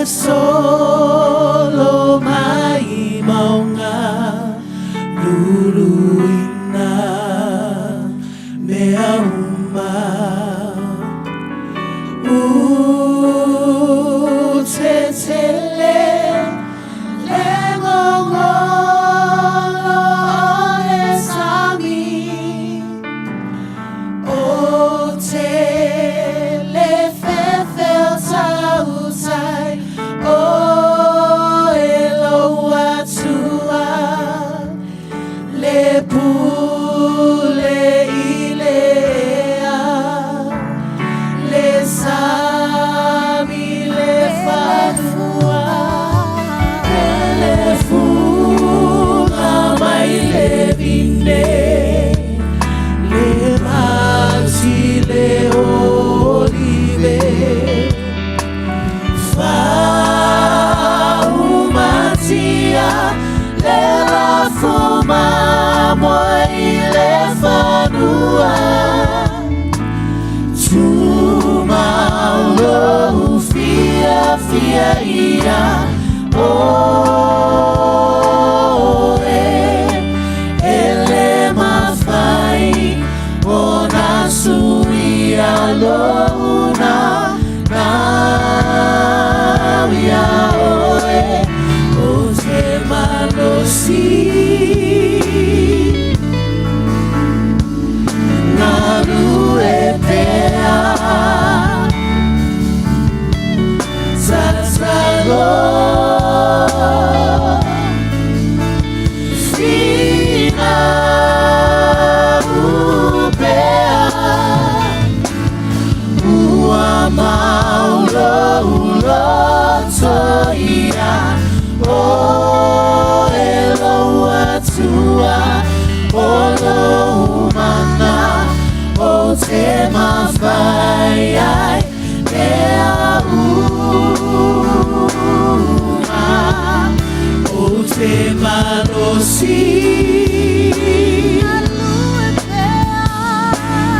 solo mai maunga luruina mea uma utetele lengongolo esami otele fefel sausai o eloatua le pule ilea le sami le fanua le funa mai le vine le mansi le olive faumatia le la fuma moi le fanua tumaulo fia fia ia ele mafai ona suia lona nawia oe o te malosi naru e pea Satsalo Sina upea Ua maulo ulo toia O elo atua Olo umana O te mawhai ai Mea uma O te malosi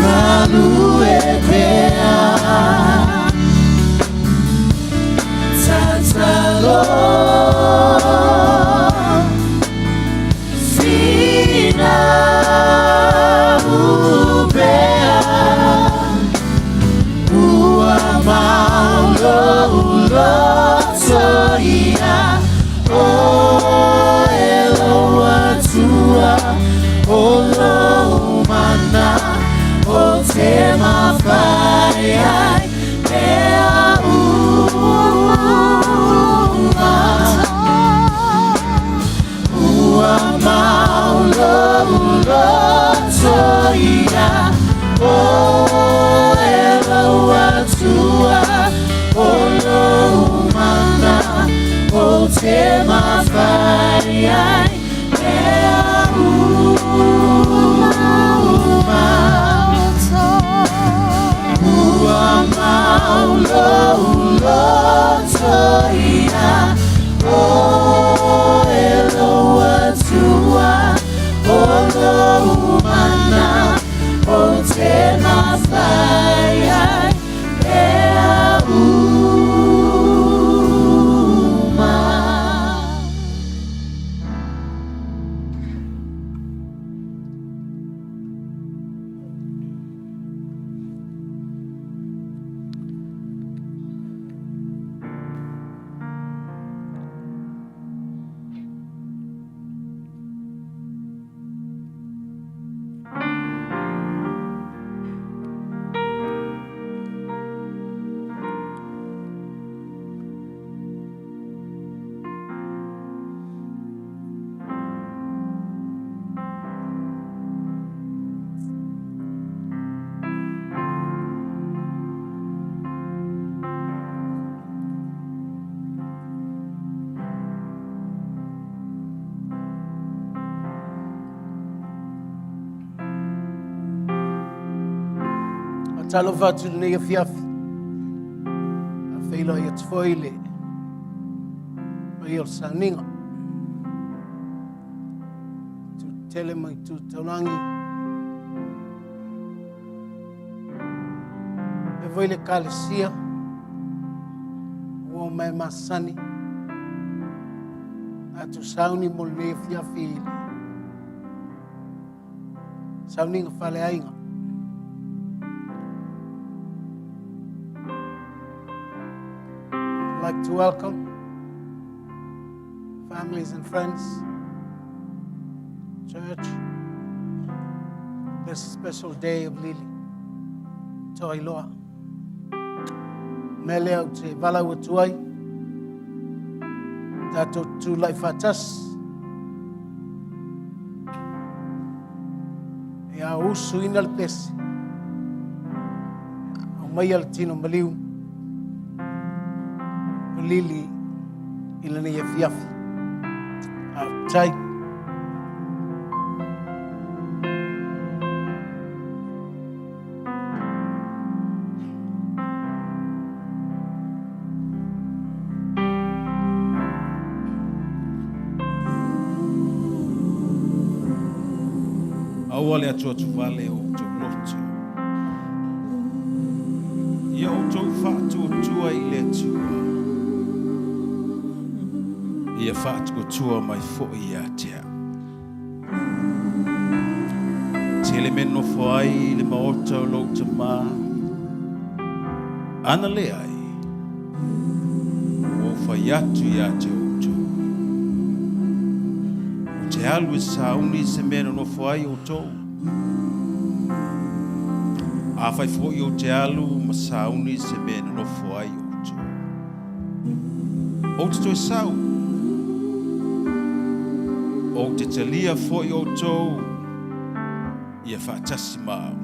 Malu e pea Tatsalo Sina upea Ua maulo ulo toia O elo atua Olo umana O te mawhai ai Mea uma Ua maulo ulo toia O elo atua Olo umana O te mawhai ai Mea uma Ua maulo ulo toia O elo atua Olo umana O te mawhai ai Mea uma Talo fatu nei fiafi. A feilo ia tfoile. Mai o saninga. Tu tele mai tu taunangi. E voile kalesia. O mai masani atu sauni mo le fiafili sauni nga fale ainga I'd like to welcome families and friends, church, this special day of Lili Toiloa. Mele au te vala ua tuai, tato tu lai fatas, e a usu ina le pesi, au mai al tino maliu, o Lili ila ni e fiafi, a tai. Awale atua tu vale o tau loto. Ia o tau whātua tua I le tua. Ia whātua tua mai fo'i a tea. Tele meno whai le maota o lota mā. Ana le ai. O whai atu I a te oto. O te alu e sauni se mena no whai o tau. A fai fo'i o te alu ma sauni se mena no whai o tau. O te toi sau. O te talia fo'i o tau. Ia whaatasi mau.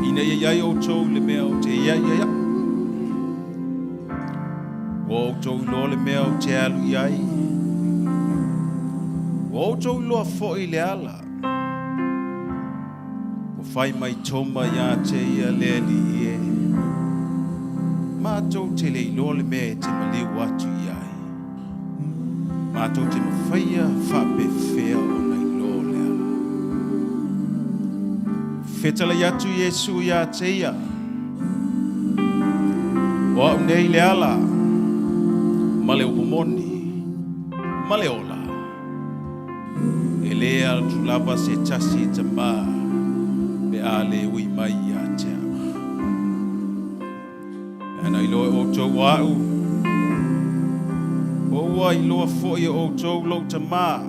Ina ia iai o tau le mea o te ia. O tau lo le mea o te alu iai. O tau loa fo'i le ala. O whai mai toma ia te ia le li e. Mātou te le ilo le mea te maliu atu iai. Mātou te mawhaia whape whea o na ilo le ala. Whetala iatu Yesu ia te ia. O au nei le ala. Male upomoni. Male ola. Lea tulapa se tasi te mā me ale ui mai a te Ana iloa o tau wau O wa iloa fo'i o tau lau te mā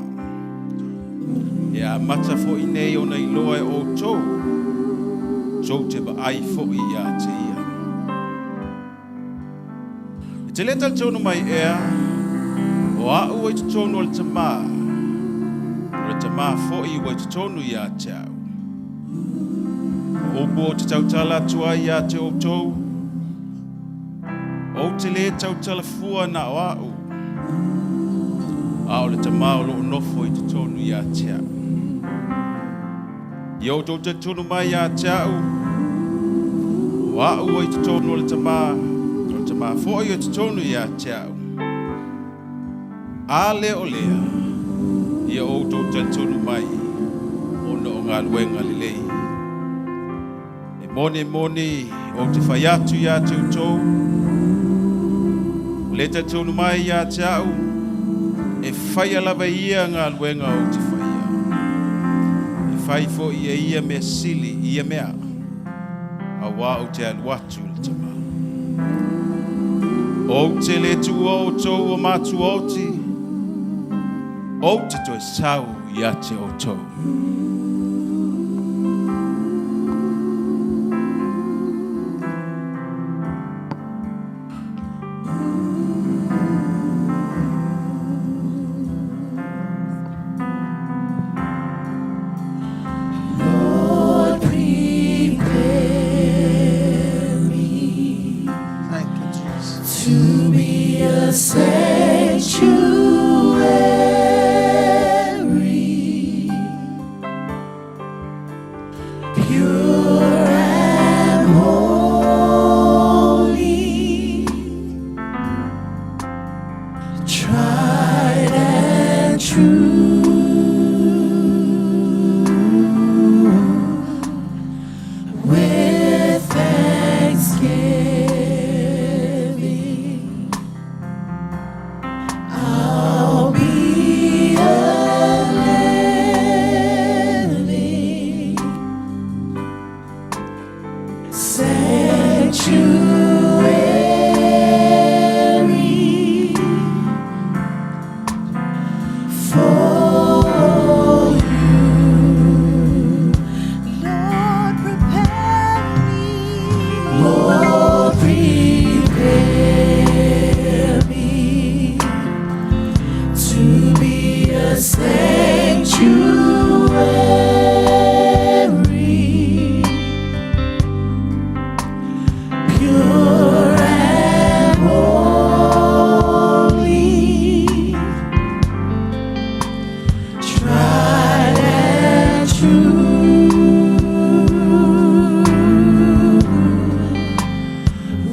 Ea mata fo'i nei o na iloa o tau Tau te ba ai fo'i a te ia E te leta tonu mai ea O au e te tonu o te mā te mā fo'i wa te tonu I a te au. O po te tautala tua I a te o tau. O te le tautala fua na o au. A o le te mā o lo nofo I te tonu I a te au. I o tau te tonu mai I a te au. O au I te tonu o le te mā. O te mā fo'i o te tonu I a te au. A le o lea. Ia o tau tonu mai o no ngā luenga lelei. E mone o te whai atu I a te utou. Le te tonu mai I a te au. E whai alawa ia ngā luenga o te whaia. E whai fo ia ia mea sili ia mea. A wā o te aluatu le tama. O te le tua o tau o mātu o ti. O te toi sau I a te o tau. Lord, prepare me. Thank you, Jesus. To be a sanctuary.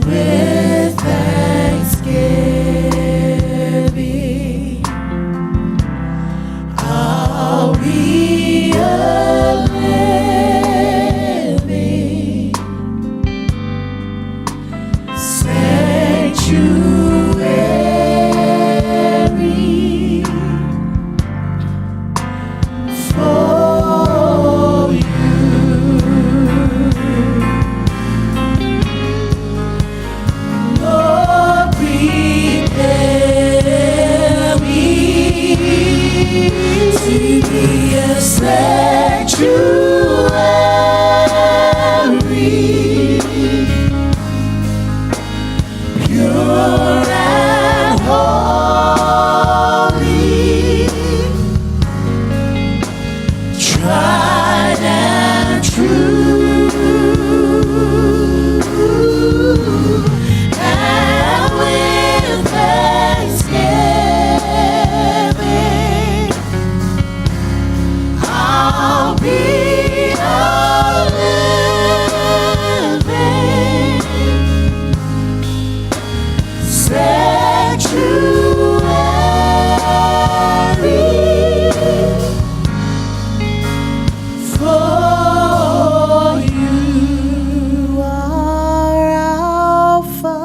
with thanksgiving. I'll be a living sanctuary for you. Lord, prepare me to be a sanctuary, pure and holy, tried and true, and with thanksgiving, I'll be a living sanctuary for you. Are Alpha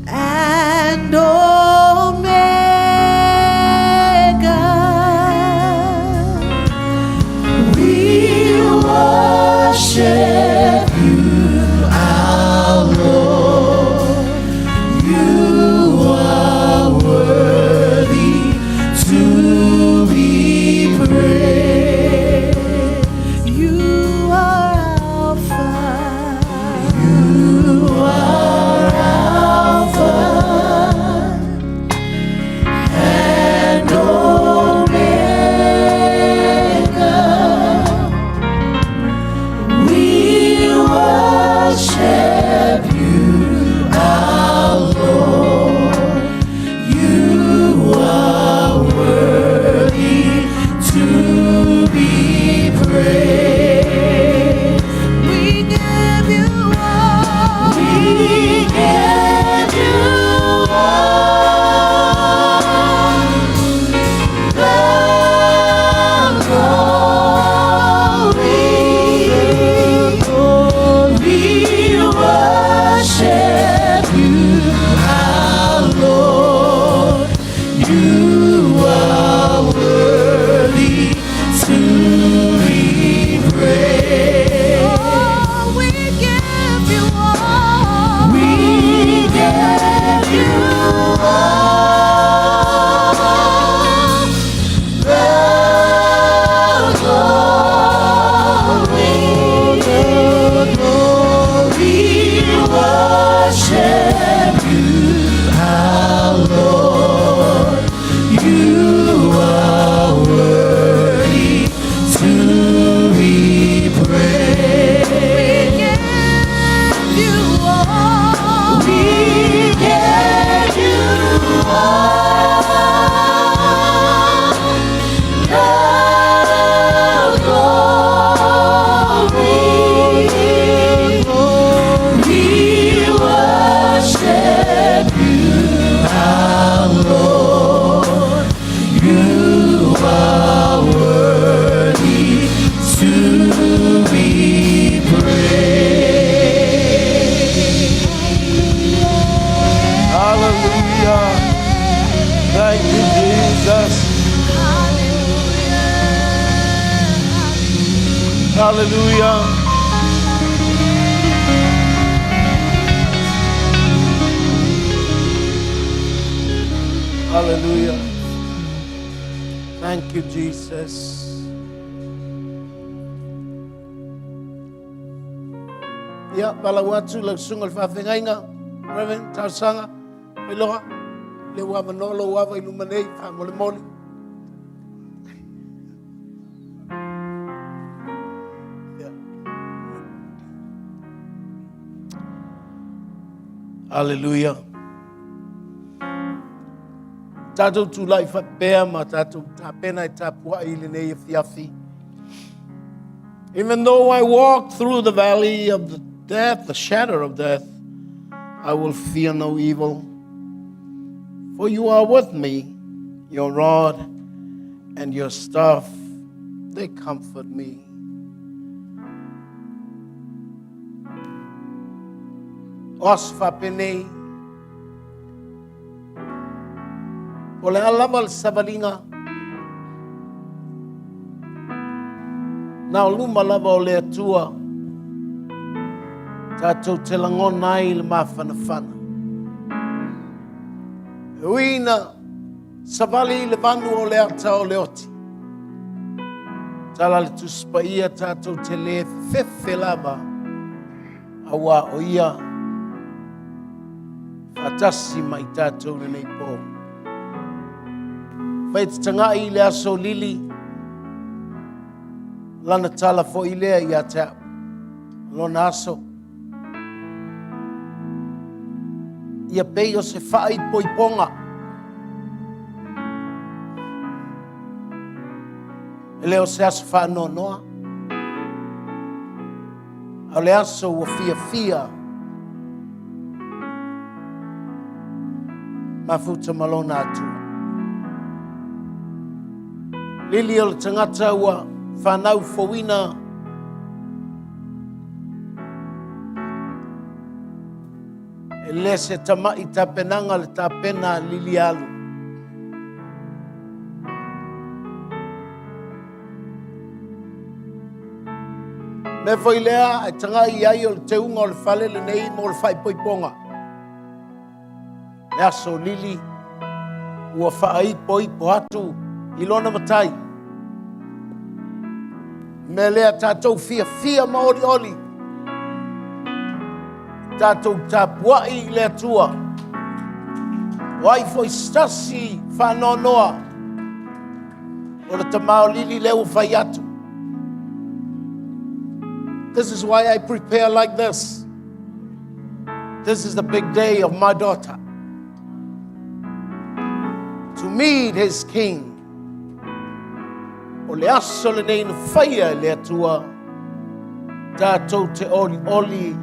and Omega. We worship you, our Lord. You are worthy to be praised. You are Alpha. You are Alpha and Omega. We worship you, our Lord. You are worthy to be praised. We give you all. We give you all the glory. We worship you, our Lord. You are worthy to be praised. Oh, we give you all. We give you all the glory. We worship you, our Lord. You are worthy to be praised. We give you all. We give you all the glory. We worship you, our Lord. You are worthy to be praised. Hallelujah. Thank you, Jesus. Hallelujah. Hallelujah. Thank you, Jesus. Ya, bala watu lagsungal fafingainga, Reverend Tarsanga, Miloha, le wa manolo wa ilumanei famole mole. Hallelujah. Tātou tūlai whapea ma tātou tāpena I tāpua I le nei fiafi. Even though I walk through the valley of the death, the shadow of death, I will fear no evil. For you are with me, your rod and your staff, they comfort me. Os whapenei, o le alamal savalinga, na o luma lava o le atua, tātou te langona ai le mawhanawhana. Uina, savali le vanu o le ata o le oti. Tala le tuspaia tātou te le fefe lava, awa o ia, fatasi mai tātou le nei po. Whaitanga I le aso lili, lana tala fo I lea I a te lona aso. Ia pei o se whai poiponga. E leo se aso whanoa noa. A le aso ua fia. Mafuta malona atu. Lili o le tangata ua whanau fowina. E le se tamai tapenanga le tapena lili alu. Me foi lea e tanga I ai o le teunga o le whale le nei mo le whai poiponga. Le aso lili ua whaai poipo atu I lona matai. Me lea tātou fia maori. Tātou tāpuai le atua. Wai foi stasi whanonoa. O le tamao lili leo whai atu. This is why I prepare like this. This is the big day of my daughter. To meet his king. O le aso le nei na whaia le atua. Tātou te oli.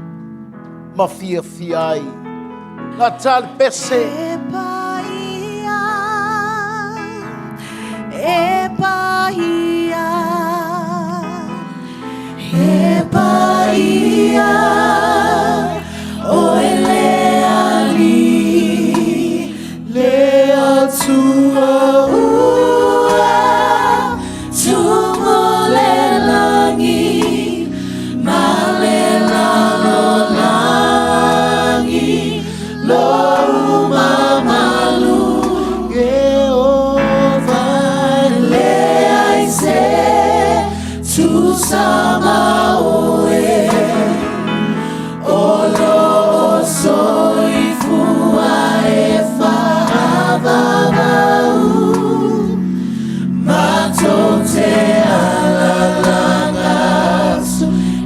Ma fia ai. Ngā tāle pese. E paia, o ele ali, le atua ua, tumo le langi, ma le lalo langi, lo mamalu, Jehovah le aise, tu sama oe, olo soi fua e whaavavau, mato te alalangasu,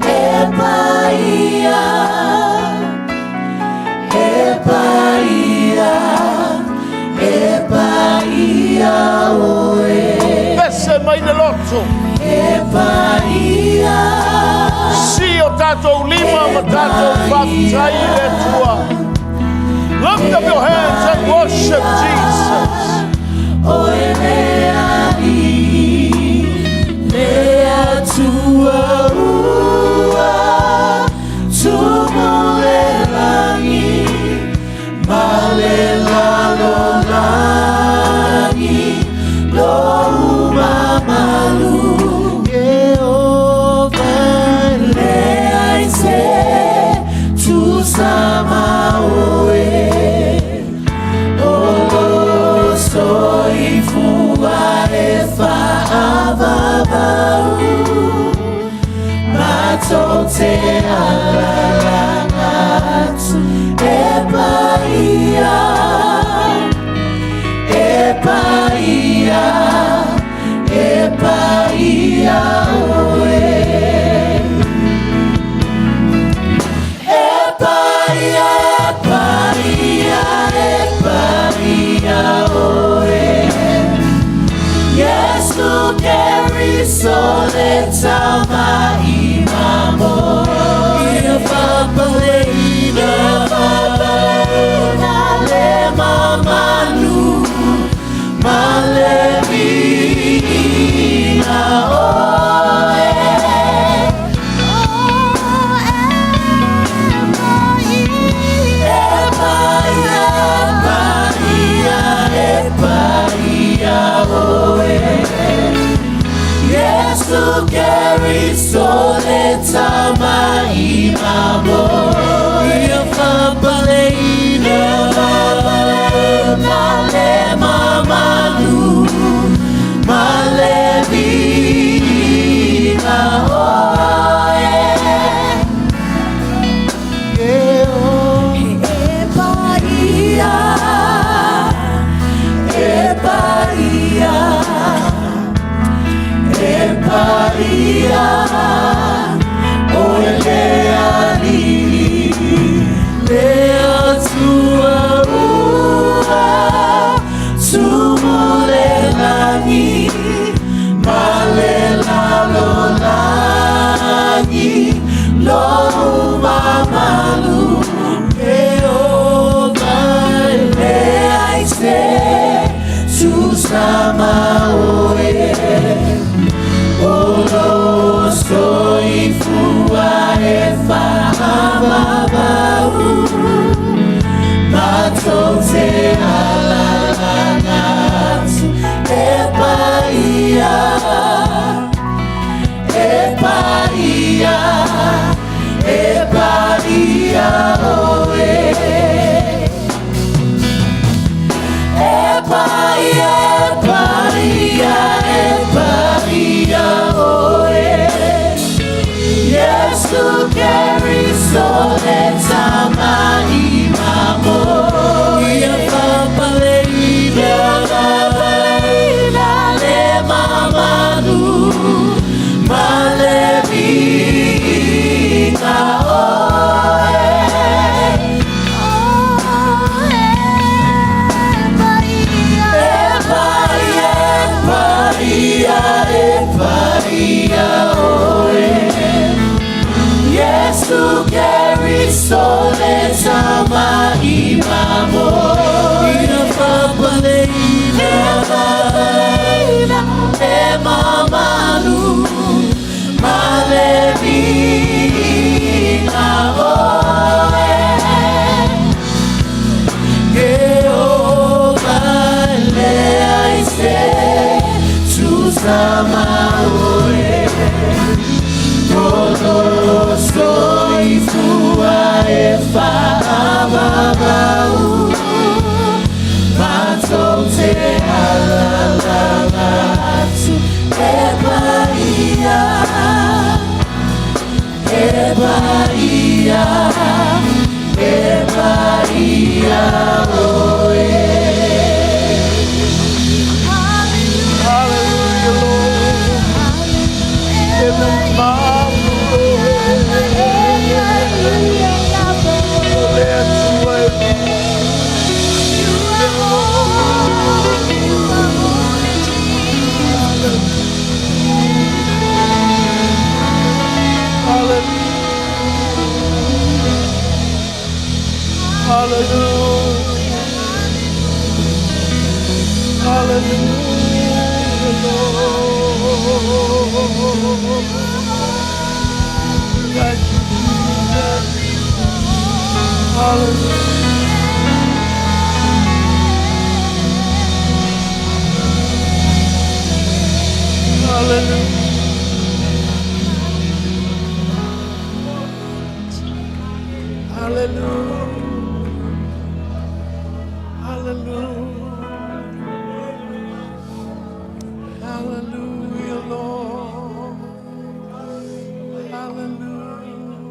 e paia oe. Pese mai le loto. Si o tātou lima ma tātou whaftai le tua. Lift up your hands and worship Jesus. O ele ali, le atua ua, tumo le langi, ma le lalo langi, lo mamalu, Jehovah le aise, tu sama oe, olo soi fua e whaavavau, mato te alalangatu, e paia oe. E paia oe. risoleta maimamo. Iapapalena le mamanu malevina oe. Yesu keri soleta maimamo. Iapapalena le mamanu malevina oe. Epaia, epaia, epaia, oleani, lea tua ua, tumulelani, malelalolani, lo mamalu, Susama oe, olo soifua e fahamabau, matote alalanatu, epaia, epaia, epaia oe. Epaia, epaia, epaia oe. Yesu keri soleta maimamo. Iapapalena le mamanu malevina oe. Epaia oe. Yesu keri soleta maimamo. Iapapalena le mamanu malevina oe. Jehovah leaise Susama oe. Todo soifua e fahamabau, matote alalalatu, epaia, epaia, epaia oe. Hallelujah, Lord. Give them power, Hallelujah. Hallelujah, Lord. Thank you, Jesus. Hallelujah. Hallelujah. Hallelujah. Hallelujah. Hallelujah, Lord. Hallelujah.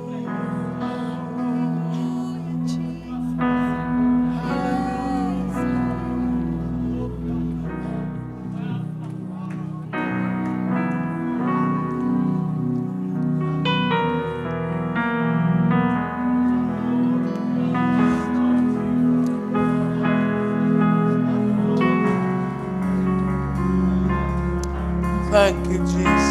Thank you, Jesus.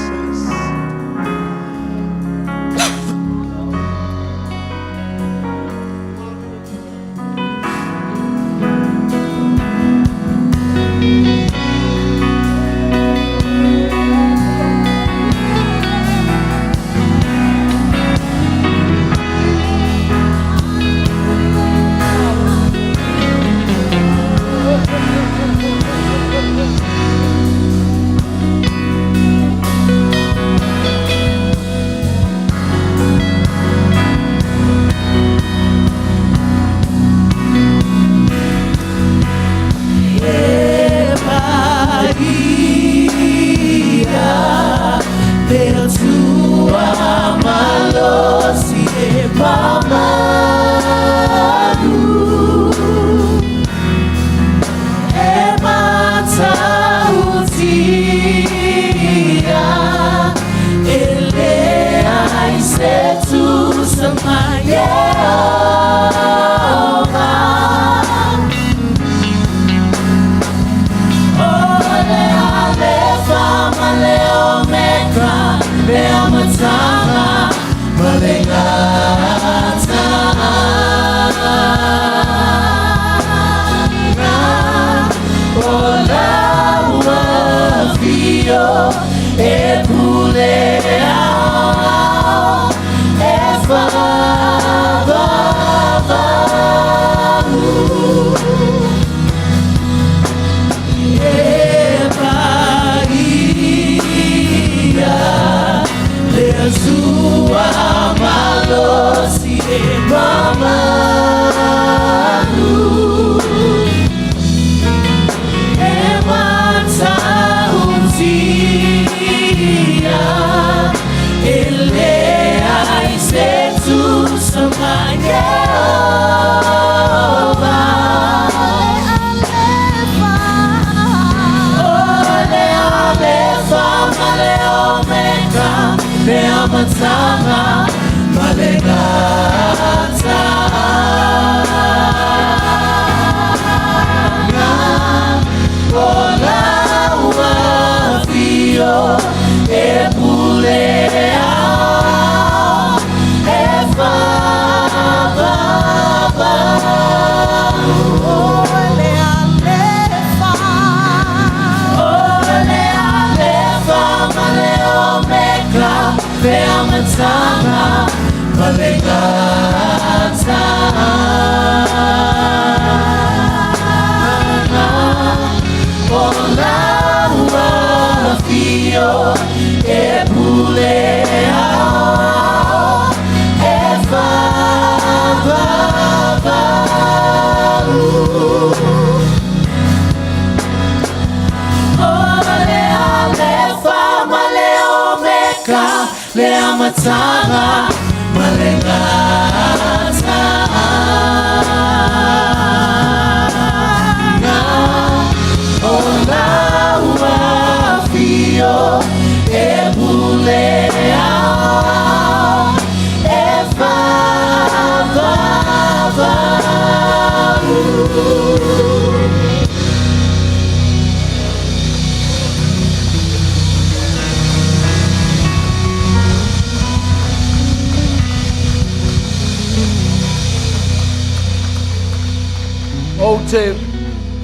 O te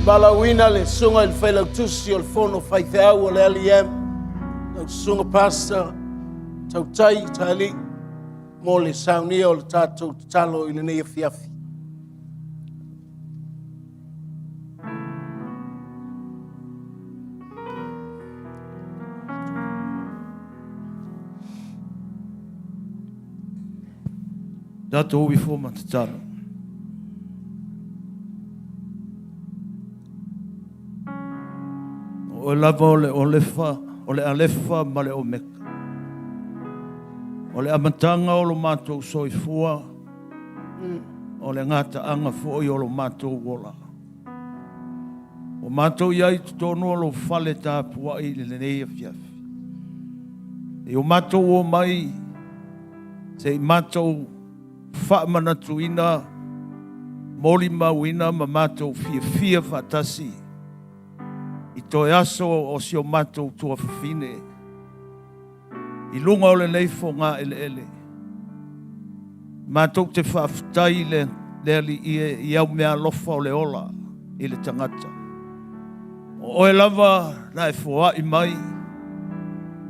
malawina le sunga il whailau tusi o le whono whaiteau o le LEM. Nau sunga pasta, tau tai, tali, mo le saunia o le tātou talo i le nei fiafi. Dato uwi fo matatalo. O lava o le alefa ma le o meka. O le amatanga o lo mātou soifua. O le ngata anga fo i o lo mātou wola. O mātou iai tonu o lo fale tāpua i le nei fiafi. E o mātou o mai se i mātou whaamanatuina moli mauina ma mātou fia whatasi. I toi aso o si o mātou tua whiwhine I lunga o le nei fo ngā ele. Mātou te whaafitai le ali i au mea lofa o le ola i le tangata. O e lava na e fua i mai.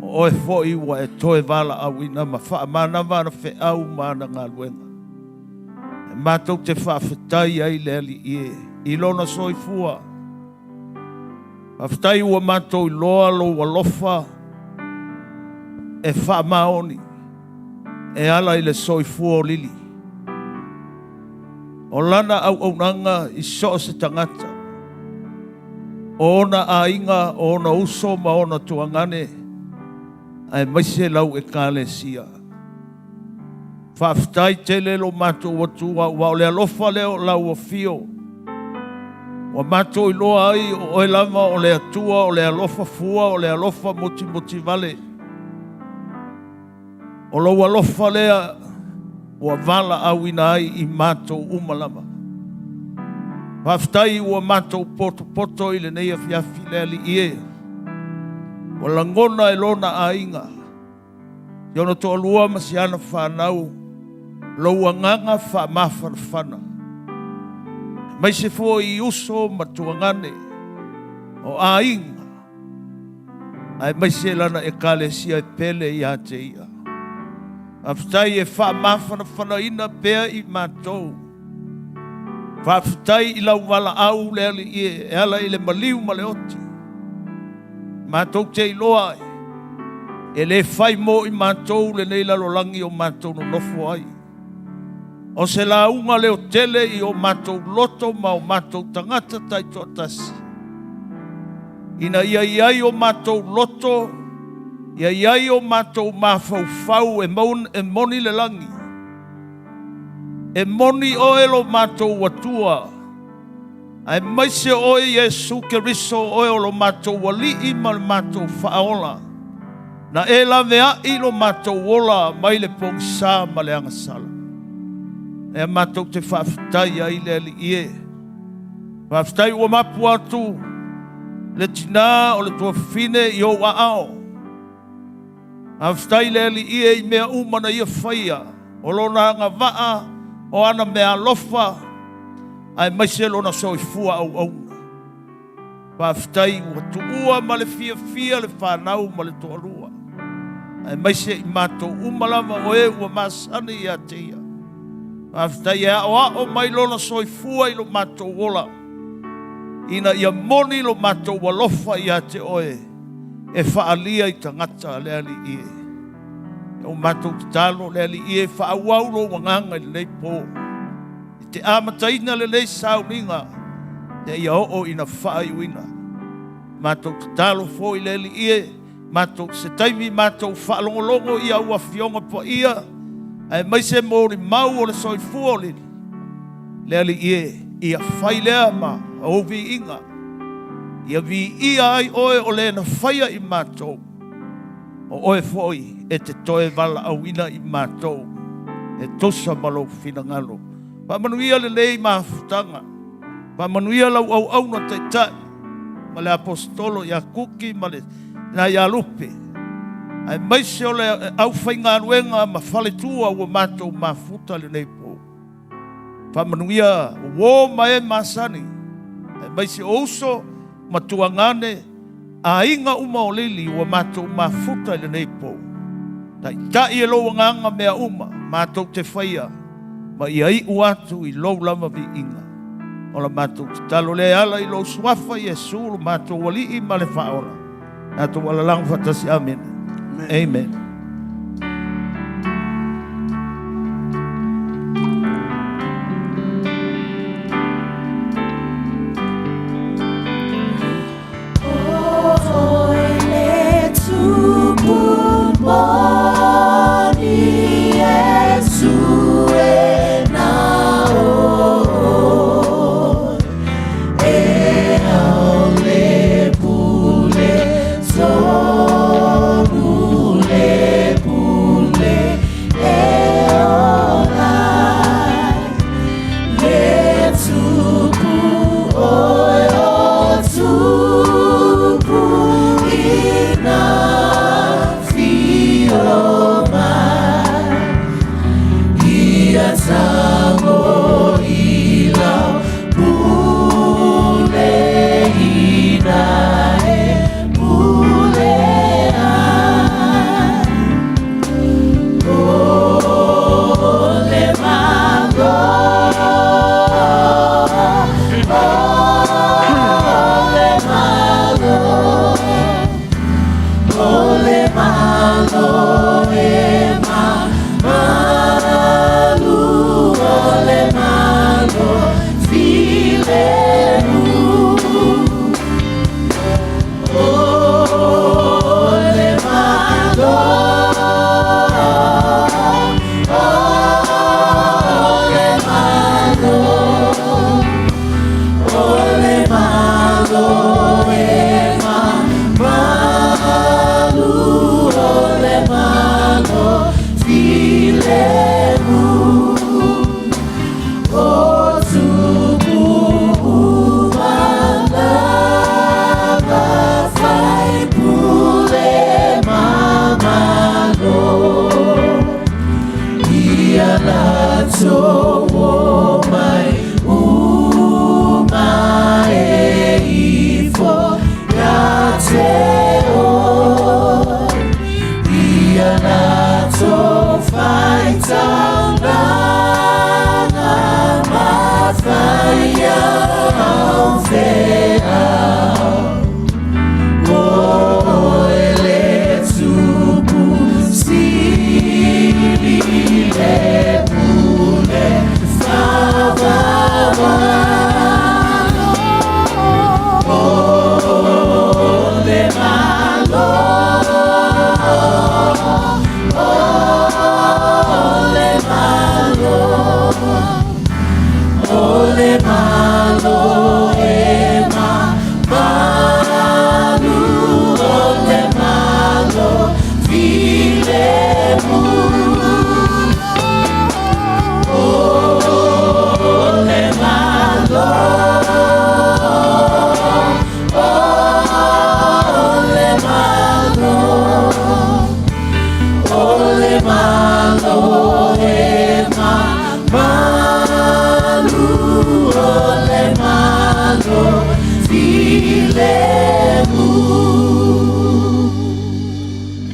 O e fo i wa e toe wala au ina ma wha mana wana whe au mana ngā luenga. E mātou te whaafitai ai le ali i lona soifua. Whaafitai ua mātou i loa lo wa lofa e wha maoni. E ala i le soifua o lili. O lana au nanga i so se tangata. O ona a inga, o ona uso ma ona tuangane. Ai maise lau e kāle sia. Whaafitai te lelo mātou watua wa o le alofa leo lau o fio. Wa mātou i loa ai o e lama o le atua, o le alofa fua, o le alofa moti vale. O lau alofa lea ua vala au ina ai i mātou umalama. Whaafitai ua mātou poto i le nei a fiafi lea li ie. O langona e lona a inga. Iona to alua masiana whanau. Laua nganga wha mawhanawhana. Mai se fua i uso matuangane. O a inga. Ai mai se lana e kale sia e pele i a te ia. Whaafitai e wha mawhanawhana ina pea i mātou. Whaafitai i lau wala au le ali ie. E ala i le maliu ma le oti. Mātou te iloa ai. E le whai mo i mātou le nei lalolangi o mātou no nofo ai. O se la unga leo tele i o mātou loto ma o mātou tangata tai to atasi. Ina iai o mātou loto, iai o mātou mawhau e moni le langi. E moni o elo mātou watua. Ai mai se oe Yesu Keriso oe o lo mātou wali i ma le mātou whaola. Na e la mea i lo mātou wola mai le pongsa ma le angasala. E mātou te whaafitai ai le ali ie. Whaafitai ua mapu atu le tina o le tua fine i o wa ao. Whaafitai le ali ie i mea umana ia whaia. O lo na anga waa o ana mea lofa. Ai mai se lona soifua au. Whaafitai ua tuua ma le fia le whanau ma le toalua. Ai mai se i mātou umalama o e ua masani i a te ia. Whaafitai e o mai lona soifua i lo mātou wola. Ina ia moni lo mātou walofa i a te oe. E whaalia i tangata le ali ie. O mātou te talo le ali ie whaawau lo wanganga i le nei pō. Te amataina le lei sauninga. Te ia o ina whai uina. Mātou te talo fo i leli ie. Mātou se taimi mātou whaalongolongo ia ua fionga po ia. Ai mai se mōri mau o le soifua o lili. Leli ie. Ia whai lea ma. O vi inga. Ia vi ia ai oe o le na whaia i mātou. O oe foi e te toe vala au ina i mātou. E tosa malo finangalo. Pamanuia le lei mafutanga. Pamanuia lau au na taitai. Ma le apostolo ia kuki ma le na ia lupe. Ai maise o le au whainga anuenga ma whale tua ua mātou mafuta le nei po. Pamanuia wō ma e masani. Ai maise ouso ma tuangane a inga uma o lili ua mātou mafuta le nei po. Tai e lo nganga mea uma mātou te whaia. Ma iai uatu i lou lama vi inga. O la mātou te talo le ala i lou suafa Yesu lo mātou wali i ma le whaola. Nātou wala lang fatasi amen. Amen. Sole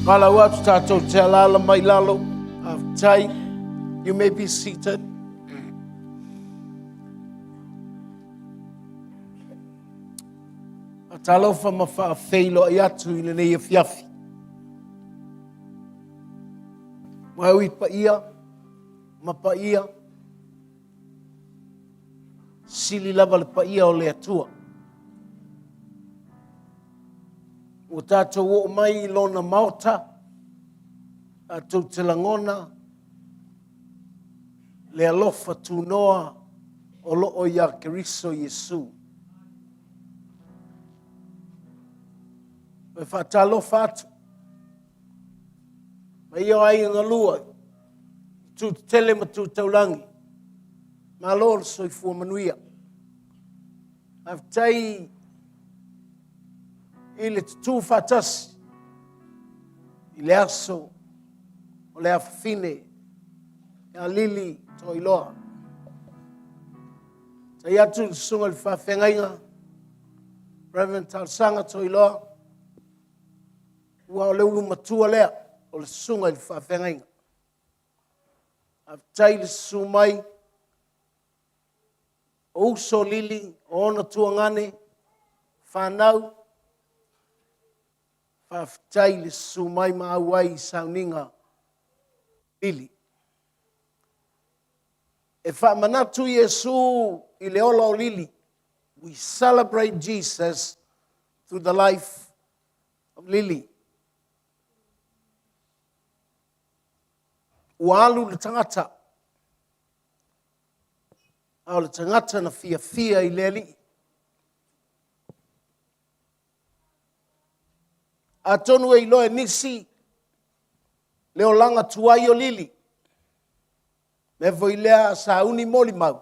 Kalau atu tātou te alala mai lalo, tai, you may be seated. A talofa ma whaafeilo ai atu i nei e fiafi. Mai pa ia, ma pa ia, sili lava le pa ia o le atua. O tātou o mai I lona maota, a tau te langona, le alofa tūnoa o loo ia Keriso Iesu. Me whaatalofa atu. Ma ia ai ngalua, tu tele ma tu taulangi. Ma lor soi fua manuia. Aftai I le tutu fatasi, I le aso, o le afine, a lili to iloa. Ta iatu sunga le whawhengainga, Reverend Talsanga to iloa, ua o le ulu matua lea, o le sunga le whawhengainga. Aftai le sumai, o uso lili, o ona tuangane, whanau, whaftai le sumai maawai sauninga lili. E whamanatu Yesu I le ola o lili, we celebrate Jesus through the life of Lily. Ua alu le tangata, au le tangata na fia I le ali. A tonu e iloe nisi, leo langa tuai o lili. Me voi lea sa uni moli mau.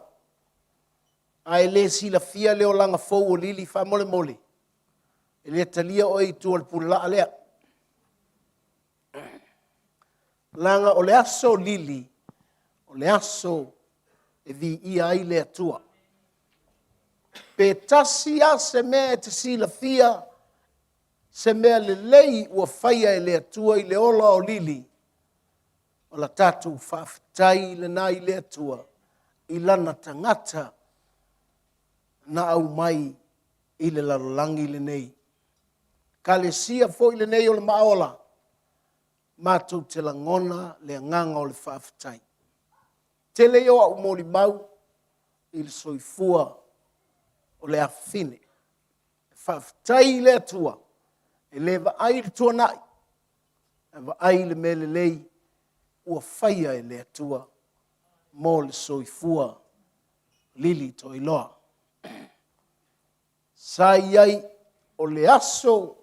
A ele si la fia leo langa fou o lili fa mole mole. Ele talia o I tu al pula alea. Langa o le aso lili, o le aso e vi ia ai le atua. Pe tasi a se mea te si la fia, se mea le lei ua whaia e le atua I le ola o lili, o la tatu whaftai le nai le atua, I lana tangata na au mai I le larolangi le nei. Ka le sia fo I le nei o le maola, mātou te langona le nganga o le whaafitai. Te leo au mōri mau i le soifua o le awhine. Whaafitai le atua, e le vaai le tuanai, e vaai le mele lei, ua whaia e le atua, mō le soifua lili to iloa. Sa iai o le aso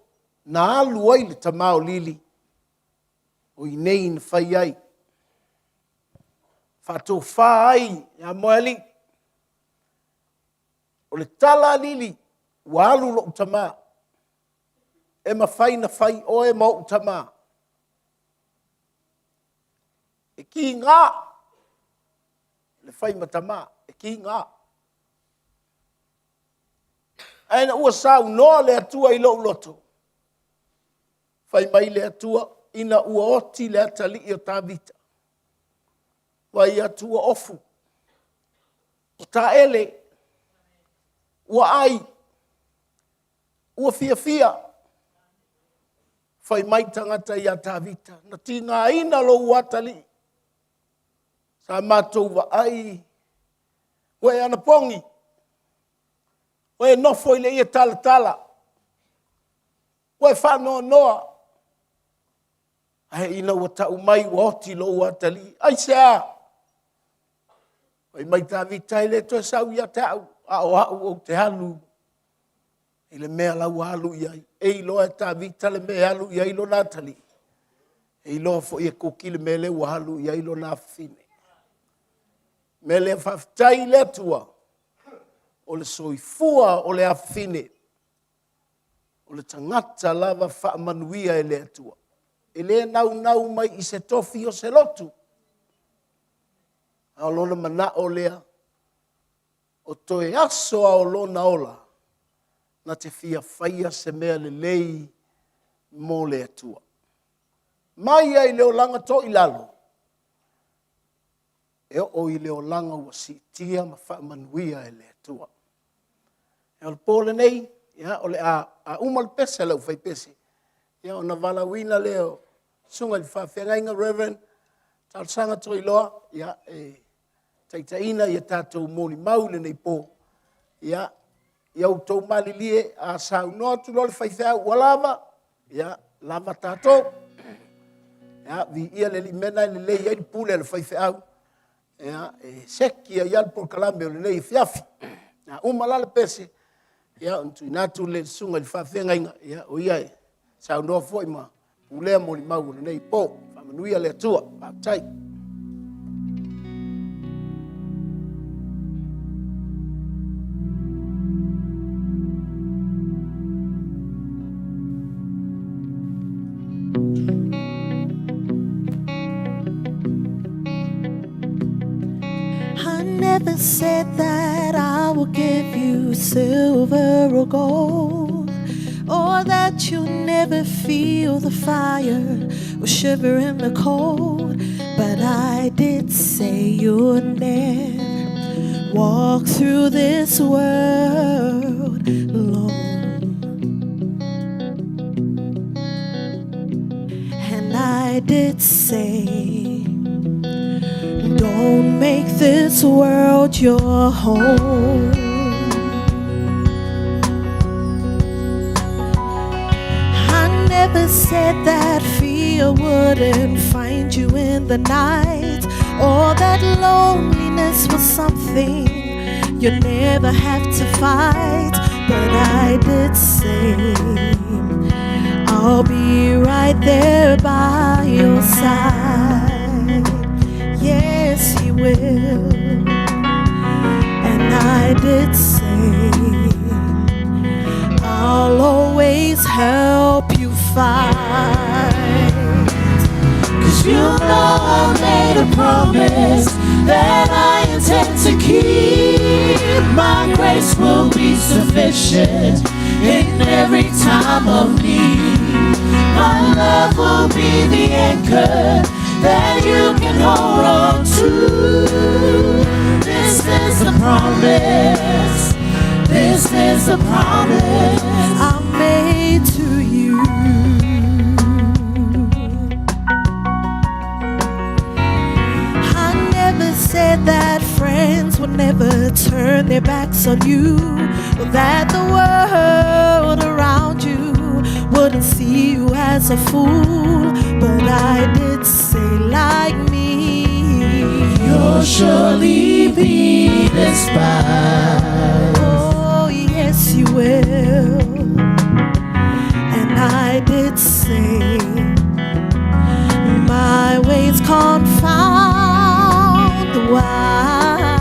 na alu ai le tamao lili, o i nei na whai ai. Whato wha ai, ia moeli, o le tala lili, ua alu lo utama, e mawhai na whai o e mo utama. E ki ngā, le whai matama, e ki ngā. Aina ua sau noa le atua i lo loto. Whai mai le atua, ina ua oti le atali i o tāvita. Wai atua ofu. O tā ele, ua ai, ua fia fia. Whai mai tangata i a tāvita. Na ti ngā ina lo uatali. Sa mātou wa ai. Wai ana pongi. Wai nofo i le ia tala tala. Wai whanoa noa. Ai ina ua tau mai ua oti lo uatali. Ai sea. Wai mai tāvita i le toa sau ia tau. Au te halu. I le mea lau halu iai. E ilo e tāvita le mea halu iai lo nātali. E ilo fo i e kuki le mele ua halu iai lo nā fine. Mele whaftai le atua. O le soifua o le afine. O le tangata lava whaamanuia e le atua. E le nau mai i se tofi o se lotu. A lona mana o lea. O toe aso a o lona ola. Na te fia whaia se mea le lei mo le atua. Mai ai leo langa to i lalo. E o i leo langa ua si tia ma whaamanuia e le atua. E o le pōle nei, o le a umal pese lau whai pese. Ia o na wala wina leo, sunga li whawhengainga Reverend, tal sanga to i loa, ia taitaina ia tātou mōni maule nei pō. Ia u tau mali lie a sau noa tu lole whaiwhau ua lava, ia lava tātou. Ia vi ia le li mena le lei ai pule le whaiwhau. Ia seki a ial por kalame o le nei fiafi. Ia umalale pese. Ia untu inatu le sunga li whawhengainga. Ia o ia sau noa fwoi ma ulea mōni mau le nei pō. Whamanuia le atua. Pātai. Never said that I will give you silver or gold, or that you'll never feel the fire or shiver in the cold. But I did say you'll never walk through this world alone. And I did say, don't make this world your home. I never said that fear wouldn't find you in the night, or that loneliness was something you never have to fight. But I did say I'll be right there by your side. Yes, He will. And I did say I'll always help you fight. 'Cause you know I made a promise that I intend to keep. My grace will be sufficient in every time of need. My love will be the anchor that you can hold on to. This is the promise. This is the promise I made to you. never turn their backs on you, or that the world around you wouldn't see you as a fool. But I did say, like me, You'll surely be despised. oh yes you will. And I did say, my ways confound the wise.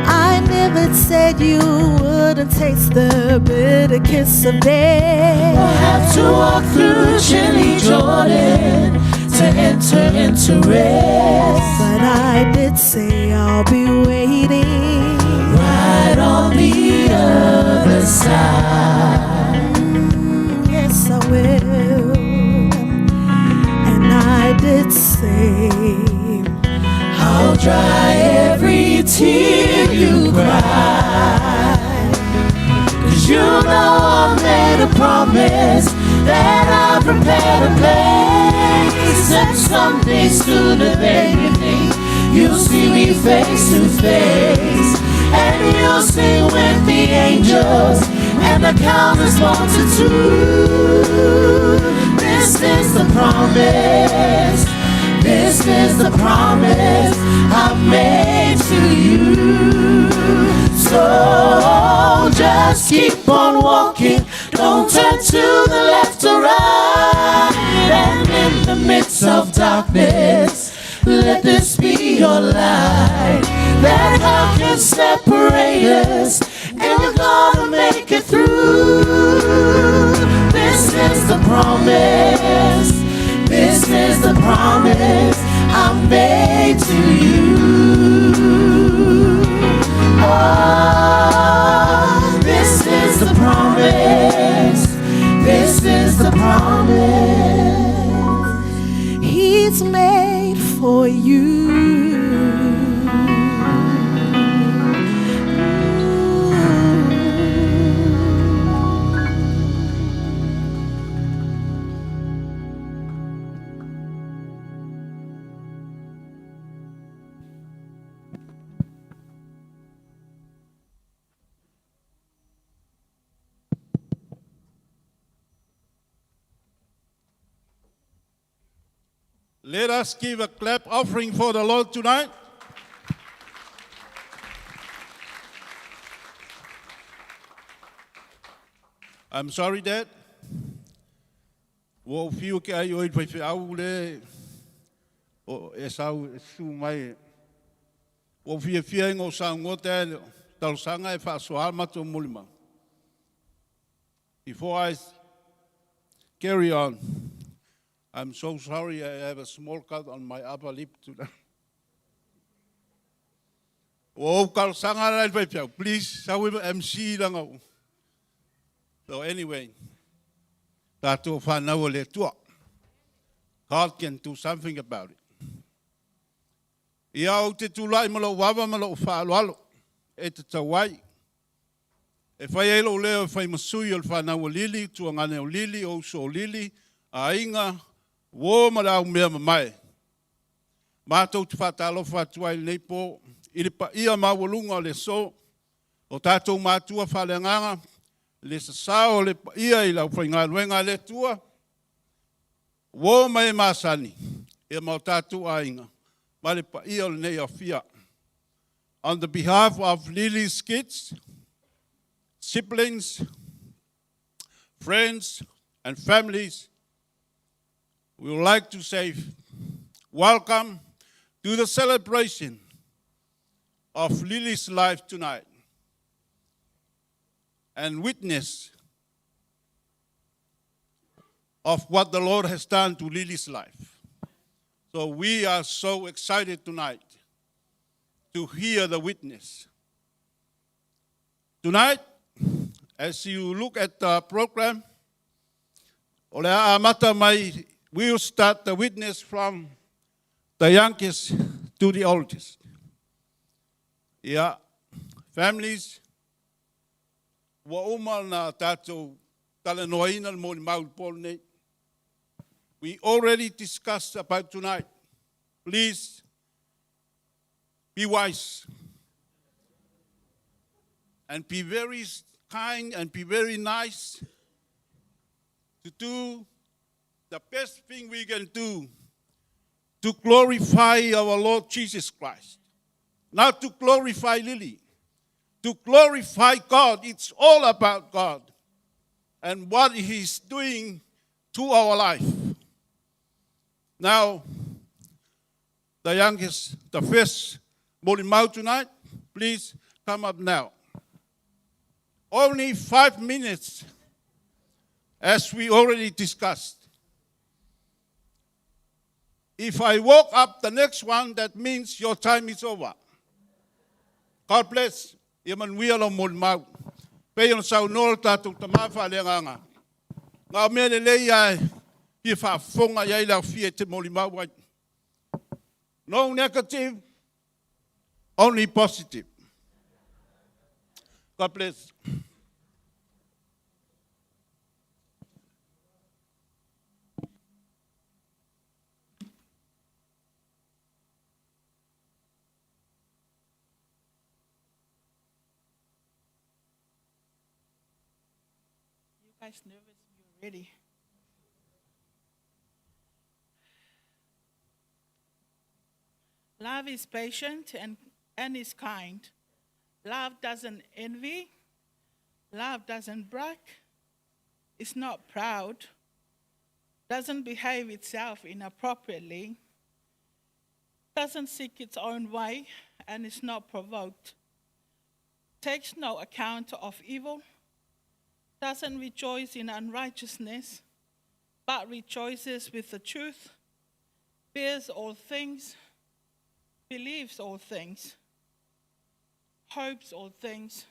I never said you wouldn't taste the bitter kiss of death. We'll have to walk through chilly Jordan to enter into rest. But I did say I'll be waiting Right on the other side. Yes, I will. And I did say, I'll dry every tear you cry. 'Cause you know I made a promise that I'll prepare a place. And someday sooner than you think, you'll see me face to face. And you'll sing with the angels and the countless multitude. This is the promise. This is the promise I've made to you. So just keep on walking. Don't turn to the left or right. And in the midst of darkness, let this be your light. That how can separate us, and we're gonna make it through. This is the promise. This is the promise I made to you. Oh, this is the promise. This is the promise He's made for you. Let us give a clap offering for the Lord tonight. I'm sorry, Dad. Wo fiu ke ai oi fai au le o e sau su mai o fia ngo sa ngote tal sanga e fa soal matu mulma. Before I carry on, I'm so sorry I have a small cut on my upper lip today. Oh, kal sanga fai fiu, please, sa we MC lang. So anyway, tato whanau le tua. God can do something about it. Ia o te tūlai malo wawa malo whaaloalo. E te tawai. E whai elo leo e whai masui o whanau lili, tua ngane o lili, o so lili, a inga, wō marau mea mamai. Mātou te whatalo whatuai nei po, ili pa ia mawalunga o le so, o tātou mātua whalenganga, le sasao le ia I lau whainga luenga le tua, wō mai māsani, e mau tātou ainga, ma le pa ia le nei a fia. On the behalf of Lily's kids, siblings, friends, and families, we would like to say welcome to the celebration of Lily's life tonight, and witness of what the Lord has done to Lily's life. So we are so excited tonight to hear the witness. Tonight, as you look at the program, we will start the witness from the youngest to the oldest. Yeah, families, we already discussed about tonight. Please be wise and be very kind and be very nice to do the best thing we can do to glorify our Lord Jesus Christ. Not to glorify Lily, to glorify God. It's all about God and what He's doing to our life. Now, the youngest, the first Molimau tonight, please come up now. Only 5 minutes, as we already discussed. If I walk up the next one, that means your time is over. God bless. Emmanuel o Molimau. Peyon sa unol tatung tamafa leanganga. Nga mele leia ifa fonga yaila fie te Molimau wai. No negative, only positive. God bless. You guys nervous? You're ready. Love is patient and is kind. Love doesn't envy. Love doesn't brag. It's not proud. Doesn't behave itself inappropriately. Doesn't seek its own way and is not provoked. Takes no account of evil. Doesn't rejoice in unrighteousness, but rejoices with the truth. Bears all things. Believes all things, hopes all things,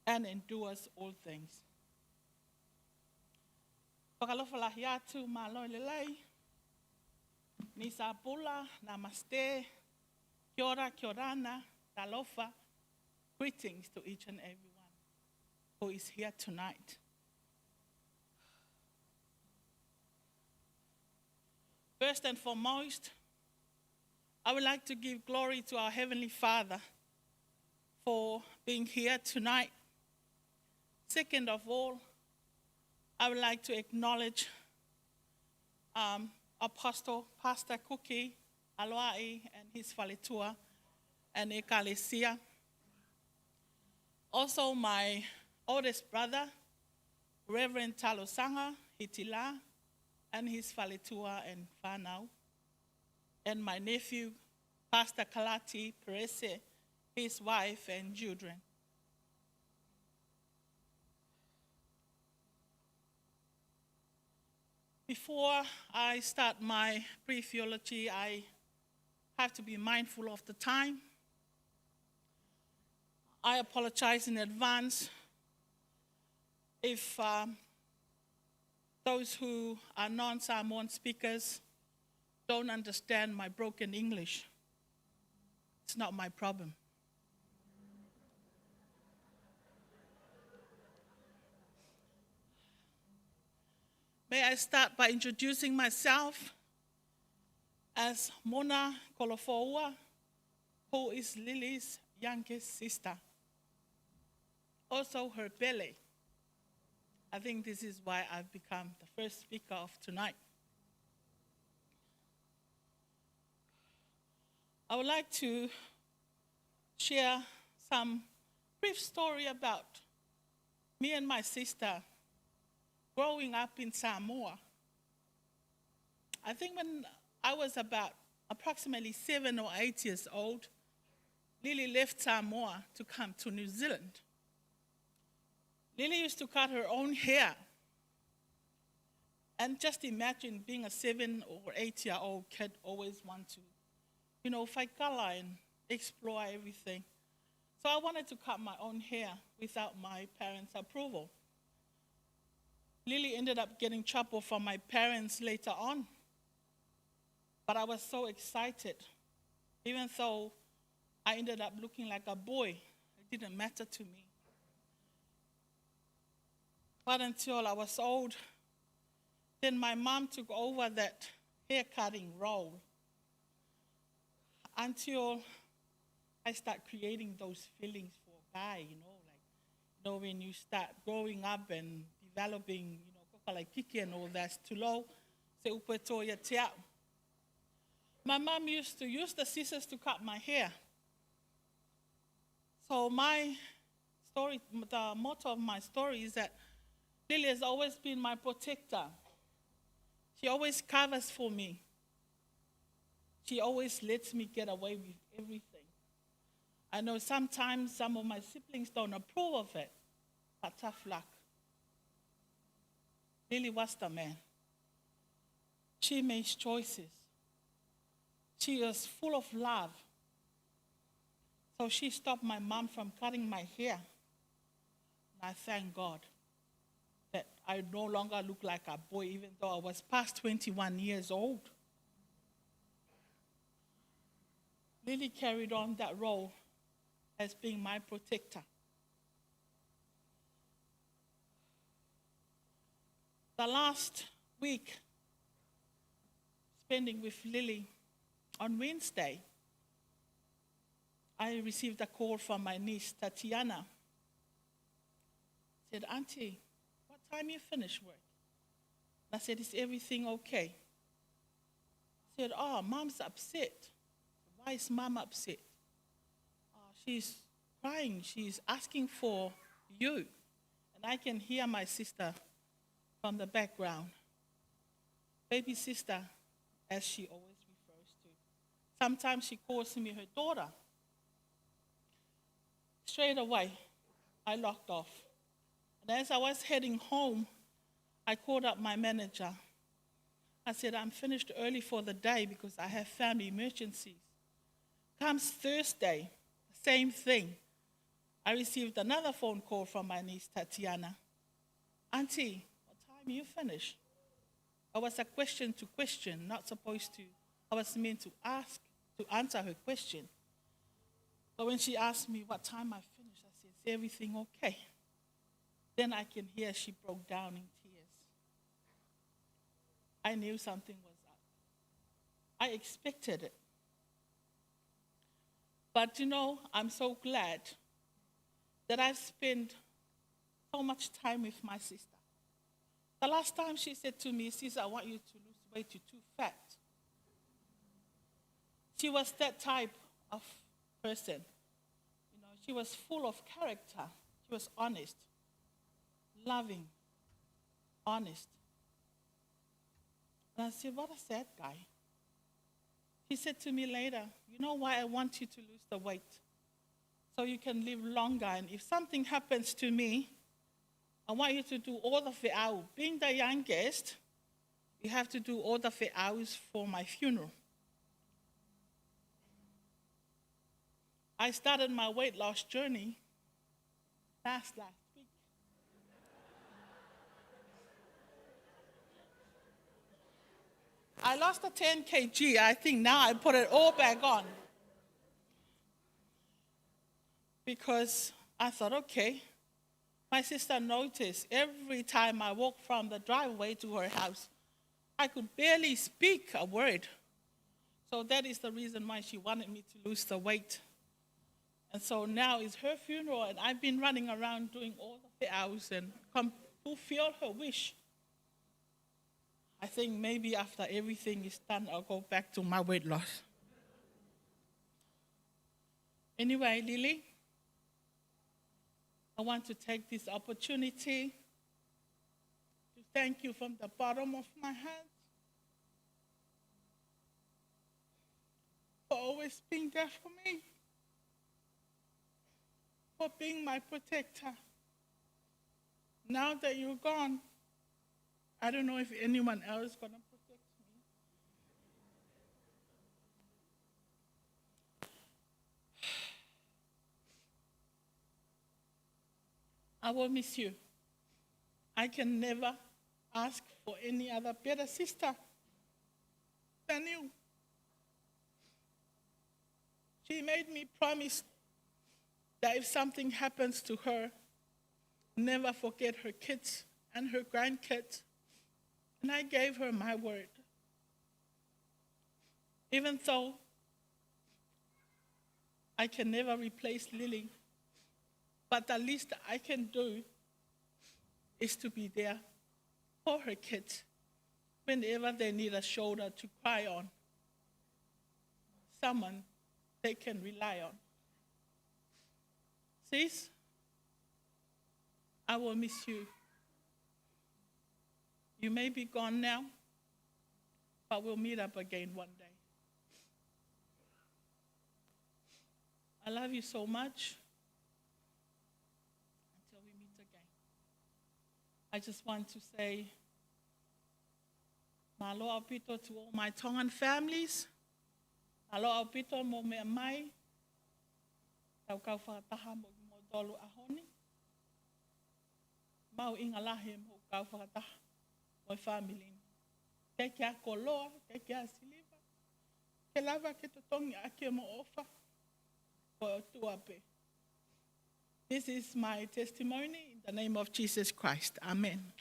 and endures all things. Pakalofalahi atu malo lelei. Nisa pula, namaste, kia ora, kia orana, talofa. Greetings to each and everyone who is here tonight. First and foremost, I would like to give glory to our Heavenly Father for being here tonight. Second of all, I would like to acknowledge Apostle Pastor Kuki Aloai and his Faletua and Ekalesia. Also my oldest brother, Reverend Talosanga Hitila and his Faletua and Whanau. And my nephew, Pastor Kalati Perese, his wife and children. Before I start my brief eulogy, I have to be mindful of the time. I apologize in advance if those who are non-Samoan speakers don't understand my broken English. It's not my problem. May I start by introducing myself as Mona Kolofoua, who is Lily's youngest sister. Also her belly. I think this is why I've become the first speaker of tonight. I would like to share some brief story about me and my sister growing up in Samoa. I think when I was about approximately 7 or 8 years old, Lily left Samoa to come to New Zealand. Lily used to cut her own hair. And just imagine being a 7 or 8-year-old kid always want to whaikala and explore everything. So I wanted to cut my own hair without my parents' approval. Lily ended up getting trouble from my parents later on. But I was so excited. Even though I ended up looking like a boy, it didn't matter to me. But until I was old, then my mom took over that hair cutting role. Until I start creating those feelings for a guy, when you start growing up and developing, like kiki and all that, to low, se upe toia te au. My mom used to use the scissors to cut my hair. So my story, the motto of my story is that Lily has always been my protector. She always covers for me. She always lets me get away with everything. I know sometimes some of my siblings don't approve of it, but tough luck. Lily was the man. She makes choices. She was full of love. So she stopped my mom from cutting my hair. And I thank God that I no longer look like a boy, even though I was past 21 years old. Lily carried on that role as being my protector. The last week, spending with Lily, on Wednesday, I received a call from my niece, Tatiana. Said, Auntie, what time you finish work? And I said, is everything okay? Said, oh, Mom's upset. Why is Mom upset? She's crying. She's asking for you. And I can hear my sister from the background. Baby sister, as she always refers to. Sometimes she calls me her daughter. Straight away, I locked off. And as I was heading home, I called up my manager. I said, I'm finished early for the day because I have family emergencies. Comes Thursday, same thing. I received another phone call from my niece, Tatiana. Auntie, what time you finish? I was a question to question, not supposed to. I was meant to ask, to answer her question. So when she asked me what time I finished, I said, is everything okay? Then I can hear she broke down in tears. I knew something was up. I expected it. But I'm so glad that I've spent so much time with my sister. The last time she said to me, Sis, I want you to lose weight, you're too fat. She was that type of person. She was full of character. She was honest, loving, honest. And I said, what a sad guy. He said to me later, you know why I want you to lose the weight? So you can live longer. And if something happens to me, I want you to do all the fe'au. Being the youngest, you have to do all the fe'aus for my funeral. I started my weight loss journey last week. I lost the 10 kg. I think now I put it all back on. Because I thought, okay, my sister noticed every time I walked from the driveway to her house, I could barely speak a word. So that is the reason why she wanted me to lose the weight. And so now it's her funeral, and I've been running around doing all the hours and fulfill her wish. I think maybe after everything is done, I'll go back to my weight loss. Anyway, Lily, I want to take this opportunity to thank you from the bottom of my heart for always being there for me, for being my protector. Now that you're gone, I don't know if anyone else is going to protect me. I will miss you. I can never ask for any other better sister than you. She made me promise that if something happens to her, never forget her kids and her grandkids. And I gave her my word. Even though I can never replace Lily, but the least I can do is to be there for her kids whenever they need a shoulder to cry on, someone they can rely on. Sis, I will miss you. You may be gone now, but we'll meet up again one day. I love you so much. Until we meet again. I just want to say, malo au pito to all my Tongan families. Malo au pito mo mea mai. Tau kau whakataha mo dolu ahoni. Mau inga lahe mo kau whakataha mo family. Ke kia koloa, ke kia siliva. Ke lava ke totongi ake mo ofa. This is my testimony in the name of Jesus Christ. Amen.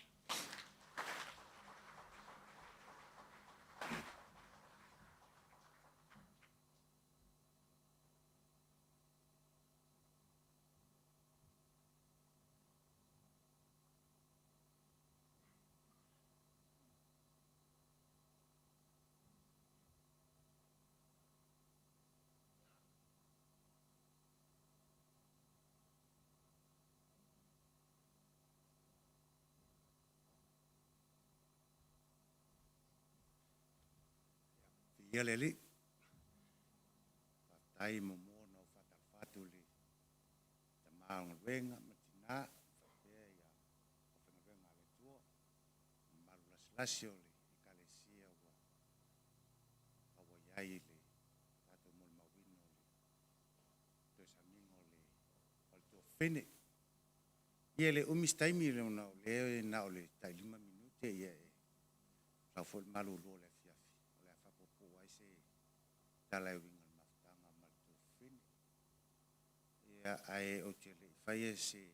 Ia leli. Patai mo mo no fatal li. Tamang wenga matina fape ya. Ofenga wenga le tuo. Malulas lasio li ikalesia wa. Awayai li. Tato mo mawino li. To samingo li. Ol to fene. Ia le umistaimi le una le na ole tai 5 minute ia. La fol malu lo le talai wingal maftanga mal tu fin ia ai o tele fai se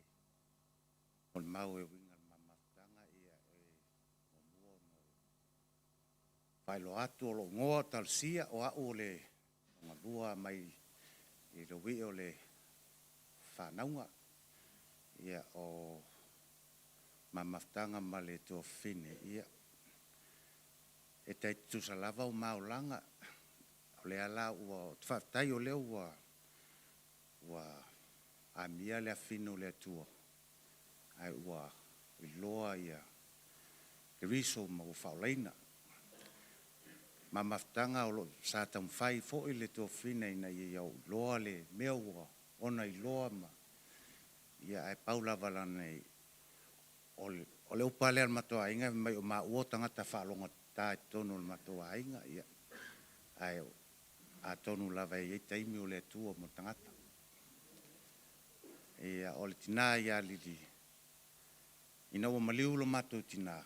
on mau e wingal maftanga ia e mo no fai lo atu lo ngo tal sia o a ole nga lua mai e lo wi ole fa naunga ia o maftanga mal tu fin ia e tai tu salava o maulanga le ala ua tfatai o le ua amia le afino le atua ai ua iloa ia le riso ma ua faolaina ma maftanga o lo sa tamfai fo'i le tofina ina ia iau loa le mea ua ona iloa ma ia ai paula valanei o le upale al matoa inga mai o ma ua tangata whaalonga tā tonu al matoa inga ia ai a tonu lava e taimi o le atua mo tangata. Ia o le tina ia lili. Ina ua maliu lo matou tina.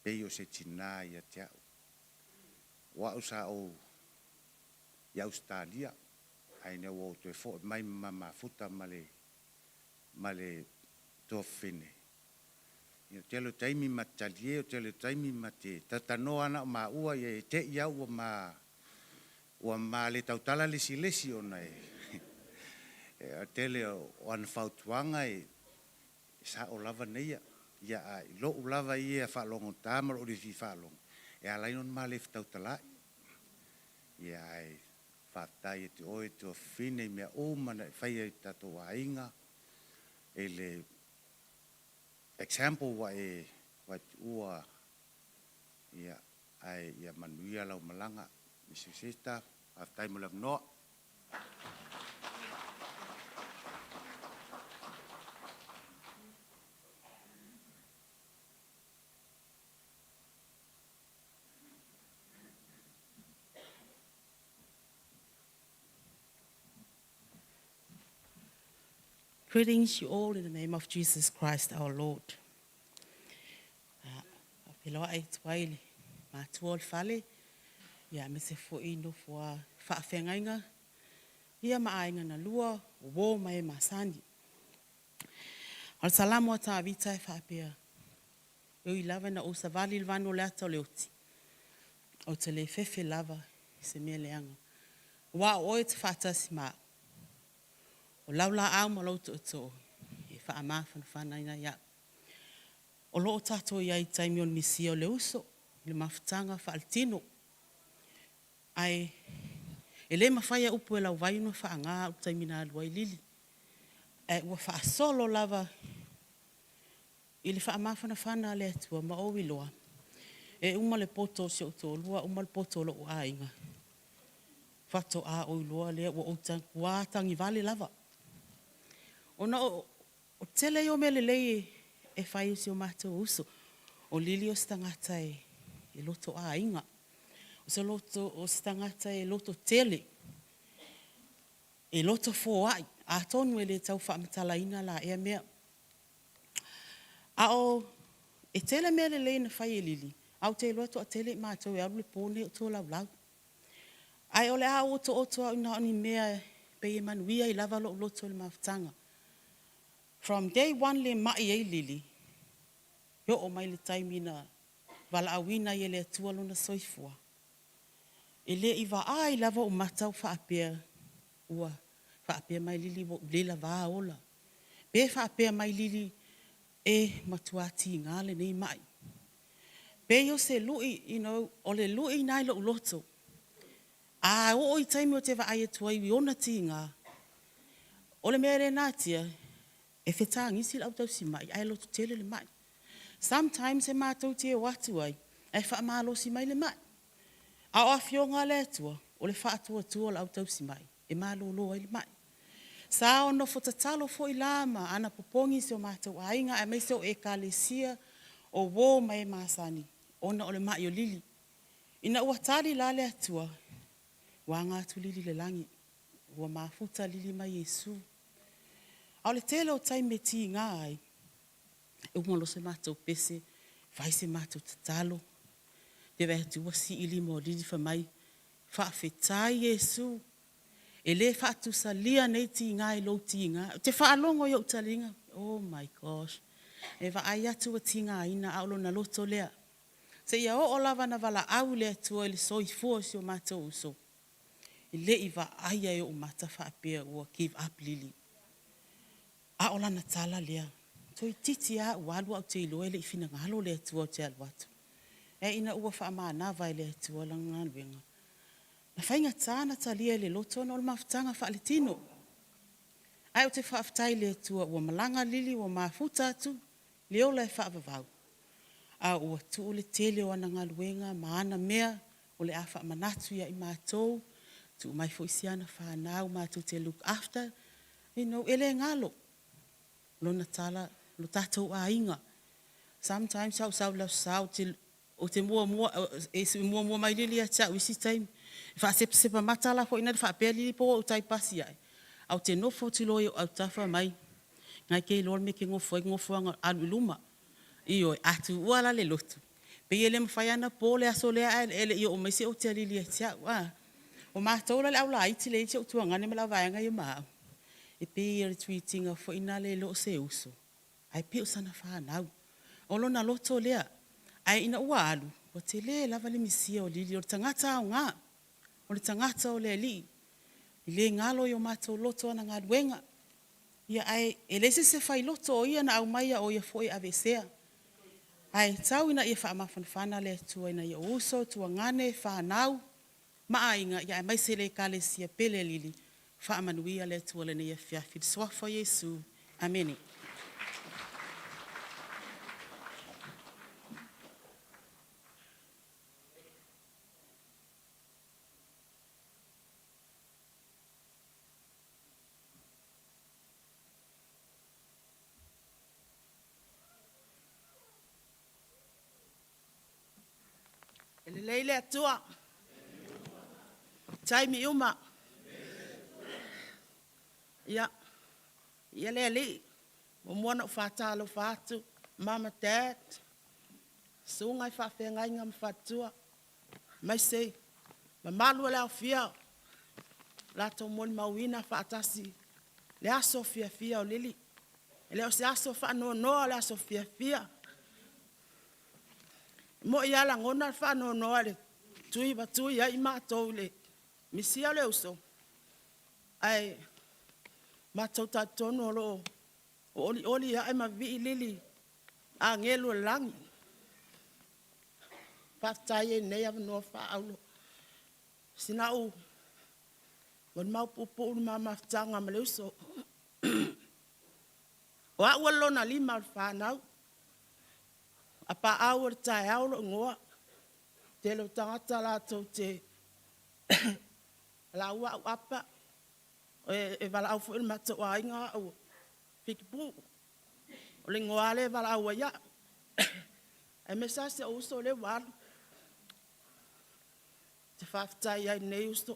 Pei o se tina ia te au. Wa usa o ia Australia. Ai ne ua o tue fo mai mama futa male tofine. Ia telo taimi matalie o telo taimi mate. Tatanoa na ma ua ia te ia ua ua male tautala lesi ona e. A tele o an fautuanga e sa o lava neia. Ia a lo lava ia whaalongo tāmar o risi whaalongo. E alain on male tautala. Ia ai whaatai e te oe te o fine mea o mana whai e tato wa inga. E le example wa e ua ia ai ia manuia lau malanga. Mr. Sister, after time of no. Greetings you all in the name of Jesus Christ our Lord. Pelo ai twaile ma tuol fale. Ia me se fo ino fo whaafengainga. Ia maainga na lua, o wō mai masani. Al salamo ata avita e whaapea. Eu I lava na o savali ilvano le ata o le oti. O te le fefe lava se mea leanga. Wa o e te whātasi mā. O laula au ma lau to e wha ama whana ina ia. O loo tato ia i taimi o misi o le uso, le mawhitanga wha altino. Ai, e le mawhaia upu e lau vainu wha ngā u taimi nā luai lili. E ua wha solo lava i le wha ama whana le atua ma o iloa. E uma le poto se o tō lua, uma le poto lo o ainga. Whato a o iloa lea ua o tangi vale lava. Ona o tele o mele lei e whai usi o mātou uso. O lili o stangata e loto a inga. O se loto o stangata e loto tele. E loto fōai. A tonu e le tau whaamatala ina la ea mea. A o e tele mele lei na whai e lili. Au te loto a tele mātou e alu le pōne o tō lau lau. Ai ole a oto a ina ni mea pe e manuia I lava lo loto le mawhitanga. From day one le mai e lili, yo o mai le taimina wala awina I le atua lona soifua. E le iwa ai lava o matau whaapea ua whaapea mai lili wo lela waa ola. Pe whaapea mai lili e matuati ngale nei mai. Pe yo se lui, o le lui nai lo loto. A o I taimi o te wa ai atua I ona ti ngā. O le mere nātia, e whetang isi lau tau si mai, ai loto tele le mai. Sometimes e mātou te watu ai, e whaamalo si mai le mai. A o awhionga le atua, o le whaatua tua lau tau si mai, e malo lo ai le mai. Sa o no whatatalo fo I lama, ana popongi se o mātou ainga, e mai se o e kalesia, o wō mai māsani, ona o le mai o lili. Ina ua tari la le atua, wa ngā tu lili le langi, ua mafuta lili mai Yesu. Au le tele o taime ti ngā ai, e umalo se mātou pese, vai se mātou tatalo, te wea tua si ili mo lili wha mai, whaafetai Yesu, e le whaatu sa lia nei ti ngā I lo ti ngā, te whaalongo I o talinga, oh my gosh, e wa ai atu a ti ngā ina aulo na loto lea, se ia o lava na wala au lea tua ili soi fua si o mātou uso, I le I wa ai ai o mata whaapea ua give up lili. A ola na tala lea. To I titi a walu au te iloa le I fina ngalo le atua o te aluatu. E ina ua wha maa nawa le atua lang ngā luenga. Na whainga tāna talia le loto na o le mawhitanga wha le tino. Ai o te whaaftai le atua ua malanga lili ua mafuta atu, leo le whaavavau. A ua tu le tele o ana ngā luenga, maana mea, o le a wha manatu ia I mātou, tu mai fo isiana whanau mātou te look after, ele ngalo. Lona tala, lo tatou a inga. Sometimes sau lau sau o te mua mai lili a tau isi time. Wha sepa matala ko ina wha pēr lili po o tai pasi ai. Au te nofo ti loi au tawha mai. Ngai kei lor me ke ngofo anga alu luma. Iyo atu uala le lotu. Pe ele mwhaiana po le aso lea ele iyo o meise o te lili a tau. O mātou le au la iti le iti o tuangane me la vaianga I maa. E pe I retweetinga fo ina le lo se uso. Ai pe o sana whanau. O lona loto lea. Ai ina ua alu. O te le lava le misia o lili. O le tangata o ngā. O le tangata o le li. I le ngalo I o mātou loto ana ngā duenga. Ia ai e le se whai loto o ia na au maia o ia fo I avesea. Ai tau ina ia wha amawhanwhana le tua ina ia uso tua ngane whanau. Maa inga ia mai se le kale sia pele lili. Whaamanuia le tuale nei a whiawhi. Swafo Yesu. Amen. Ele leile atua. Taimi uma. Ia le ali, mo mwana whatalo whatu, mama dad, sungai whawhengai ngam whatua, mai sei, ma malu le au fia, lato moni mauina whatasi, le aso fia o lili, le o se aso whanoa noa le aso fia. Mo ia la ngona whanoa noa le, tui ai mātou le, Misia le uso. Ai, mātou tātono lo, oli ai ma vi lili, a ngelu langi. Pātai e nei ava noa whaaulo. Sina u, wan mau pupu unu maftanga ma le uso. O a ua lona lima al whanau. A pa au ar tae aulo ngoa. Te lo tangata la tau te la ua au apa. E wala au fu il mata o ainga au fikipu. O le ngoa le wala au ia. E mesa se uso le walu. Te whaftai ai nei uso.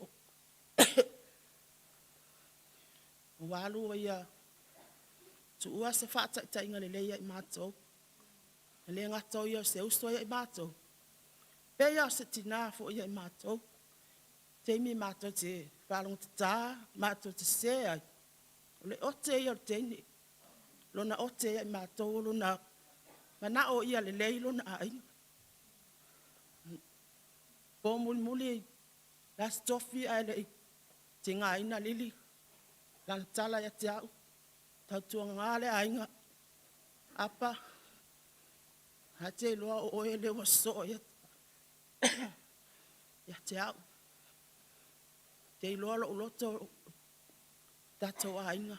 Walu o ia. Tu ua se whaatai tainga le leia i mātou. Le ngatou ia se uso ia i mātou. Pea se tina fo ia i mātou. Teimi mātou te whalong te tā, mātou te se ai. Le ote ia o teini. Lona ote ia i mātou, lona mana o ia le lei lona ai. Po muli la stofi ai le te ngā ina lili. Lana tala ia te au. Tautua ngā le ainga. Apa. Ha te loa o oe le wa so ia. Ia te au. Te loa lo uloto tatou ainga.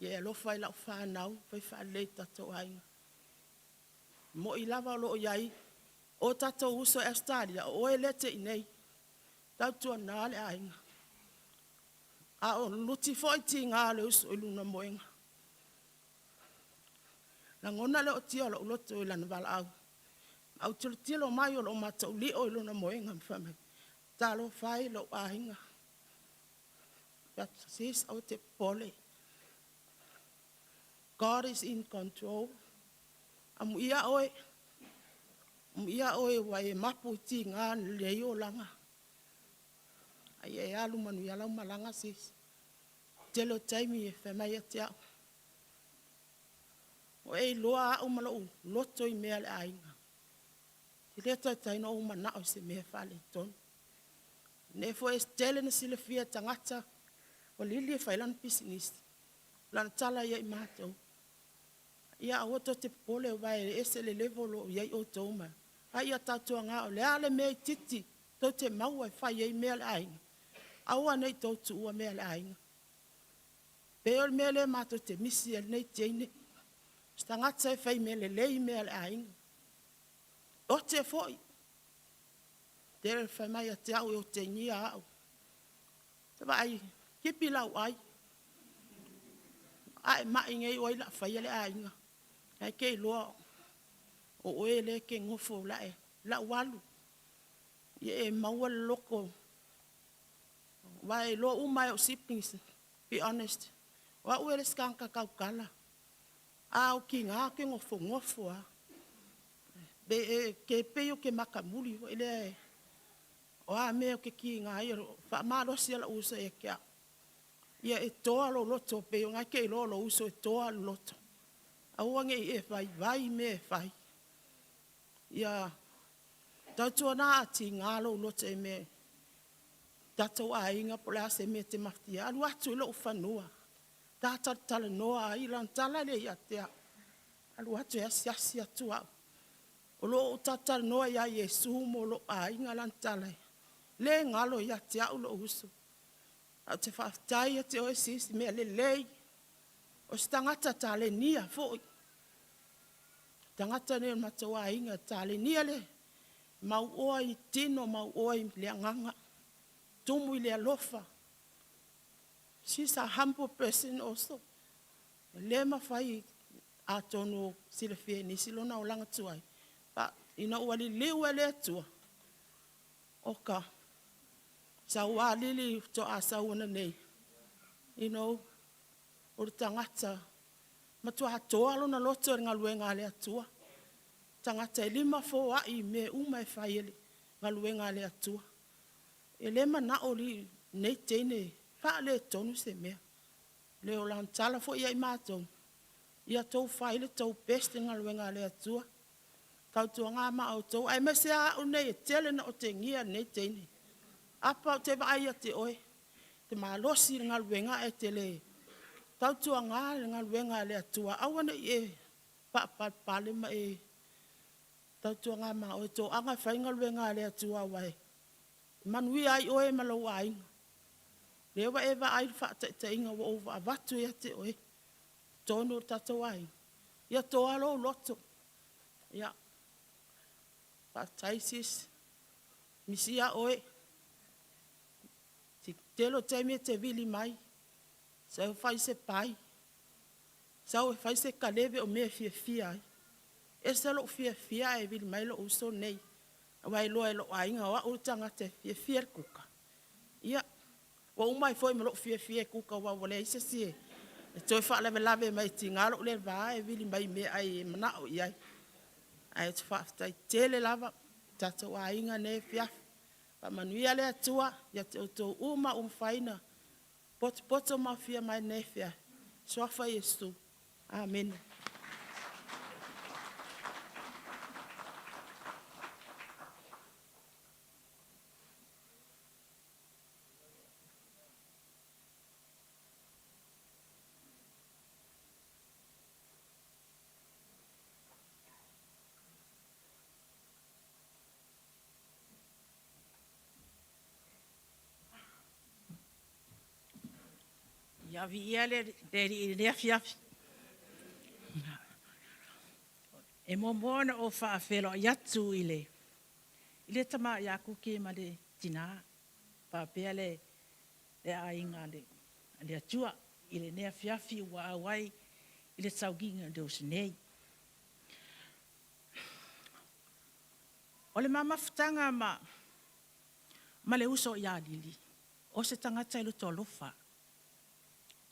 Ia lo fai lau whanau, fai whalei tatou ainga. Mo i lava lo iai. O tatou uso Australia, o oe le te inei. Tautua nā le ainga. A o luti foi ti ngā le uso iluna moenga. Na ngona le o tia lo uloto ilana wala au. Au tilo mai o lo matau li o iluna moenga mwhame. Tā lo whai lo ainga. But sis au te pole. God is in control. Amu ia oe. Amu ia oe wa e mapu ti ngā lei o langa. Ai e alu manu ia lau malanga sis. Te lo taimi e whamai a te au. O e loa au malau loto i mea le ainga. Te leta taino o manao se mea whale tonu. Ne fo e stele na sile fia tangata. O lili e whailan pisinis. Lana tala ia i mātou. Ia awoto te pole o vai e se le levolo o iai o tauma. Ai ia tatua ngā o le ale mea i titi. Tau te maua e whai ei mea le ainga. Aua nei tau tu ua mea le ainga. Peo le mea le mātou te misi e nei teine. Stangata e whai mea le lei mea le ainga. O te foi. Tere whai mai a te au e o te ngia au. Te vai, kipi lau ai. Ai mai ngei oi la whai le ainga. Ai kei loa. O oe le ke ngofo la e. La walu. Ie e maua loko. Vai loa umai o sippings. Be honest. Wa ue le skanka kaukala. Au ki ngā ke ngofo a. Be e ke peo ke makamuli. Wa ile e. O a mea ke ki ngā ia. Wha mārosi ala usa e kia. Ia e toa lo loto peo. Ngā ke lo uso e toa lo loto. Aua nge e vai me e vai. Ia. Tautua nā ati ngā lo loto e me. Tatou a inga po le ase me te maftia. Alu atu ilo ufanua. Tata tala noa a ilan tala le ia te au. Alu atu e asi atu au. O lo tata noa ia Yesu mo lo a inga lan tala. Le ngalo ia te au lo uso. Au te whaftai a te oesis me le lei. O stangata tale nia foi. Tangata ne matua inga tale nia le. Mau oa i tino, mau oa i le nganga. Tumu i le alofa. She's a humble person also. Le mawhai a tono sila fie ni silona o langa tuai. But, ina wali liwa le tua. Oka. Sa walili to asa wana nei. O tangata. Matua hatoa lona loto ngā luenga le atua. Tangata e lima fo a i me uma e whaiele ngā luenga le atua. E le mana o li nei teine wha le tonu se mea. Le o lan tala fo ia i mātou. Ia tau whaile tau peste ngā luenga le atua. Tau tua ngā ma au tau. Ai mese a o nei e tele na o te ngia nei teine. Apa o te vai a te oe. Te maa losi ngā luenga e te le. Tau tua ngā ngā luenga le atua. Awana i e pa pale ma e. Tau tua ngā ma o tō anga whai ngā luenga le atua wai. Manui ai oe malau ainga. Lewa ewa ai whaata te inga wa ova a watu e te oe. Tōno tatou ai. Ia tō alo loto. Ia. Taisis. Misia oe. Telo teme te vili mai. Sau fai se pai. Sau fai se kaleve o mea fia fia ai. E se lo fia fia e vili mai lo uso nei. Wai loa e lo ainga wa utanga te fia fia kuka. Ia. Wa umai foi me lo fia fia kuka wa wale isa sie. E toi wha lave lave mai ti ngalo le vaa e vili mai mea ai e mana o iai. Ai te whaftai tele lava. Tata wa inga ne fia. Pa manuia le atua. Ia te oto uma umwhaina. Poto mafia mai ne fia. Soafa Yesu. Amen. Ia vi ia le fiafi. E momona o whaafelo iatu ile. Ile tama ia kuke ma le tina. Pāpea le ainga le atua. Ile nea fiafi ua awai. Ile tauginga de usinei. O le mamafutanga ma le uso ia lili. O se tangata ilo tolofa.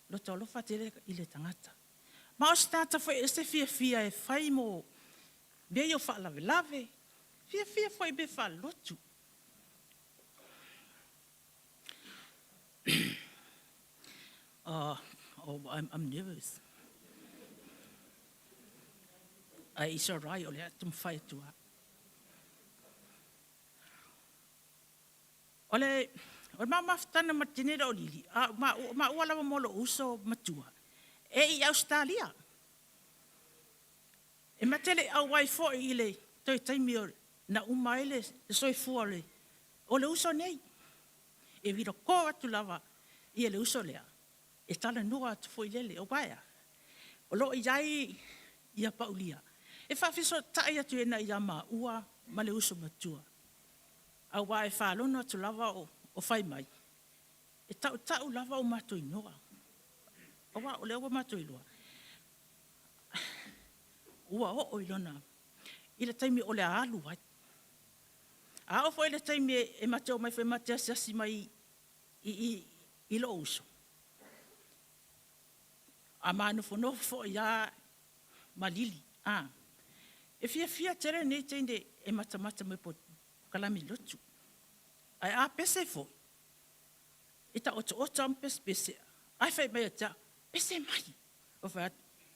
Lo tolo fa tele ile tangata. Ma o stata foi ese fia e fai mo. Be yo fa lave. Fia foi be fa lotu. I'm nervous. It's all right, ole atum fai tua. Ole o mama ftana matinera o lili. Ma wala molo uso matua. E Australia. E matele au wai fo ile toi taimi o na umaile soi fuole. O le uso nei. E viro ko atu lava i le uso lea. E tala nua atu fo ilele o baia. O lo iai ia paulia. E whawhiso tai atu ena ia ma ua ma le uso matua. Au wai whalono atu lava o whai mai. E tau lava o matoi noa. O wa o leo o matoi loa. Ua o ilona. I le taimi o le alu ai. A o fo le taimi e mateo mai whai matea siasi mai i lo uso. A manu fo ia malili. E fia tere nei teinde e mata mai po kalami lotu. Ai a pese fo. Ita oto am pese. Ai fai mai ata pese mai. O fa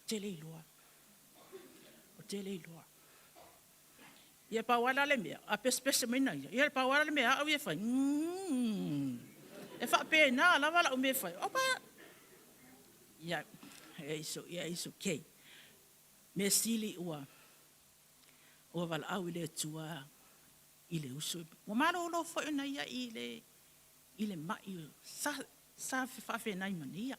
tele iloa. O tele iloa. Ia pa wala le mea, a pese mai na ia. Ia pa wala le mea au ia fai. E fa pe na la wala o me fai. O pa. Ia iso kei. Me sili ua. O wala au ile tua. Ile uso. Wa maro lo fo na ia ile mai sa fa nai mania.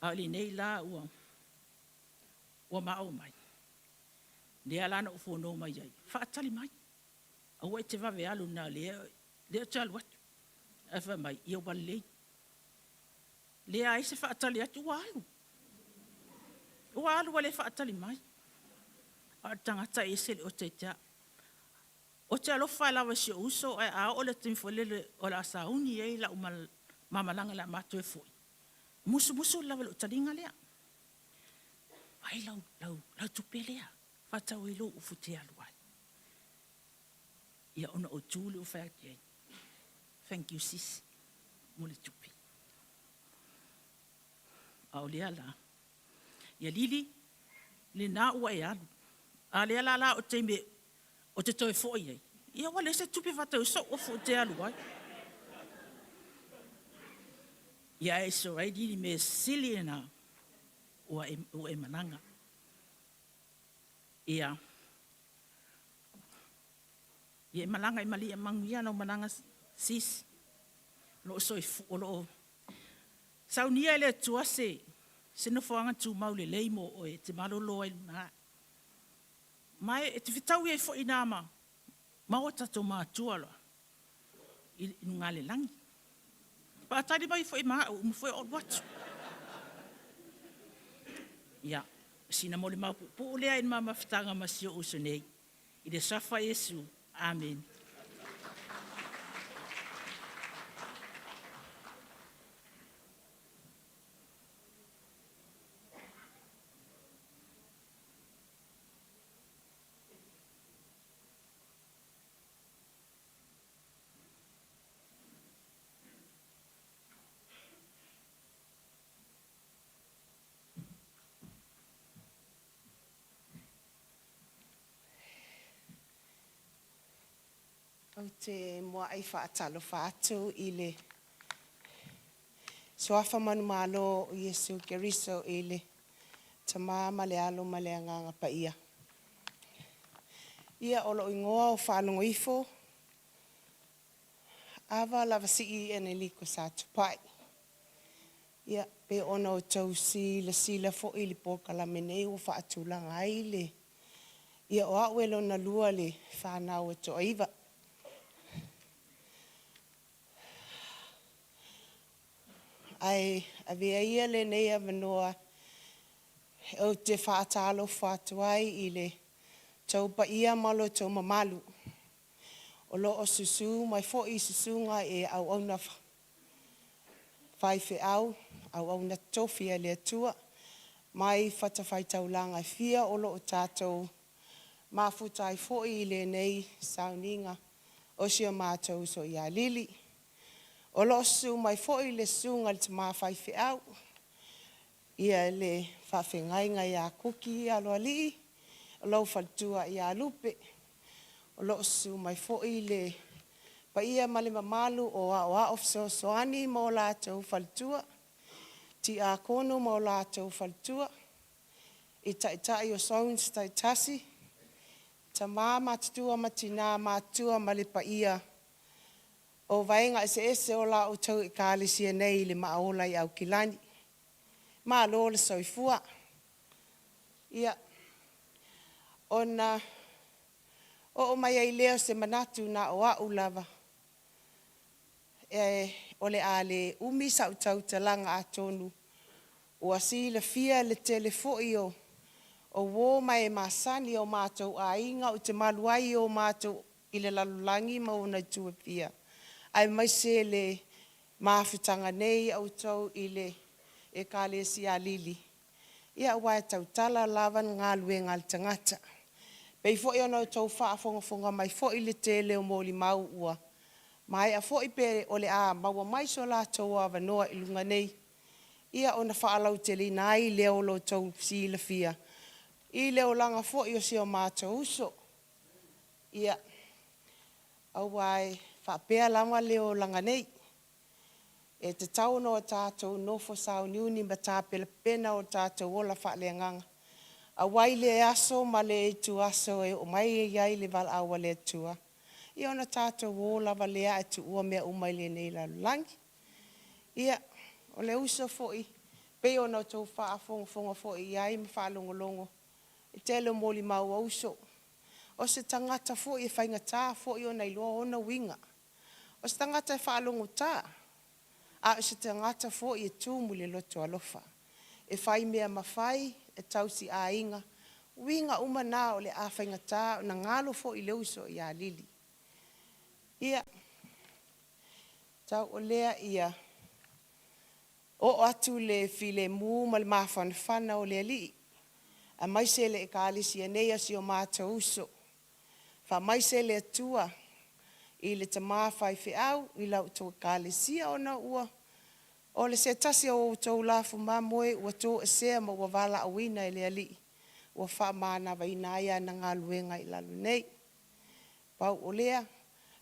Ali nei la wa mau mai. Le ala no fo no mai ai. Fa tali mai. O te va ve alu na le tal wat. Afa mai ia wale. Le ai se fa tali atu walu. Ua alu wale whaatali mai. A tangata esele o te tea. O te alofa lawa si o uso, ai a o le timfolele o la sauni e la mamalanga la mato e foi. Musu lawa lo taringa lea. Ai lau tupe lea. Whatau e lo ufute alu ai. Ia ona o tūle o whaaki ai. Thank you, sis. Mole tupe. A o lea la. Ia lili, le nā ua e alu. A lea la o te me, o te toi fo iei. Ia wale se tupi whatau so o fo te alu ai. Ia e so ai lili me sili e nā ua e mananga. Ia e malanga i mali e manguia no mananga sis. Lo so o lo saunia le tuase se no foanga tu maule leimo o e te malolo ai na. Mai e te fitau e fo inama. Ma o tato ma tuala. I ngale langi. Pa tari mai fo i maa o fo o watu. Ia, sina mole mau po lea in mama fitanga masio usonei. I le safa Yesu. Amen. O te moa ai whaatalo whātou i le soafa manu malo o Yesu Keriso i le tamā male alo male anganga pa ia. Ia olo ingoa o whanongo ifo, awa lava si I ene liko sa tupai. Ia pe ona o tau sila fo i li pokala menei o whaatulanga ai le. Ia o awelo na lua le whanau e to aiva. Ai avea ia le nei avanoa o te whaatalo whatuai I le tau pa ia malo tau mamalu. O lo o susu mai fo I susunga e au na whaife au na tofia le atua mai whatawhai taulanga fia o lo o tātou mafutai fo I le nei sauninga o sia mātou so ia lili. O lo su mai fo I le sunga le tama whaife au. Ia le whawhengai ngai a kuki alo ali. O lo whaltua I a lupe. O lo su mai fo I le pa ia male mamalu o a ofso soani mo la tau whaltua. Ti a kono mo la tau whaltua. I tai o sounds tai tasi. Ta mama tutua matina matua male pa ia. O vaenga ese o la o tau I kālisia nei le maola I au kilani. Ma lo le soifua. Ia. Ona o mai ai leo se manatu na o au lava. O le ale umi sa utau talanga atonu. O asi le fia le telefoi o wo mai masani o mātou a inga o te maluai o mātou I le lalulangi ma o na tua pia. Ai mai se le mawhitanga nei au tau I le e kāle si a lili. Ia wai tau tala lawan ngā lue ngā tangata. Pei fo I ono tau whaafonga mai fo I le tele o mōli mau ua. Mai a fo I pe o le a maua mai so la tau a wanoa I lunga nei. Ia ona whaalau te li nai leo lo tau si la fia. I leo langa fo I o si o mātou uso. Ia au wai whaapea langa leo langa nei. E te tau no o tātou nofo sao niuni ma tāpela pena o tātou ola whaaleanganga. A wai le aso ma le e tu aso e o mai e iai le val awa le tua. I ona tātou ola wa lea e tu ua mea umai le nei la langi. Ia, o le uso foi, pe ona tau whaafonga foi iai ma whaalongolongo. E tele moli mau a uso. O se tangata foi e whainga tā foi ona iloa ona winga. O se tangata e whaalongo tā. A se tangata foi e tūmu le loto alofa. E whai mea mawhai, e tausi a inga. Winga umana o le a whainga tā, na ngalo foi le uso I a lili. Ia, tau o lea ia. O atu le file mu ma le mawhanwhana o le li. A maise le e kālisi a nei asi o māta uso. Wha maise le atua. I le tamā whai whiau, I lau tō kālisia o na ua. O le se tasi o tau lafu mamoe ua tō esea ma ua wala awina e le ali. Ua wha maana waina aia na ngā luenga i lalu nei. Pau o lea,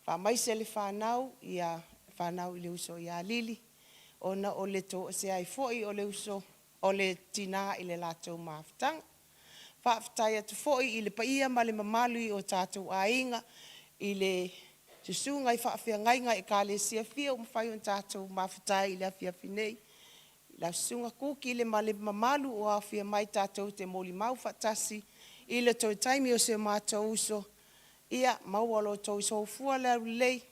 wha maise le whanau i le uso i a lili. Ona o le tō esea i foi o le uso o le tina i le lātou maafutanga. Whaafutai atu foi i le paia ma le mamalui o tātou ainga i le susunga i whaafia ngainga e ka le sia fia o mwhai o tātou mafutai i le afia finei. La susunga kuki le ma le mamalu o afia mai tātou te moli mau whatasi i le tau taimi o se mātou uso. Ia maualo tau so fua le lei.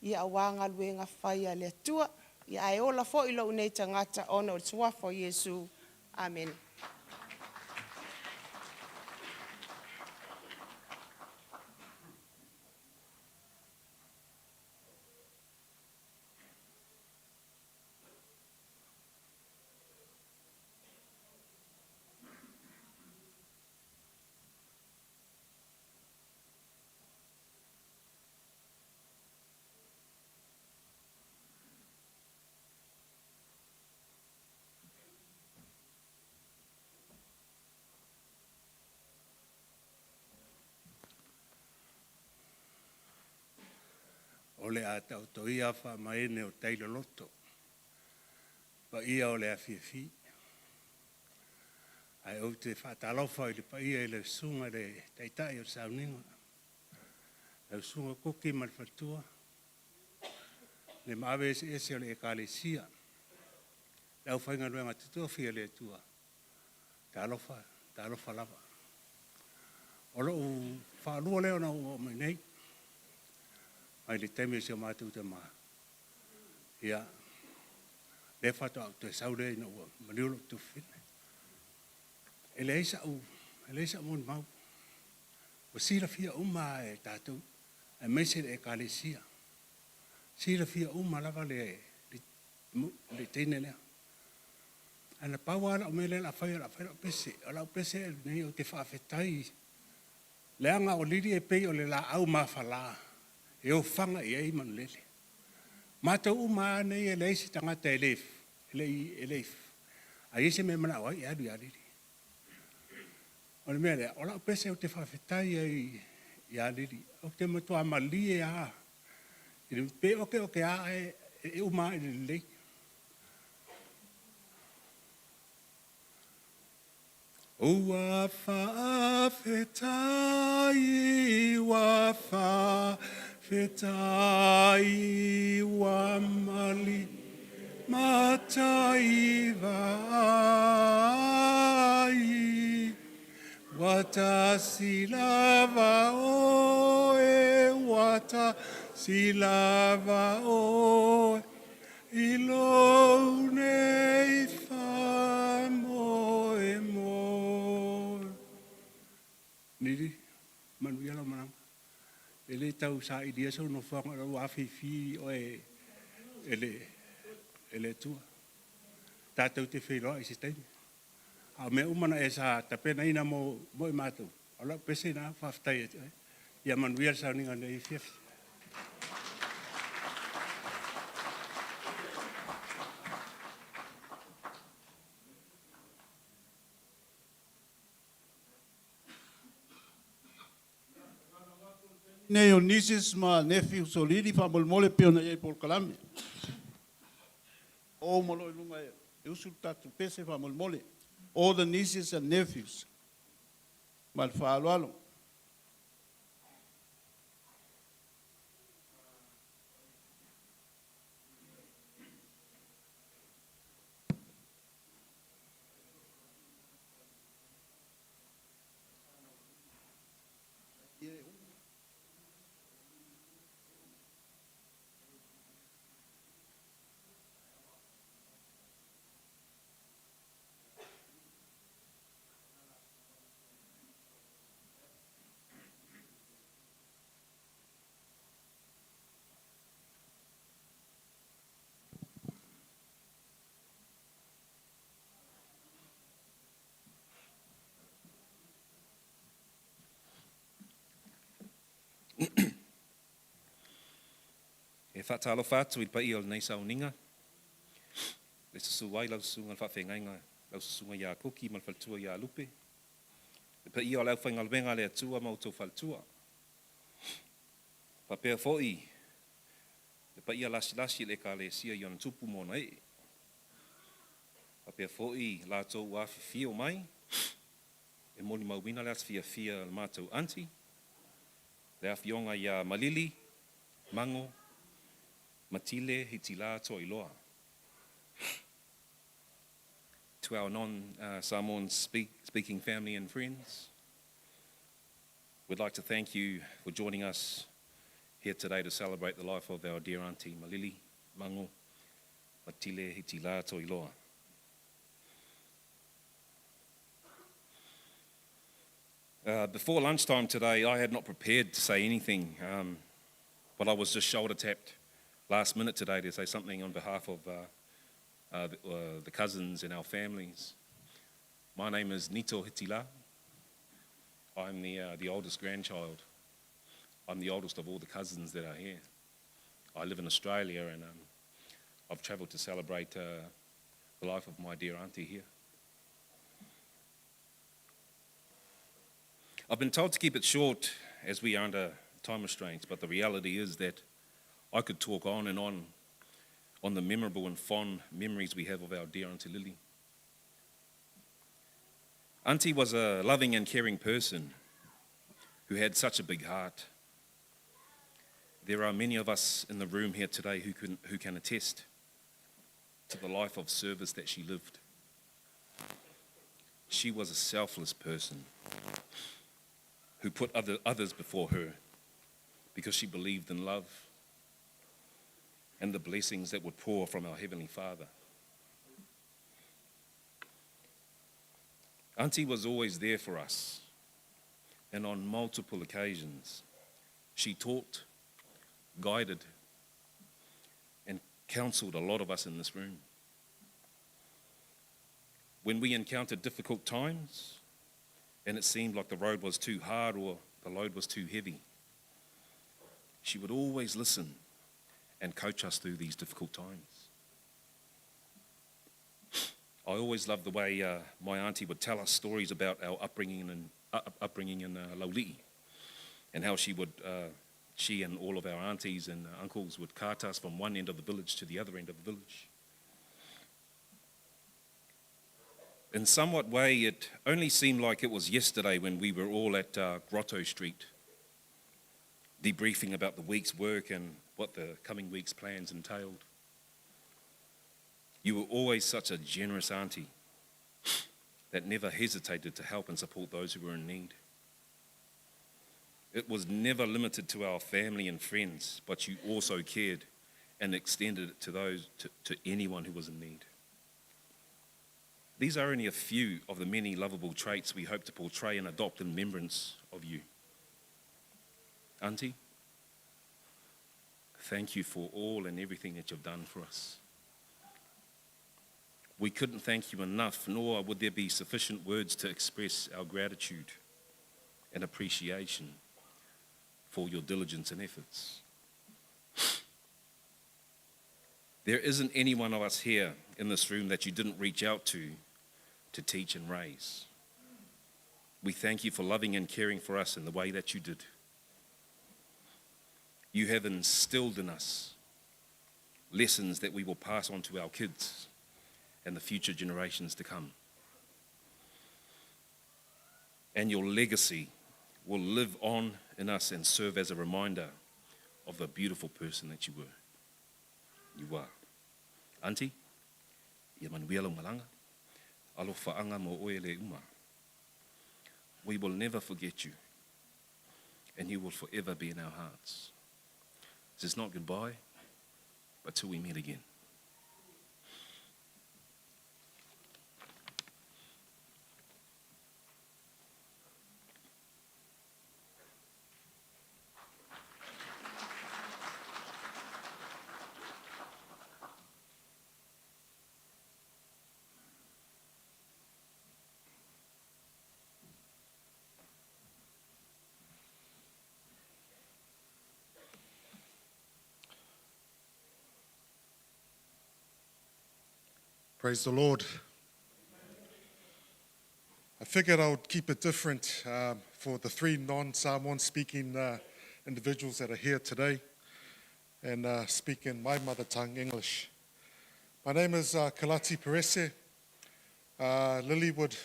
Ia awanga luenga whai a le atua. Ia ai ola fo i lo unei tangata ona o le suafo Yesu. Amen. O le a tau to ia wha maene o teilo loto. Pa ia o le a fiafi. Ai au te whaatalofa i le pa ia i le sunga le teitai o sauninga. Le sunga koki ma le whatua. Le maawe ese o le ekalesia. Le au whainga ruenga tutua fia le tua. Talofa lava. O lo u whaalua leo na o mai nei. Ai le teme se mātou te maa. Ia, le whata au te saure ina ua maniolo tu whine. E le eisa mon mau. O sila fia uma e tātou, e meise e kalesia. Sila fia uma lava le teine lea. Ana pauala o mele la whaia la pese, o la pese nei o te whaafetai. Leanga o liri e pei o le la au mawhala. E o whanga i ei manu lele. Mātou uma nei e leisi tangata e leif. A ese me mana wai e adu i ariri. O le mea lea, o la pese o te whawhetai i ariri. O te matua mali e a. I le pe oke a e uma i le lei. Ua whawhetai, ua whawhetai, ua mali, matai vai. Wata silava oe, wata silava oe, ilo nei whamoe moe. Niri, manu iala mananga. Ele tau sa idia so no whanga rau awhiwhi oe ele tua. Tātou te wheroa i se teime. A me umana e sa tapena ina mo i mātou. Ala pese na whaftai e te. Ia manu iala sa ninga nei whiawhi. Nei o nisis ma nephew solidi fa mole peo na e por kalame. O molo i lunga e usul tatu pese fa mole. All the nieces and nephews. Mal fa alo. E whaatalo whātu i pai o nei sauninga. Le susuai lau sunga whawhengainga, lau susunga ia koki mal faltua ia lupe. Le pa ia o lau whaingalwenga le atua mautou faltua. Pa pea foi, le pa ia lasi le ka le sia ion tupu mona e. Pa pea foi la tau afi fio mai, e moli mauwina le as fia le mātou anti, le awhionga ia Malili, Mango, Matile, Hitila, Toiloa. To our non-Samoan speaking family and friends, we'd like to thank you for joining us here today to celebrate the life of our dear auntie Malili, Mango, Matile, Hitila, Toiloa. Before lunchtime today, I had not prepared to say anything, but I was just shoulder tapped last minute today to say something on behalf of the cousins and our families. My name is Nito Hitila. I'm the oldest grandchild. I'm the oldest of all the cousins that are here. I live in Australia and I've travelled to celebrate the life of my dear auntie here. I've been told to keep it short as we are under time restraints, but the reality is that I could talk on and on the memorable and fond memories we have of our dear Auntie Lily. Auntie was a loving and caring person who had such a big heart. There are many of us in the room here today who can attest to the life of service that she lived. She was a selfless person who put others before her because she believed in love and the blessings that would pour from our Heavenly Father. Auntie was always there for us, and on multiple occasions, she taught, guided, and counseled a lot of us in this room. When we encountered difficult times, and it seemed like the road was too hard or the load was too heavy, she would always listen and coach us through these difficult times. I always loved the way my auntie would tell us stories about our upbringing in Laulii, and how she and all of our aunties and uncles would cart us from one end of the village to the other end of the village. In somewhat way, it only seemed like it was yesterday when we were all at Grotto Street, debriefing about the week's work and what the coming week's plans entailed. You were always such a generous auntie that never hesitated to help and support those who were in need. It was never limited to our family and friends, but you also cared and extended it to anyone who was in need. These are only a few of the many lovable traits we hope to portray and adopt in remembrance of you. Auntie, thank you for all and everything that you've done for us. We couldn't thank you enough, nor would there be sufficient words to express our gratitude and appreciation for your diligence and efforts. There isn't any one of us here in this room that you didn't reach out to teach and raise. We thank you for loving and caring for us in the way that you did. You have instilled in us lessons that we will pass on to our kids and the future generations to come. And your legacy will live on in us and serve as a reminder of the beautiful person that you were. You are. Auntie, ia manuia lau malanga, alo whaanga mo oe le uma. We will never forget you, and you will forever be in our hearts. This is not goodbye, but till we meet again. Praise the Lord. I figured I would keep it different for the three non-Samoan speaking individuals that are here today and speak in my mother tongue, English. My name is Kalati Perese. Lily would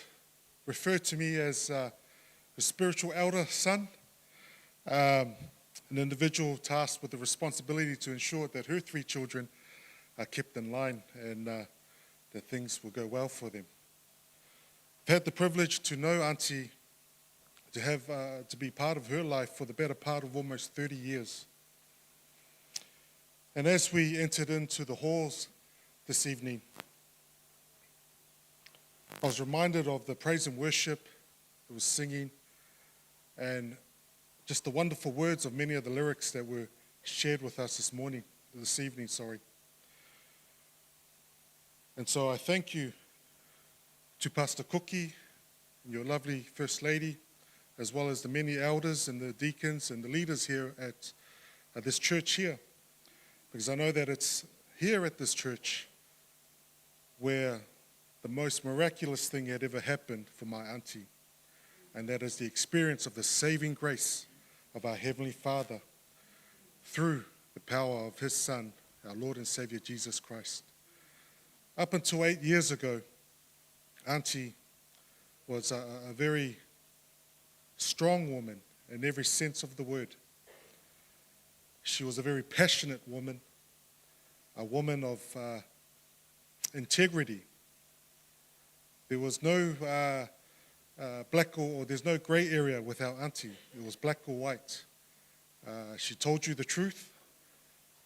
refer to me as a spiritual elder son, an individual tasked with the responsibility to ensure that her three children are kept in line and that things will go well for them. I've had the privilege to know Auntie, to be part of her life for the better part of almost 30 years. And as we entered into the halls this evening, I was reminded of the praise and worship that was singing and just the wonderful words of many of the lyrics that were shared with us this evening. And so I thank you to Pastor Cookie and your lovely First Lady, as well as the many elders and the deacons and the leaders here at this church here, because I know that it's here at this church where the most miraculous thing had ever happened for my auntie, and that is the experience of the saving grace of our Heavenly Father through the power of His Son, our Lord and Savior Jesus Christ. Up until 8 years ago, Auntie was a very strong woman in every sense of the word. She was a very passionate woman, a woman of integrity. There was no black or there's no gray area with our auntie. It was black or white. She told you the truth,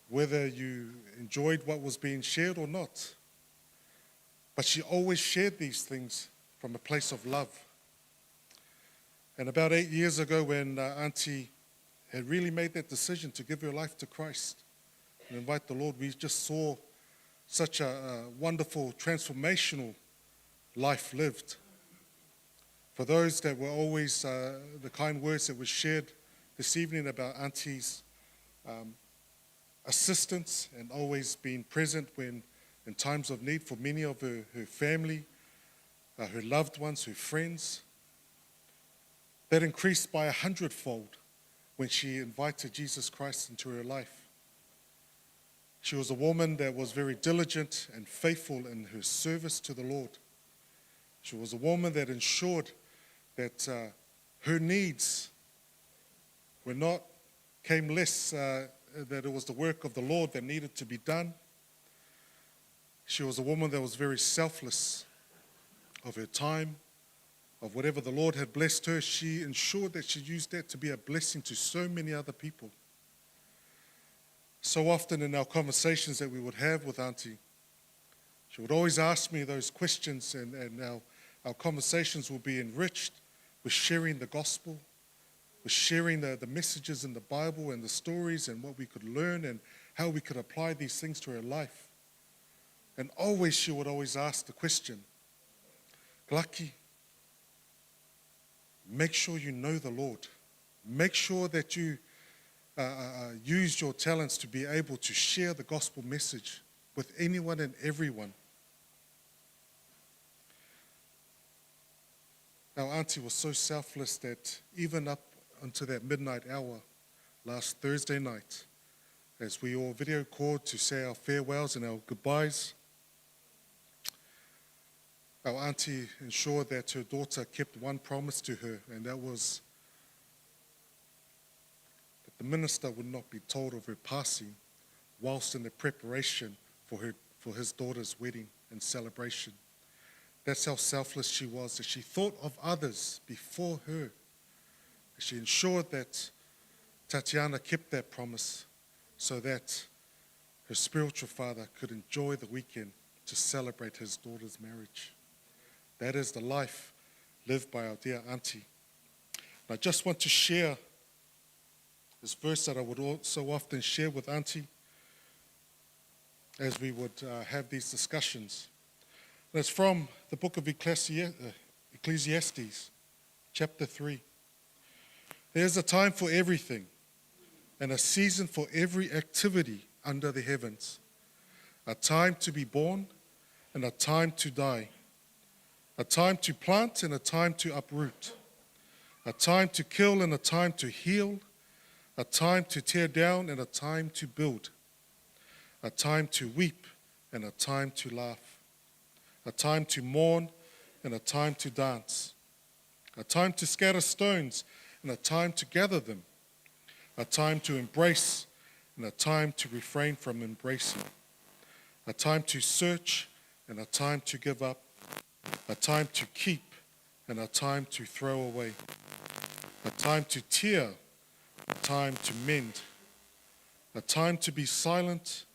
whether you enjoyed what was being shared or not. But she always shared these things from a place of love. And about 8 years ago, when Auntie had really made that decision to give her life to Christ and invite the Lord, we just saw such a wonderful, transformational life lived. For those that were always the kind words that were shared this evening about Auntie's assistance and always being present when in times of need for many of her family, her loved ones, her friends, that increased by 100-fold when she invited Jesus Christ into her life. She was a woman that was very diligent and faithful in her service to the Lord. She was a woman that ensured that her needs came less, that it was the work of the Lord that needed to be done. She was a woman that was very selfless of her time, of whatever the Lord had blessed her. She ensured that she used that to be a blessing to so many other people. So often in our conversations that we would have with Auntie, she would always ask me those questions, and our conversations would be enriched with sharing the gospel, with sharing the messages in the Bible and the stories and what we could learn and how we could apply these things to her life. And always, she would always ask the question, Glaki, make sure you know the Lord. Make sure that you use your talents to be able to share the gospel message with anyone and everyone. Our auntie was so selfless that even up until that midnight hour last Thursday night, as we all video called to say our farewells and our goodbyes, our auntie ensured that her daughter kept one promise to her, and that was that the minister would not be told of her passing whilst in the preparation for his daughter's wedding and celebration. That's how selfless she was, that she thought of others before her. She ensured that Tatiana kept that promise so that her spiritual father could enjoy the weekend to celebrate his daughter's marriage. That is the life lived by our dear auntie. And I just want to share this verse that I would so often share with auntie as we would have these discussions. And it's from the book of Ecclesiastes, chapter 3. There's a time for everything and a season for every activity under the heavens, a time to be born and a time to die, a time to plant and a time to uproot, a time to kill and a time to heal, a time to tear down and a time to build, a time to weep and a time to laugh, a time to mourn and a time to dance, a time to scatter stones and a time to gather them, a time to embrace and a time to refrain from embracing, a time to search and a time to give up, a time to keep and a time to throw away, a time to tear, a time to mend, a time to be silent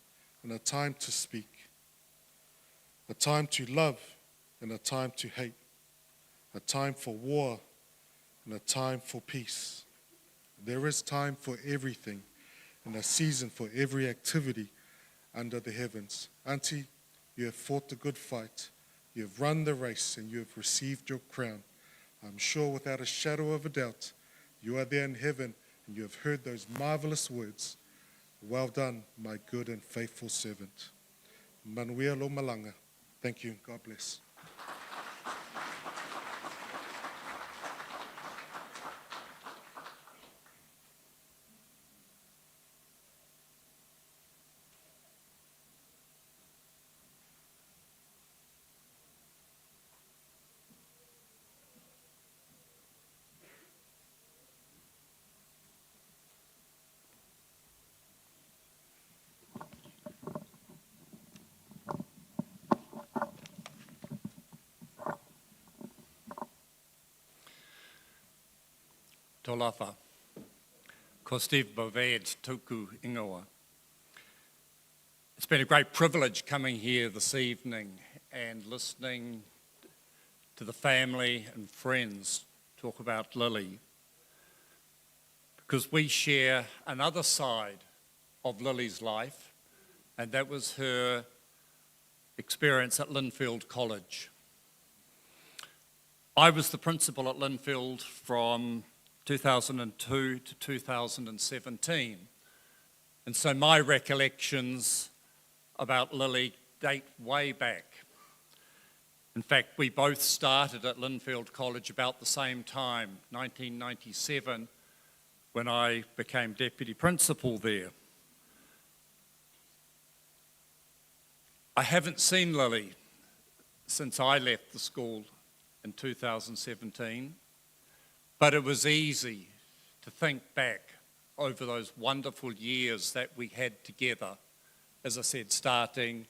and a time to speak, a time to love and a time to hate, a time for war and a time for peace. There is time for everything and a season for every activity under the heavens. Auntie, you have fought the good fight. You have run the race and you have received your crown. I'm sure without a shadow of a doubt, you are there in heaven and you have heard those marvelous words. Well done, my good and faithful servant. Manuia lo malanga. Thank you. God bless. Tolafa. Ko Steve Boved Tuku Ingoa. It's been a great privilege coming here this evening and listening to the family and friends talk about Lily, because we share another side of Lily's life, and that was her experience at Linfield College. I was the principal at Linfield from 2002 to 2017. And so my recollections about Lily date way back. In fact, we both started at Linfield College about the same time, 1997, when I became deputy principal there. I haven't seen Lily since I left the school in 2017. But it was easy to think back over those wonderful years that we had together, as I said, starting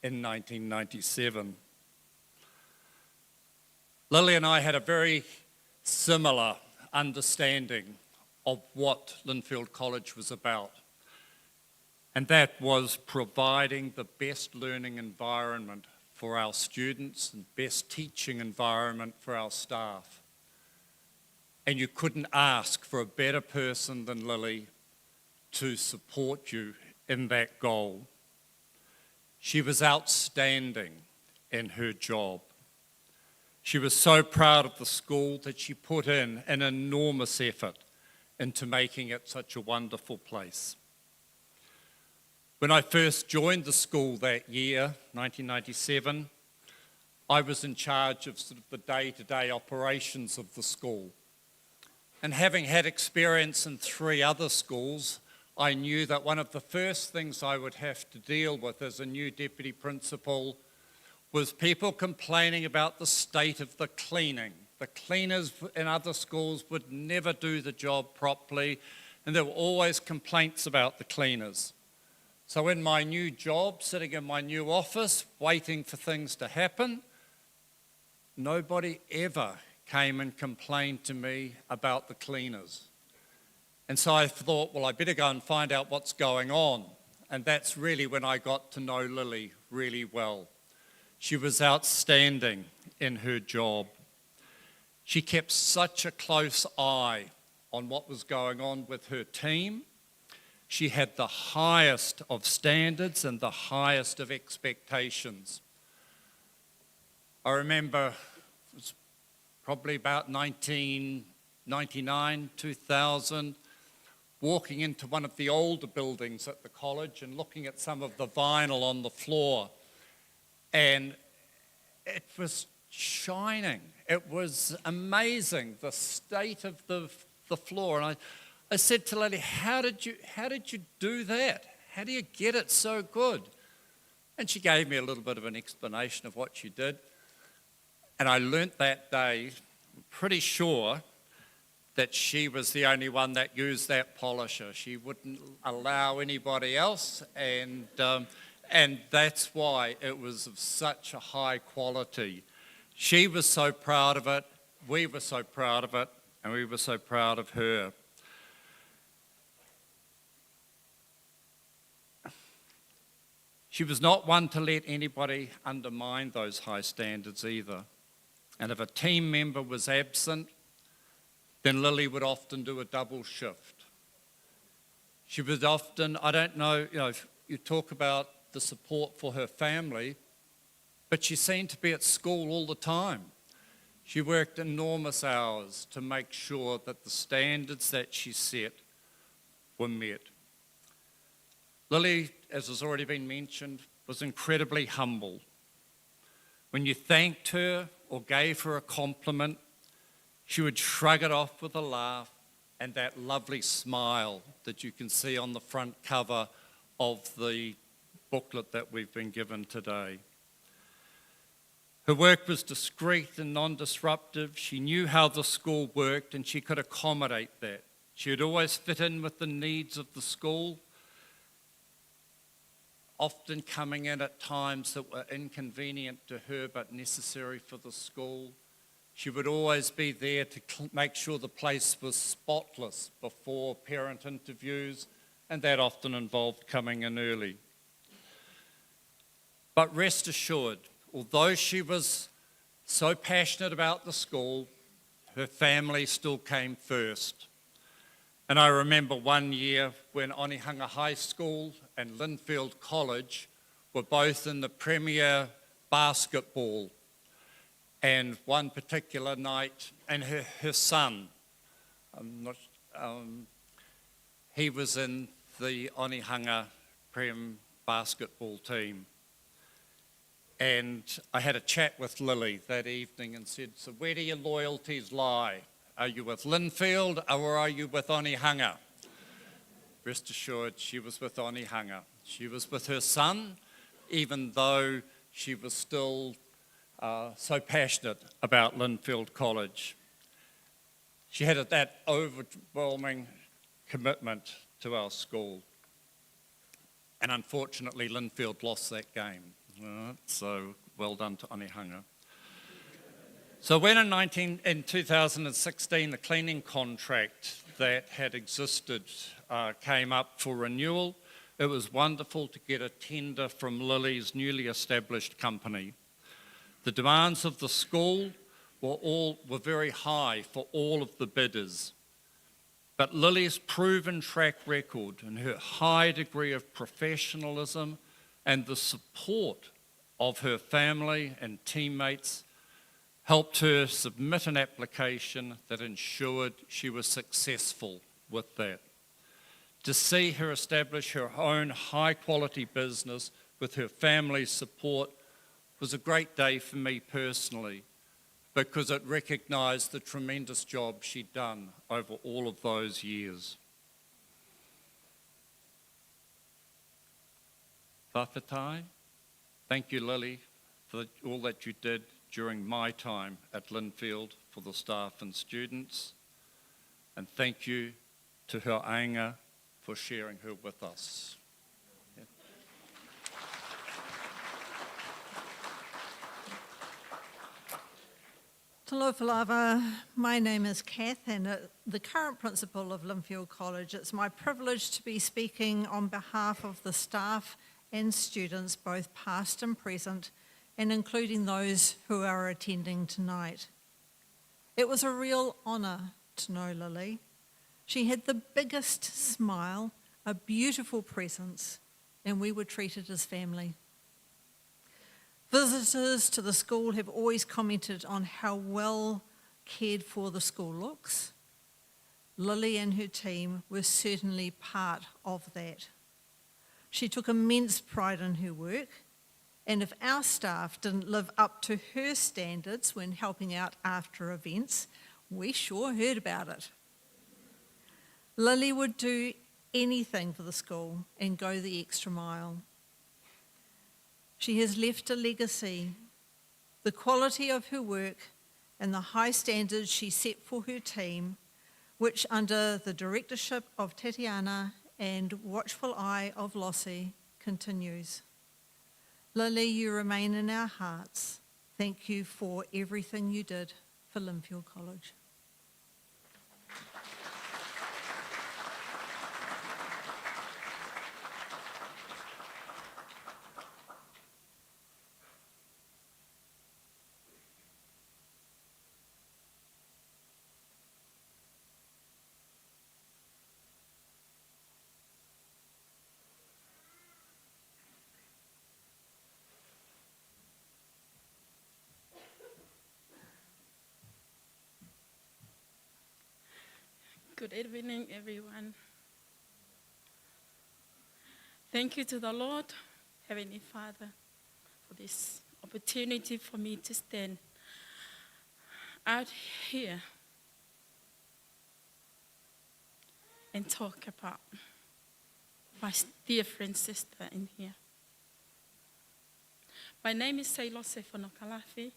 in 1997. Lily and I had a very similar understanding of what Linfield College was about, and that was providing the best learning environment for our students and best teaching environment for our staff. And you couldn't ask for a better person than Lily to support you in that goal. She was outstanding in her job. She was so proud of the school that she put in an enormous effort into making it such a wonderful place. When I first joined the school that year, 1997, I was in charge of sort of the day-to-day operations of the school. And having had experience in 3 other schools, I knew that one of the first things I would have to deal with as a new deputy principal was people complaining about the state of the cleaning. The cleaners in other schools would never do the job properly, and there were always complaints about the cleaners. So in my new job, sitting in my new office, waiting for things to happen, nobody ever came and complained to me about the cleaners. And so I thought, well, I better go and find out what's going on. And that's really when I got to know Lily really well. She was outstanding in her job. She kept such a close eye on what was going on with her team. She had the highest of standards and the highest of expectations. I remember it was probably about 1999, 2000, walking into one of the older buildings at the college and looking at some of the vinyl on the floor. And it was shining. It was amazing, the state of the floor. And I said to Lily, how did you do that? How do you get it so good? And she gave me a little bit of an explanation of what she did. And I learnt that day, I'm pretty sure, that she was the only one that used that polisher. She wouldn't allow anybody else, and that's why it was of such a high quality. She was so proud of it, we were so proud of it, and we were so proud of her. She was not one to let anybody undermine those high standards either. And if a team member was absent, then Lily would often do a double shift. She would often, I don't know, you talk about the support for her family, but she seemed to be at school all the time. She worked enormous hours to make sure that the standards that she set were met. Lily, as has already been mentioned, was incredibly humble. When you thanked her or gave her a compliment, she would shrug it off with a laugh and that lovely smile that you can see on the front cover of the booklet that we've been given today. Her work was discreet and non-disruptive. She knew how the school worked and she could accommodate that. She would always fit in with the needs of the school, often coming in at times that were inconvenient to her but necessary for the school. She would always be there to make sure the place was spotless before parent interviews, and that often involved coming in early. But rest assured, although she was so passionate about the school, her family still came first. And I remember one year when Onehunga High School and Linfield College were both in the Premier basketball. And one particular night, and her son, he was in the Onehunga Prem basketball team. And I had a chat with Lily that evening and said, so where do your loyalties lie? Are you with Linfield or are you with Onehunga? Rest assured, she was with Onehunga. She was with her son, even though she was still so passionate about Linfield College. She had that overwhelming commitment to our school. And unfortunately, Linfield lost that game. So well done to Onehunga. So when in 2016, the cleaning contract that had existed came up for renewal, it was wonderful to get a tender from Lily's newly established company. The demands of the school were very high for all of the bidders. But Lily's proven track record and her high degree of professionalism and the support of her family and teammates helped her submit an application that ensured she was successful with that. To see her establish her own high-quality business with her family's support was a great day for me personally, because it recognised the tremendous job she'd done over all of those years. Whawhetai, thank you, Lily, for all that you did during my time at Linfield for the staff and students. And thank you to her ainga for sharing her with us. Talofa lava, my name is Kath and the current principal of Linfield College. It's my privilege to be speaking on behalf of the staff and students, both past and present, and including those who are attending tonight. It was a real honour to know Lily. She had the biggest smile, a beautiful presence, and we were treated as family. Visitors to the school have always commented on how well cared for the school looks. Lily and her team were certainly part of that. She took immense pride in her work And if our staff didn't live up to her standards when helping out after events, we sure heard about it. Lily would do anything for the school and go the extra mile. She has left a legacy. The quality of her work and the high standards she set for her team, which under the directorship of Tatiana and watchful eye of Lossie, continues. Lily, you remain in our hearts. Thank you for everything you did for Linfield College. Good evening, everyone. Thank you to the Lord, Heavenly Father, for this opportunity for me to stand out here and talk about my dear friend sister in here. My name is Seilose Fonokalafi,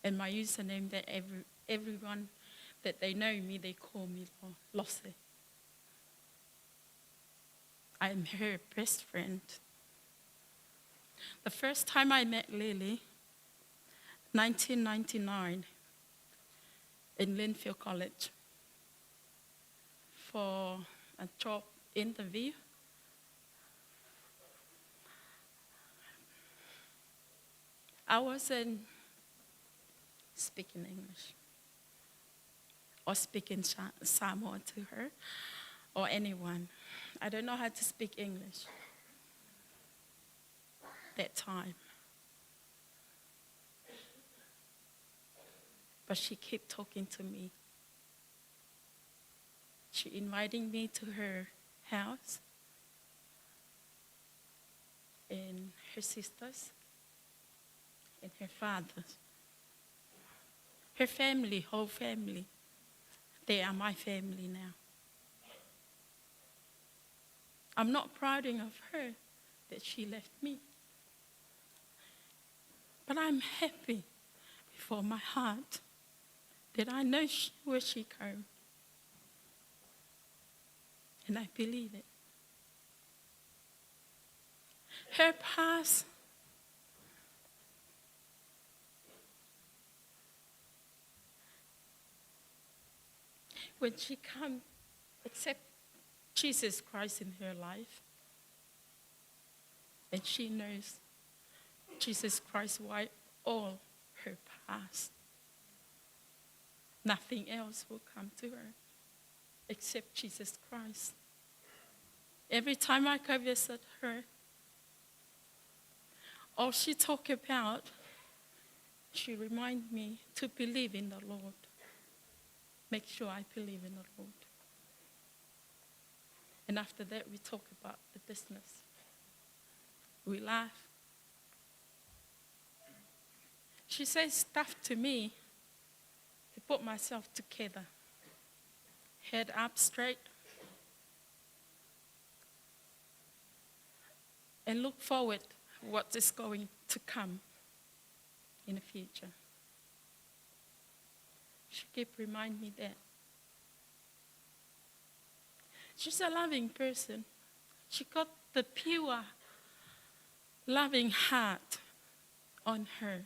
and my username that everyone that they know me, they call me Losse. I am her best friend. The first time I met Lily, 1999, in Linfield College for a job interview. I wasn't speaking English or speaking Samoa to her or anyone. I don't know how to speak English that time. But she kept talking to me. She invited me to her house and her sisters and her father. Her family, whole family, they are my family now. I'm not proud of her that she left me. But I'm happy before my heart that I know where she came. And I believe it. Her past when she come accept Jesus Christ in her life, and she knows Jesus Christ wiped all her past. Nothing else will come to her except Jesus Christ. Every time I go visit her, all she talk about, she remind me to believe in the Lord. Make sure I believe in the Lord. And after that, we talk about the business. We laugh. She says stuff to me to put myself together. Head up straight. And look forward to what is going to come in the future. She kept reminding me that. She's a loving person. She got the pure, loving heart on her.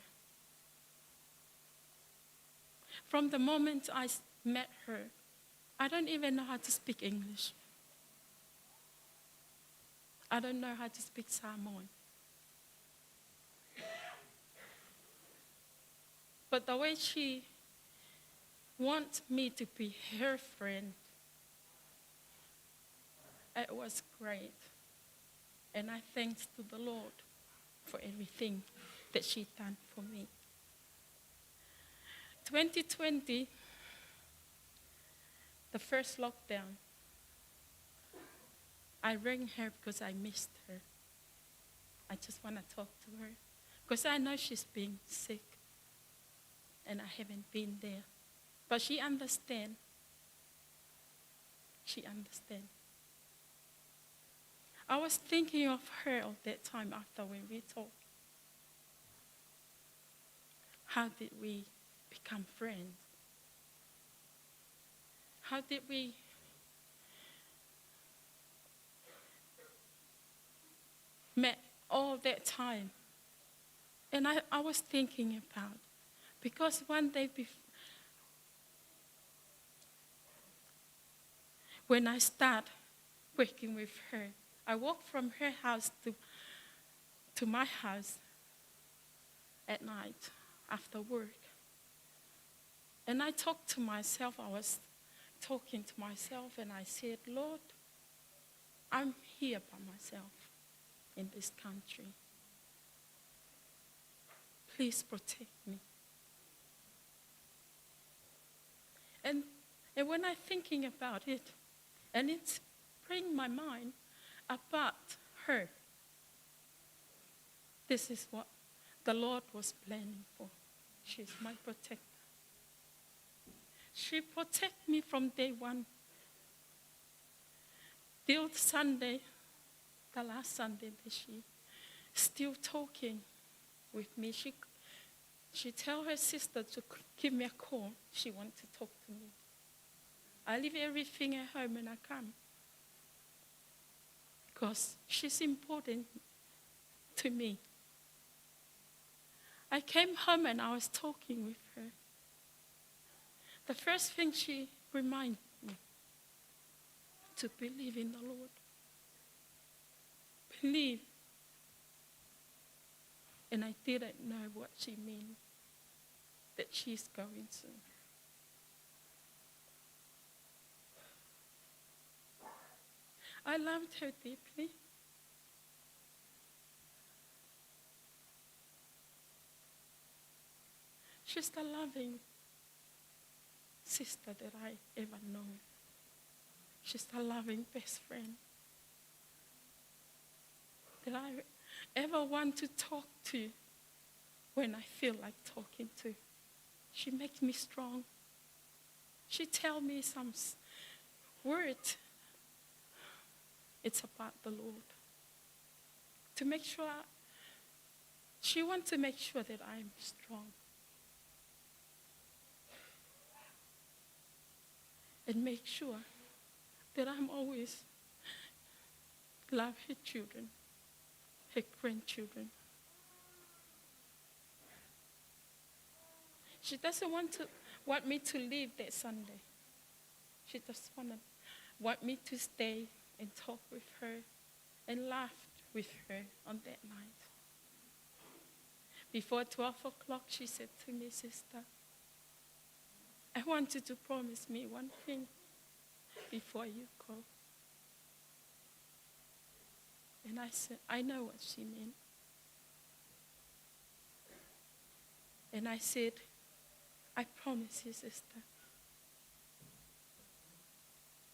From the moment I met her, I don't even know how to speak English. I don't know how to speak Samoan. But the way she wants me to be her friend, it was great. And I thanks to the Lord for everything that she done for me. 2020, the first lockdown, I rang her because I missed her. I just want to talk to her because I know she's been sick and I haven't been there. But she understands. She understands. I was thinking of her at that time after when we talked. How did we become friends? How did we met all that time? And I was thinking about, because one day before, when I start working with her, I walk from her house to my house at night after work. And I talked to myself. I was talking to myself and I said, Lord, I'm here by myself in this country. Please protect me. And when I'm thinking about it, and it's bringing my mind about her, this is what the Lord was planning for. She's my protector. She protected me from day one till Sunday, the last Sunday that she still talking with me. She tell her sister to give me a call. She want to talk to me. I leave everything at home and I come. Because she's important to me. I came home and I was talking with her. The first thing she reminded me to believe in the Lord. Believe. And I didn't know what she meant that she's going to. I loved her deeply. She's the loving sister that I ever known. She's the loving best friend that I ever want to talk to when I feel like talking to. She makes me strong. She tells me some words. It's about the Lord. To make sure, she wants to make sure that I'm strong. And make sure that I'm always love her children, her grandchildren. She doesn't want me to leave that Sunday. She just want me to stay and talk with her and laugh with her on that night. Before 12 o'clock, she said to me, Sister, I want you to promise me one thing before you go. And I said, I know what she meant. And I said, I promise you, sister.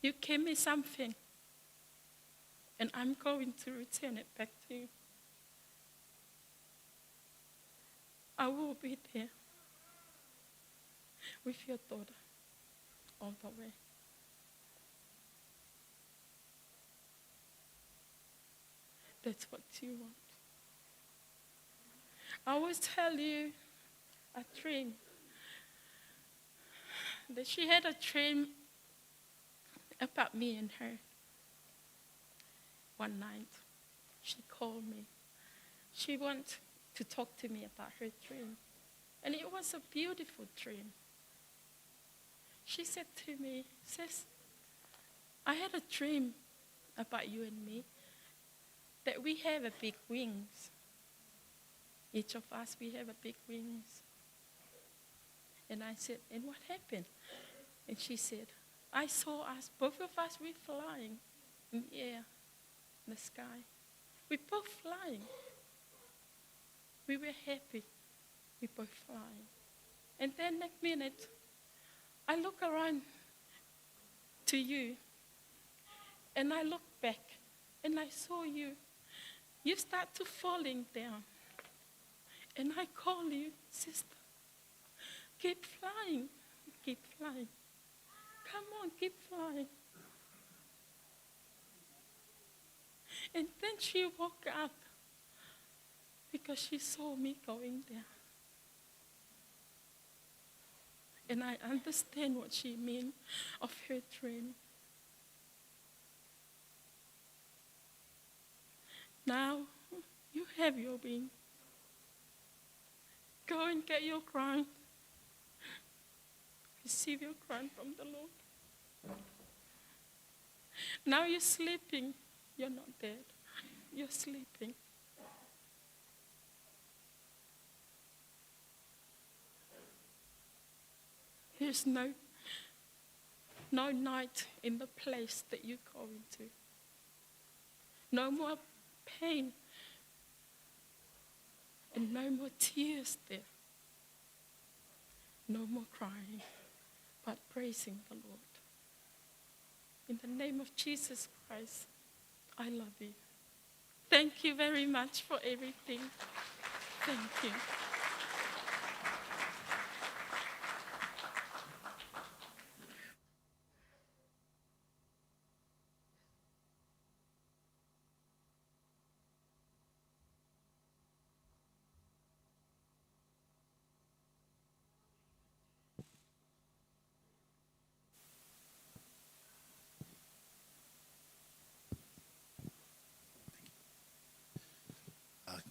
You gave me something, and I'm going to return it back to you. I will be there with your daughter all the way. That's what you want. I will tell you a dream. That she had a dream about me and her. One night, she called me. She wanted to talk to me about her dream. And it was a beautiful dream. She said to me, Sis, I had a dream about you and me, that we have a big wings. Each of us, we have a big wings. And I said, and what happened? And she said, I saw us, both of us, we flying in the air, in the sky. We both flying. We were happy. We both flying. And then next minute, I look around to you, and I looked back, and I saw you you start to falling down. And I call you, sister, keep flying, keep flying. Come on, keep flying. And then she woke up because she saw me going down. And I understand what she meant of her dream. Now, you have your wing. Go and get your crown. Receive your crown from the Lord. Now you're sleeping. You're not dead. You're sleeping. There's no night in the place that you go into. No more pain. And no more tears there. No more crying, but praising the Lord. In the name of Jesus Christ, I love you. Thank you very much for everything. Thank you.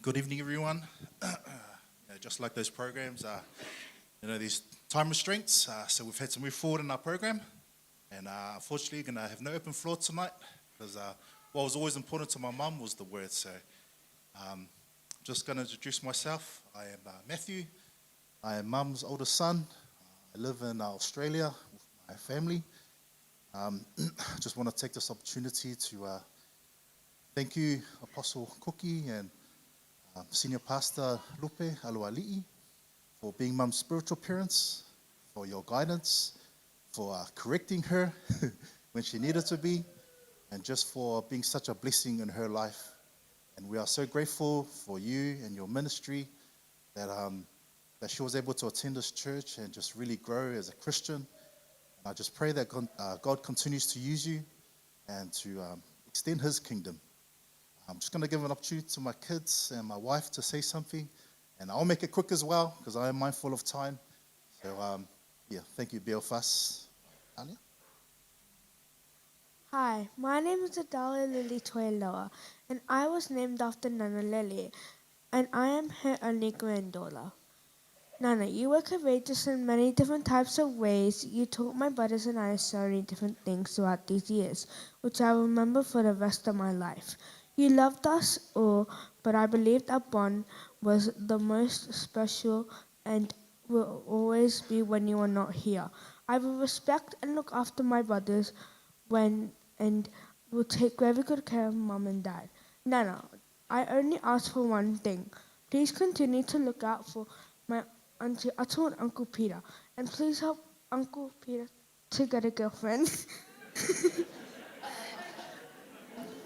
Good evening, everyone. Just like those programs, these time restraints, so we've had to move forward in our program. And unfortunately, we're going to have no open floor tonight because what was always important to my mum was the word. So just going to introduce myself. I am Matthew. I am mum's oldest son. I live in Australia with my family. Just want to take this opportunity to thank you, Apostle Cookie, and Senior Pastor Lupe Aluali'i, for being Mum's spiritual parents, for your guidance, for correcting her when she needed to be, and just for being such a blessing in her life. And we are so grateful for you and your ministry that she was able to attend this church and just really grow as a Christian. And I just pray that God continues to use you and to extend his kingdom. I'm just going to give an opportunity to my kids and my wife to say something, and I'll make it quick as well because I am mindful of time. So, thank you, Belfast. Anya? Hi, my name is Adalia Lily Toiloa, and I was named after Nana Lily, and I am her only granddaughter. Nana, you were courageous in many different types of ways. You taught my brothers and I so many different things throughout these years, which I will remember for the rest of my life. You loved us all, but I believed our bond was the most special and will always be when you are not here. I will respect and look after my brothers and will take very good care of Mum and Dad. Nana, I only ask for one thing. Please continue to look out for my Auntie Atul and Uncle Peter, and please help Uncle Peter to get a girlfriend.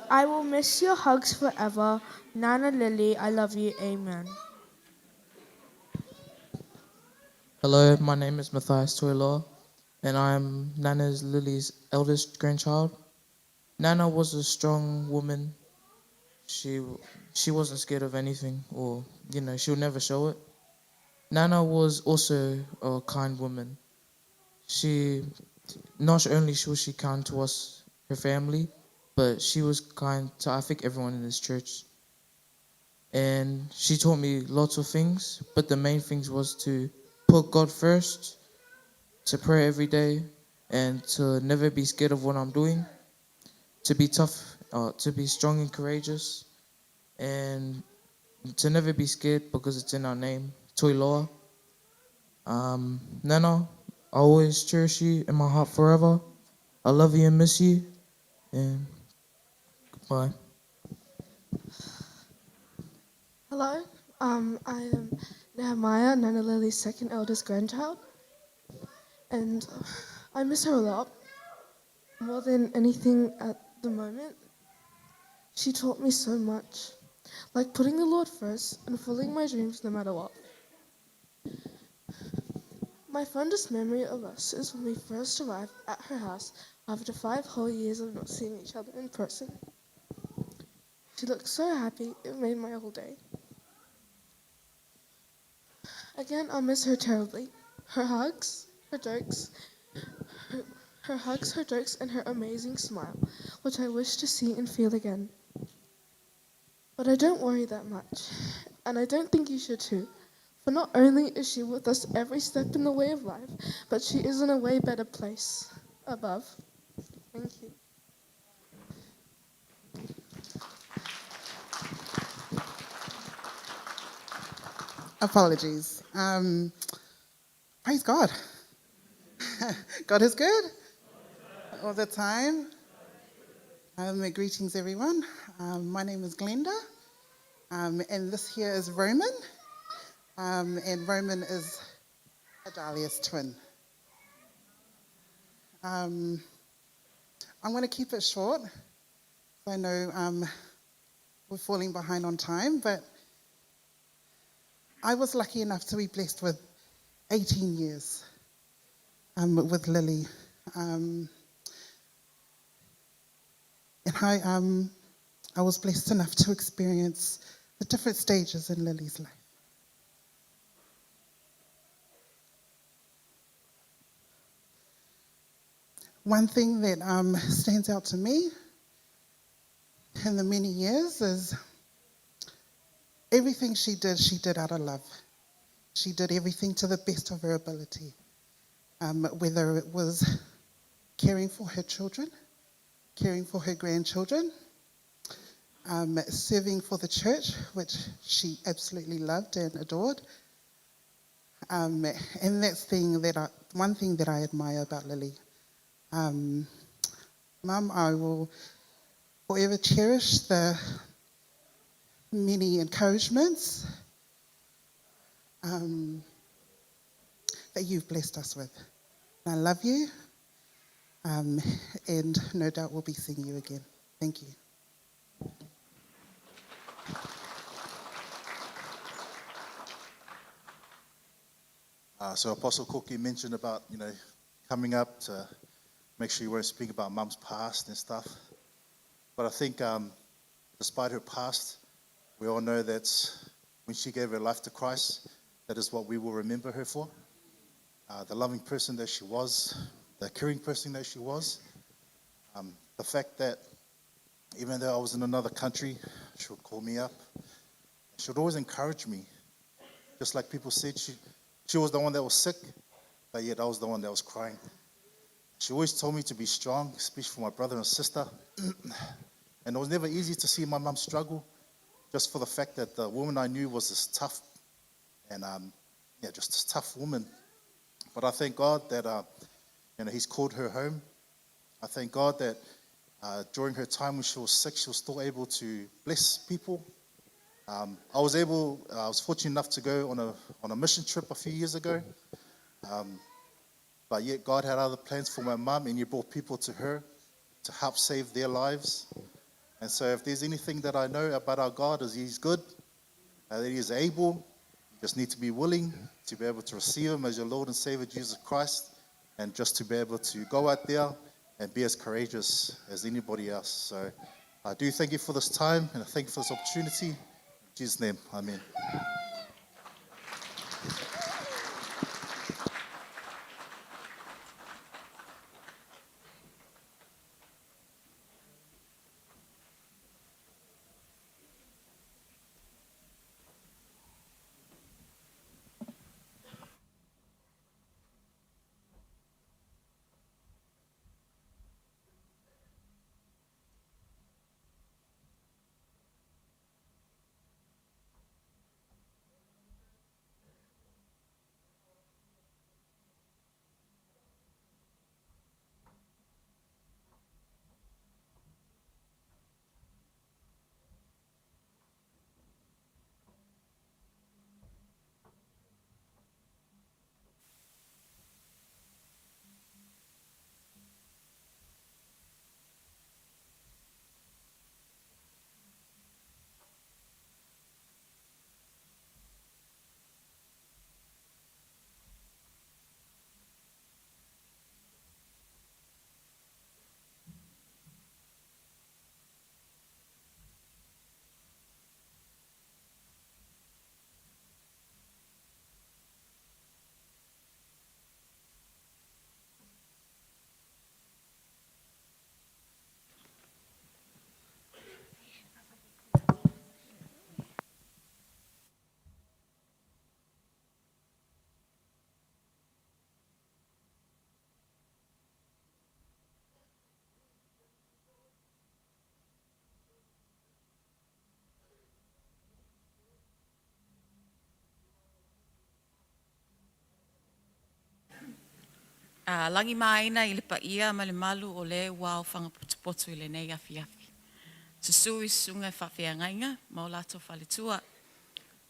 I will miss your hugs forever. Nana Lily, I love you. Amen. Hello, my name is Matthias Toiloa, and I am Nana's Lily's eldest grandchild. Nana was a strong woman. She wasn't scared of anything, or she'll never show it. Nana was also a kind woman. She not only was she kind to us, her family, but she was kind to, I think, everyone in this church. And she taught me lots of things, but the main things was to put God first, to pray every day, and to never be scared of what I'm doing, to be tough, to be strong and courageous, and to never be scared because it's in our name, Toiloa. Nana, I always cherish you in my heart forever. I love you and miss you, and goodbye. Hello, I am Nehemiah, Nana Lily's second eldest grandchild, and I miss her a lot, more than anything at the moment. She taught me so much. like putting the Lord first and following my dreams no matter what. My fondest memory of us is when we first arrived at her house after 5 whole years of not seeing each other in person. She looked so happy, it made my whole day. Again, I'll miss her terribly. Her hugs, her jokes, her jokes, and her amazing smile, which I wish to see and feel again. But I don't worry that much, and I don't think you should too. For not only is she with us every step in the way of life, but she is in a way better place above. Thank you. Apologies. Praise God. God is good all the time. Greetings, everyone. My name is Glenda, and this here is Roman. And Roman is Adalia's twin. I'm going to keep it short. I know we're falling behind on time, but I was lucky enough to be blessed with 18 years with Lily. And I was blessed enough to experience the different stages in Lily's life. One thing that stands out to me in the many years is everything she did out of love. She did everything to the best of her ability, whether it was caring for her children, caring for her grandchildren, serving for the church, which she absolutely loved and adored. And that's one thing that I admire about Lily. Mum, I will forever cherish the many encouragements that you've blessed us with. And I love you, and no doubt we'll be seeing you again. Thank you. So Apostle Cookie mentioned about, coming up to make sure you won't speak about Mum's past and stuff. But I think despite her past, we all know that when she gave her life to Christ, that is what we will remember her for. The loving person that she was, the caring person that she was. The fact that even though I was in another country, she would call me up. She would always encourage me. Just like people said, she was the one that was sick, but yet I was the one that was crying. She always told me to be strong, especially for my brother and sister. And it was never easy to see my mum struggle, just for the fact that the woman I knew was this tough, and just this tough woman. But I thank God that He's called her home. I thank God that during her time when she was sick, she was still able to bless people. I was fortunate enough to go on a mission trip a few years ago. But yet God had other plans for my mum, and He brought people to her to help save their lives. And so if there's anything that I know about our God is He's good, that He is able. You just need to be willing to be able to receive Him as your Lord and Savior, Jesus Christ, and just to be able to go out there and be as courageous as anybody else. So I do thank you for this time, and I thank you for this opportunity. In Jesus' name, amen. Langi maina I le paia ma le malu o le wao whangapotu I le nei afi afi. Se sui sunga whawhiangainga, ma o lato whaletua.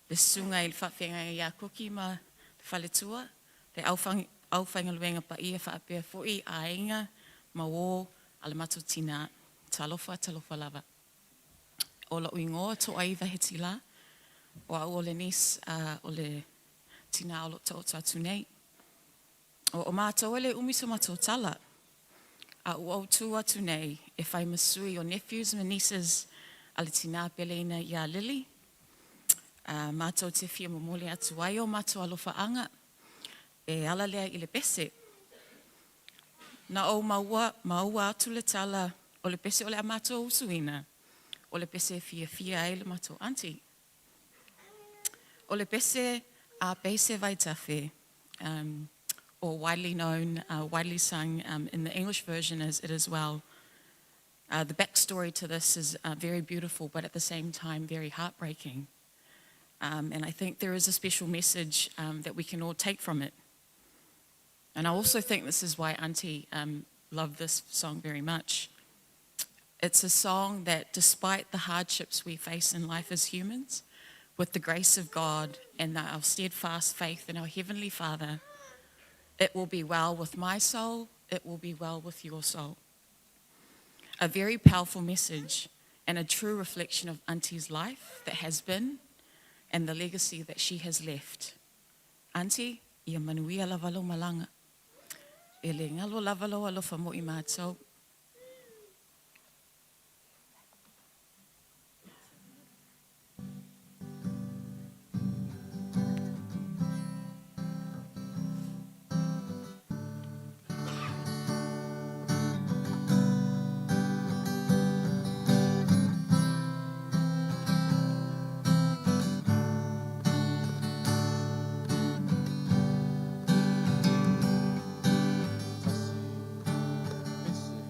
Le sunga I le whawhiangainga ia kuki ma le whaletua. Le auwhaingaluenga paia whaapea fui a inga ma o ale matu tina talofa lava. O la uingoa to aiva heti la. O au o le nis o le tina o lo tau tatu nei. O mātou ele umiso mātou tala. A uau tū atu nei, e whai masui o nephews and nieces a le tina peleina ia Lily. Mātou te fia momoli atu ai o mātou alofa anga. E ala lea I le pese. Na o maua atu le tala o le pese o le a mātou usuina. O le pese fia ai le mātou auntie. O le pese a pese vaitafe. Or widely known, widely sung in the English version as It Is Well. The backstory to this is very beautiful, but at the same time very heartbreaking. And I think there is a special message that we can all take from it. And I also think this is why Auntie loved this song very much. It's a song that despite the hardships we face in life as humans, with the grace of God and our steadfast faith in our Heavenly Father, it will be well with my soul, it will be well with your soul. A very powerful message and a true reflection of Auntie's life that has been and the legacy that she has left. Auntie, ia manuia lavalo malanga. E le ngalo lavalo alofa mo I mātou. Tasi,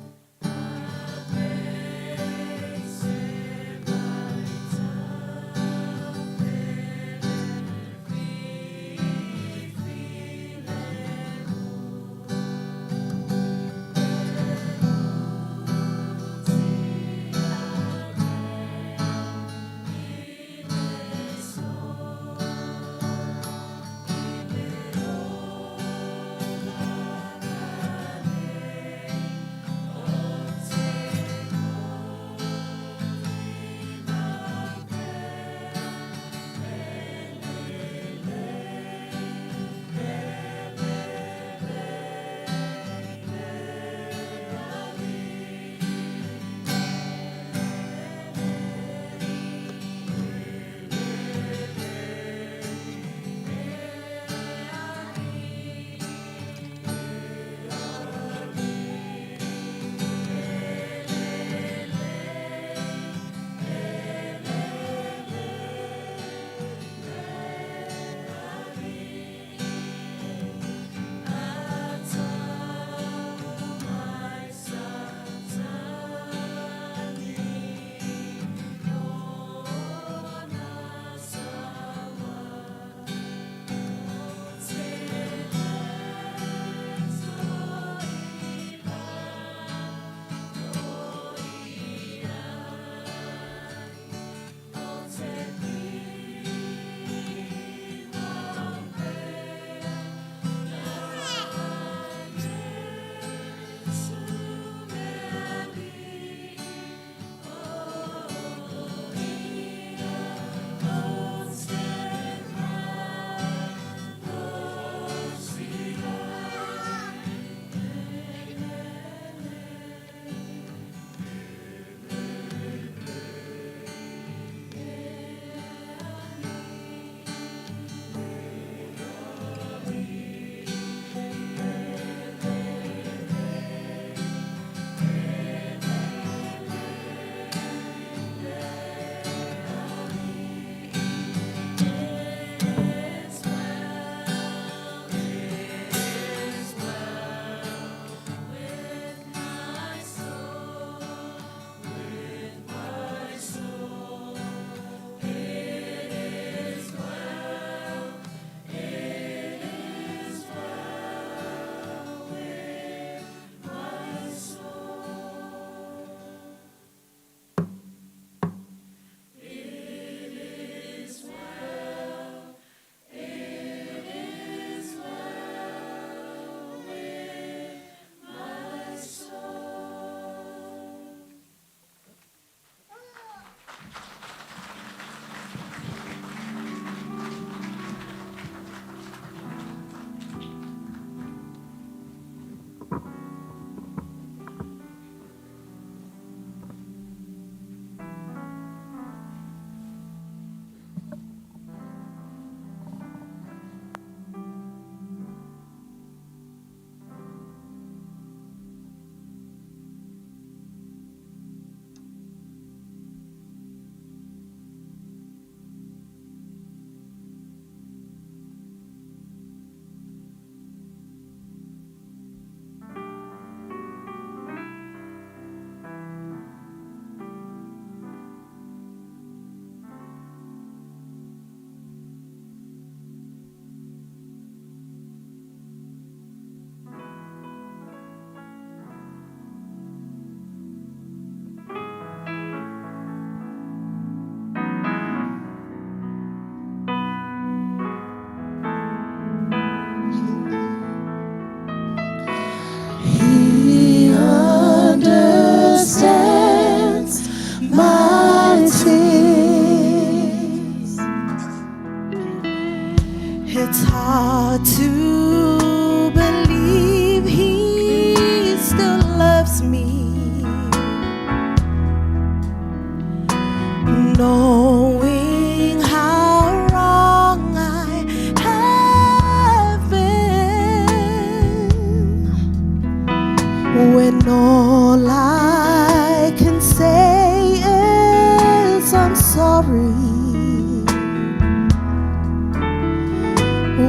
when all I can say is I'm sorry.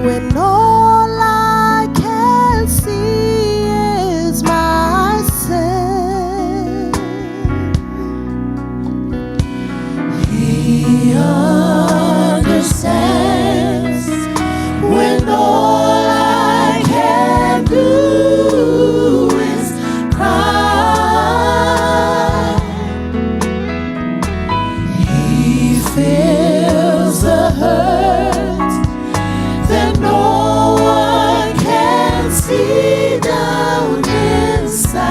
When all I can see is my sin. He understands when all I can do is cry. He feels the hurt that no one can see down inside.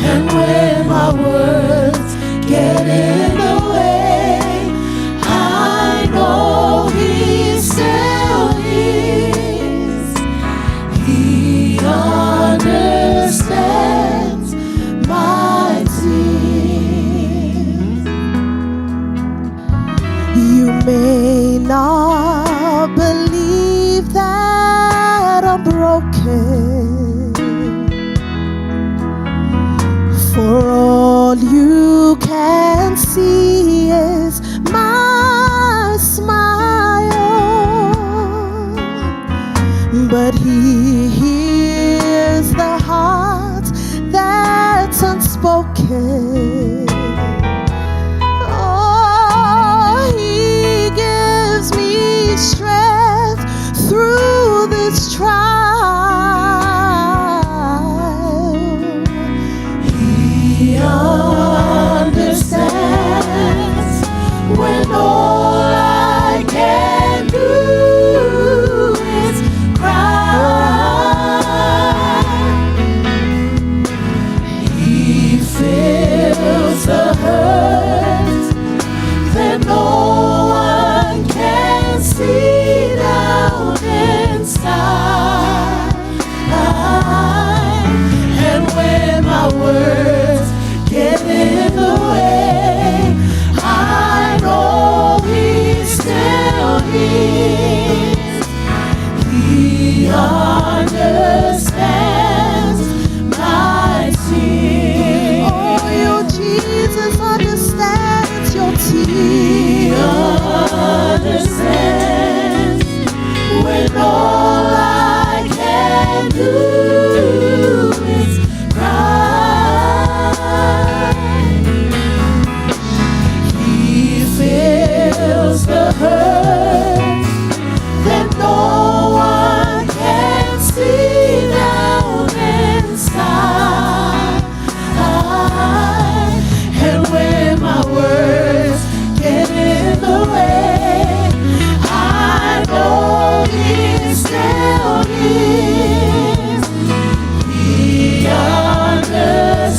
And when my words get in the way, I know He still hears. He understands my tears. You may not believe that I'm broken. For all you can see is my smile. But He hears the heart that's unspoken. Oh, He gives me strength through this trial. He understands when all I can do is cry. He feels the hurt that no one can see down inside. And when my words get in the way, I know He still hears. He understands my tears. Oh, your Jesus understands your tears. He understands when all I can do is cry. He feels the hurt that no one can see down inside. And when my words get in the way, I know He still hears. He understands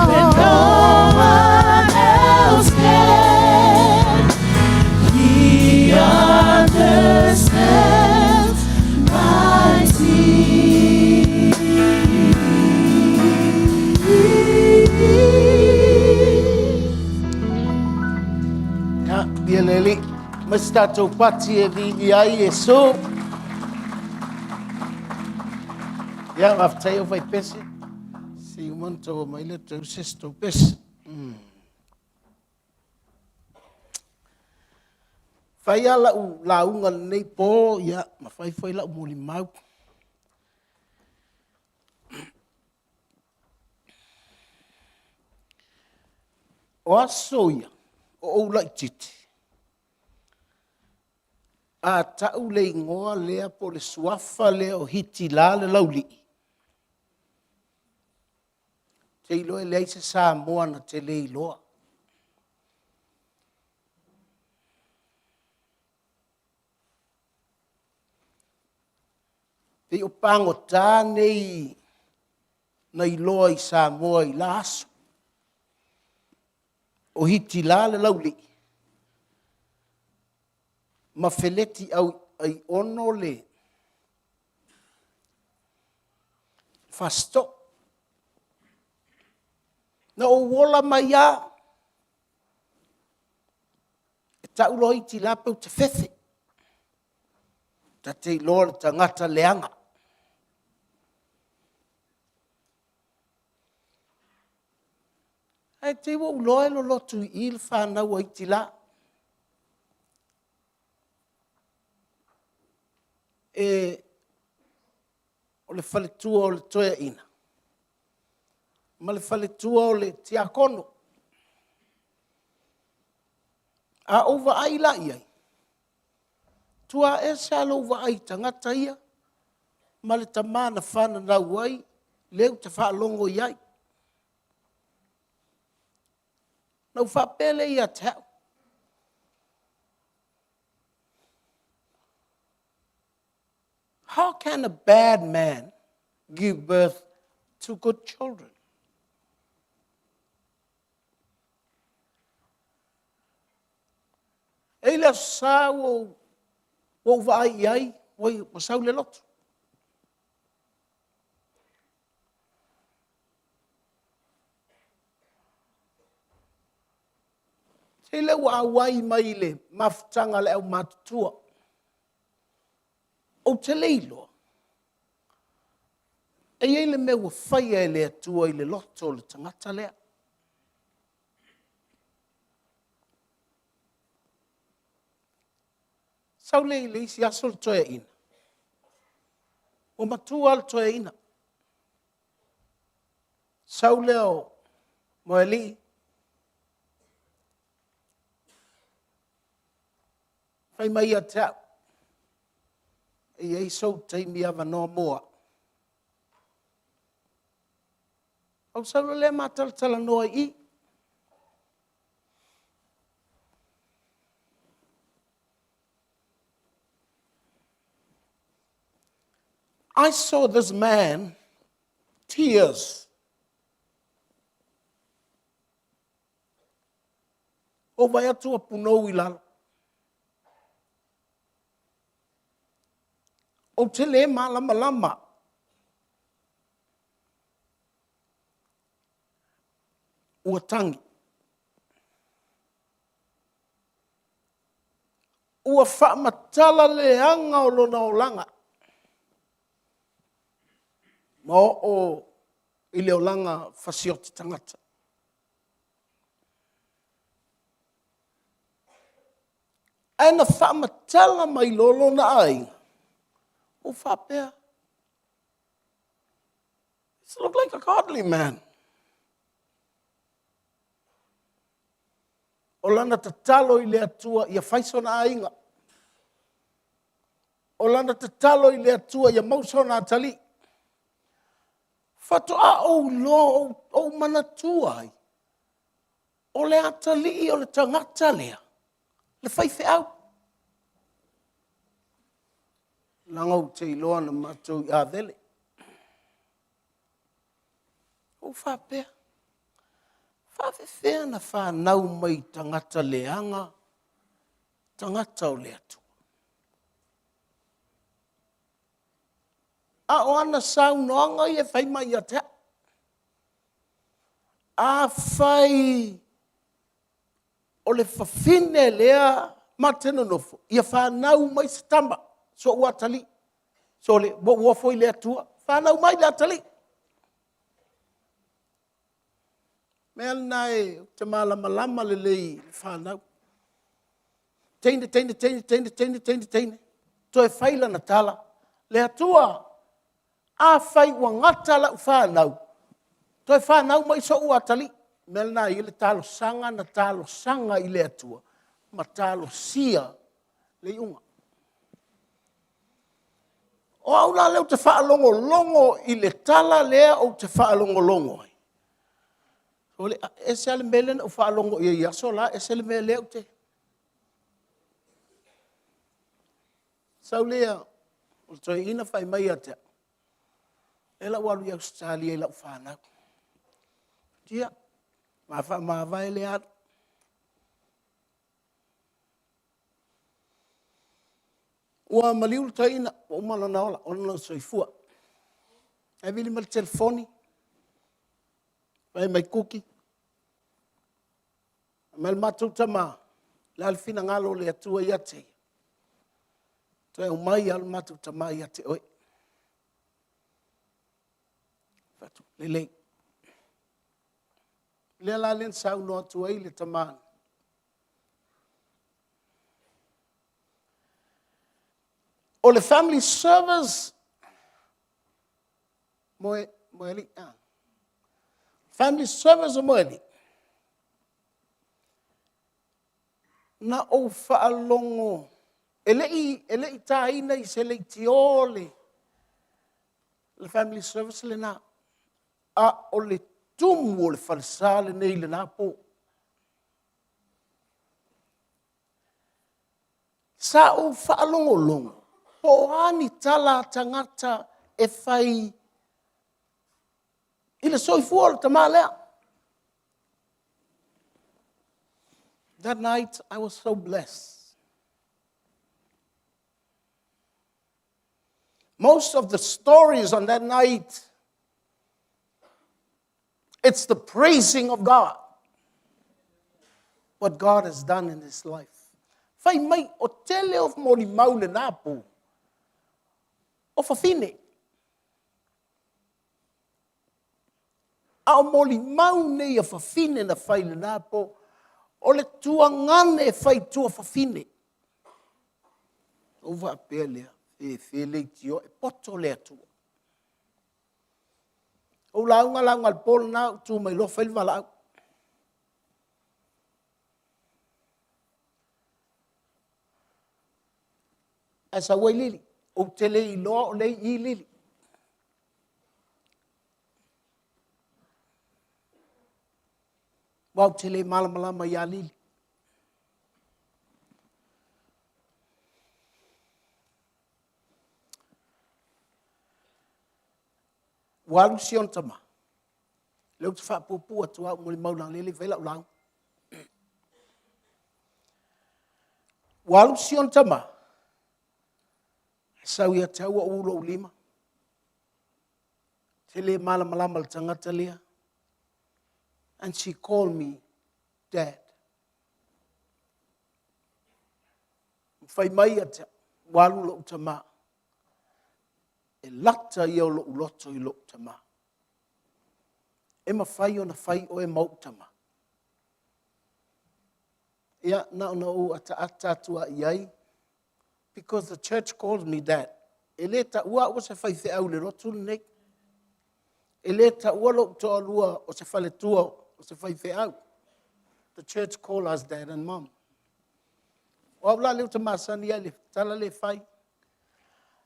when no one else can. He understands my tears. Ja, Bia Leli, mas tātou pati e vi ai e so. Ja, waftai o vai pese. Si umanto o maile tau sesto pese. Fai ala u launga nei po, ja, ma fai la u moli mau. O asoia, o lai titi. A tau le ingoa lea po le suafa lea o hiti la le lauli. Te iloa lea i se Samoa na te le iloa. Te o pango tā nei na iloa i Samoa i laso. O hiti la le lauli. Ma feleti au ai ono le fasto. Na o wola mai a e tau loi ti la pe te fefe. ta te iloa le tangata leanga. Ai te iwa uloa lo lotu i le whanau o iti la. O le whaletua o le toea ina. Ma le whaletua o le tiakono. A ova ai la iai. Tua e sa lo ova ai tangata ia. Ma le tamana whana nau ai. Leu te whaalongo iai. Nau whapele ia tau. How can a bad man give birth to good children? Eila sa o vai ai, o sau le lotu. Te le wa wai mai le maftanga le au matutua. O te leilo. E ele me wa whaia e le atua i le loto le tangata lea. Sau le isi aso le toea ina. O matua le toea ina. Sau leo moeli. Fai mai a tau. E ei sou teimi ava no moa. Au sau le mataltala noa i. I saw this man, tears. O vai atua punou i lalo. O te le malama lama. Ua tangi. Ua whaamatala le anga o lona o langa. Ma o i leo langa whasioti tangata. Aina whaamatala mai lolo na ainga. O whapea. This look like a godly man. O lana ta talo i le atua ia whaisona ainga. O lana ta talo i le atua ia mausona atali. Whatoa o lo o manatua ai. O le atali o le tangata lea. Le whaife au. Langau te iloa na matou i avele. O whapea. Whawhewhea na whanau mai tangata leanga, tangata o le atu. A o ana sau noanga i e whai mai a te. A whai o le whawhine lea matena nofo. Ia whanau mai se tamba. So ua tali. So le ua foi le atua. Whanau mai le atali. Mea nai te malama le lei whanau. Teine. Toi whaila na tala. Le atua. A whai ua ngata la u whanau. Toi whanau mai so ua tali. Mea nai i le talo sanga na talo sanga i le atua. Ma talo sia le iunga. O au la leo te whaalongo i le tala lea o te whaalongo ai. O le ese ale melen o whaalongo i a so la ese ale me leo te. Sau lea, o toi ina whai mai a te. E la waru i Australia i la whanau. Tia, ma vai le atu. Ua maliu ta ina, o umala na ola, ona na soifua. E vili mal telefoni. Vai mai kuki. Mal matou tama. La alfina ngalo le atua ia te. Toi o mai al matu tamai ate oi. Fatu, lele. Le la len sau no atu ai le tamana. O le family service moeli. Family service o moeli. Na o whaalongo. Ele ta ina I se le tiole. Le family service le na. A o le tumu o le falsale nei le na po. Sa o whaalongo longo. Po ani tala tangata e whai. Ile soifua le tamalea. That night, I was so blessed. Most of the stories on that night, it's the praising of God. What God has done in his life. Fai mai o tele of mori maule napu. O fafine. A o mori maune o fafine na fai le napu. O le tuangane fai tua fafine. O va pelea e le tio e poto le atua. O launga al pol na tu mai lo fai vala. Asa wai lili. O tele I lo le I lili. Wau tele malamalama ya lili. Walu sion tama. Leu te wha pupu atu au muli maulang lili vela ulang. Walu sion tama. Sau ia tau o ulo ulima. Tele malamalama le tangata lea. And she called me Dad. Whai mai ata, walu lo utama. E lata ia o lo uloto I lo utama. E ma whai o na whai o e mau utama. Ia na o ata tua iai. Because the church calls me Dad. E le ta ua o se whai te au le rotu nek. E le ta ua lo utoa lua o se whale tua o se whai te au. The church call us Dad and Mom. O au la leo te masani ai le tala le whai.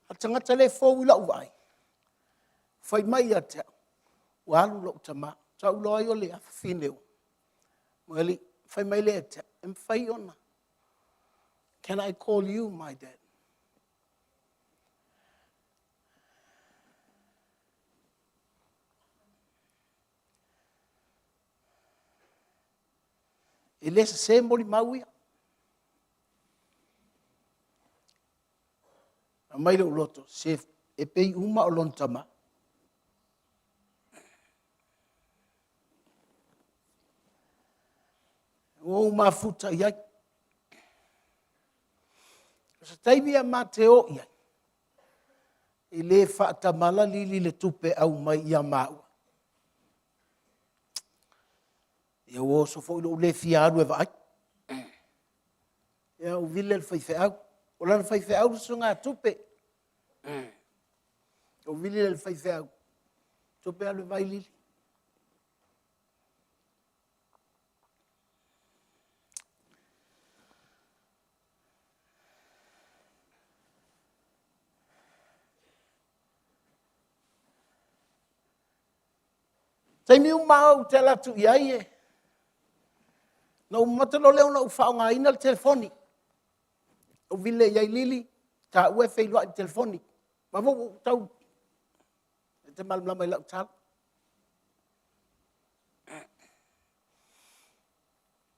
A tangata le fōu ila uai. Whai mai a te au. Walu lo utama. Ta uloi o le a whineo. Mweli, whai mai le a te au. Whai ona. Can I call you my dad? E lesa se mori mauia. A mai le uloto, se e pei uma o lontama. O uma futa iai. Se taimi a mateo iai. E le whaatamala lili le tupe au mai ia maua. Ia o so fo ilo le fiaru e vai. Ia o vile le fai au. O lana fai au so ngā tupe. O vile le fai au. Tupe alu vai lili. Taimi umau te latu iai e. Na umatalo leo na ufao ngā ina le telefoni. O vile iai lili, ta ue fei loa i telefoni. Ma vo tau, e te malamlama i lau tala.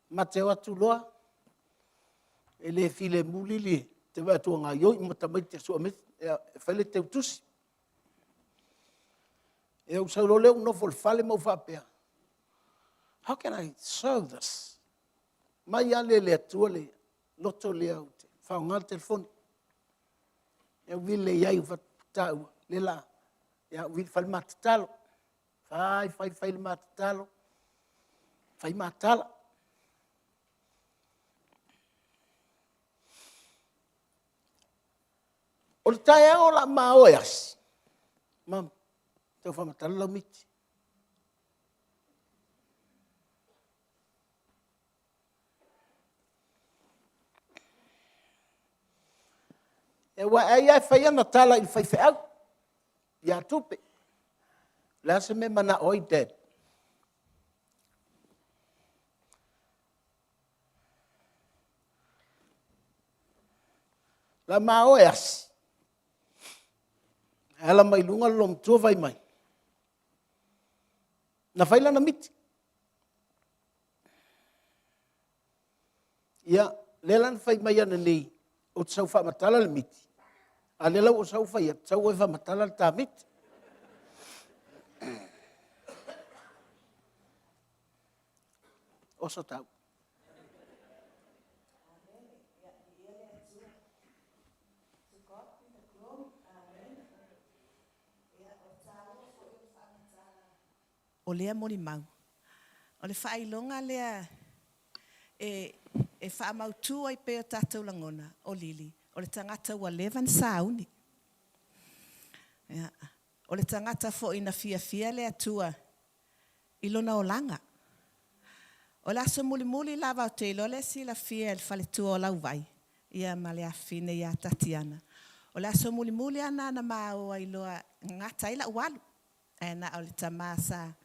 Ma te watu loa, e le file mulili, te watu ngā ioi, matamai te sua mit, e whaile te utusi. E au sau leo no fol fale mau whapea. How can I serve this? Mai ale le atua le loto le au te whao ngā telefoni. E vile iai ufatau le la. Ia vile fai matatalo. Fai matatalo. Fai matala. O le tae o la mao e asi. Mam, tau whamatala lau miti. E wa ai whai ana tala i whai whai au. Ia tupe. La se me mana oi dead. La mao e asi. Ela mai lunga lom tua vai mai. Na whaila na miti. Ia, lelan whai mai ana nei. O tsau wha matala le miti. A lela o sau whai, tsau oi wha matala le tā miti. Oso tau. O lea mori mau. O le whailonga lea e whaamautu ai pe o tātou langona o Lili. O le tangata ua levan sauni. O le tangata fo ina fia lea tua ilona o langa. O le aso muli lava o te ilo le si la fia le fale tua o lau vai. Ia ma le afine ia Tatiana. O le aso muli ana na maa iloa ngata ila walu. Na o le tamasa.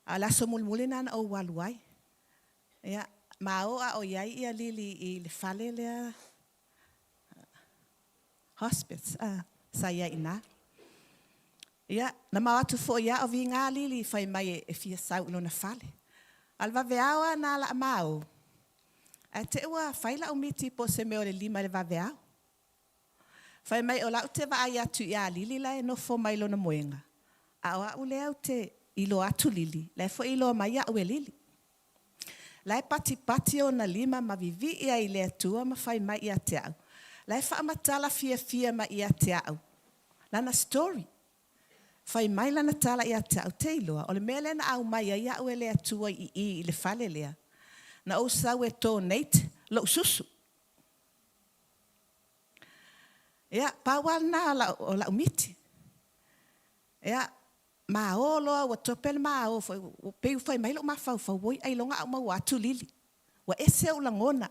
A laso muli nana o waluai. Ia, mao a o iai ia Lili i le fale lea hospice. Sa ia ina. Ia, na mao atu fo ia o vi ngā Lili fai mai e fia sau ilo na fale. Alva veawa na la mao. A te ua faila o miti po se meo le lima le va veawa. Fai mai o lau te va ai atu ia Lili la e no fo mai lo na moenga. A o au lea o te ilo atu Lili, lai fo ilo mai au e Lili. Lai pati o na lima ma vivi ia i lea tua ma fai mai ia te au. Lai wha matala fia ma ia te au. Lana story. Fai mai lana tala ia te au te iloa. O le mele na au mai ia au e lea tua i le fale lea. Na o sau e tō Nate, lo susu. Ia, pawal na o la umiti. Ia, ma o loa wa topel ma o pe fai mai lo ma fa woi ai longa au ma watu Lili wa ese o langona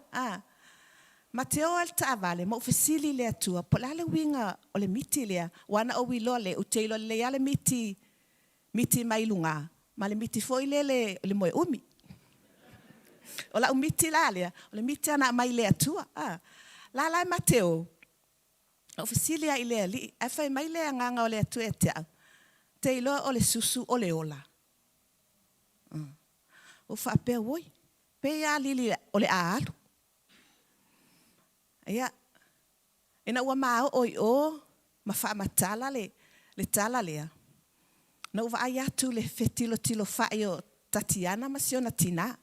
Mateo el tavale mo fesili le atua polale winga o le miti le wana o wilo le o teilo le ya le miti mai lunga ma le miti foi le moe umi o la umiti la le o le miti ana mai le atua la Mateo o fesili ai le li ai fai mai le nganga o le atua e te te iloa o le susu o le ola. O wha pēr woi. Pēr Lili o le aalu. Ia. Ina ua maa oi o ma wha matala le tala lea. Na uwa ai atu le fetilo whai o Tatiana ma siona tina.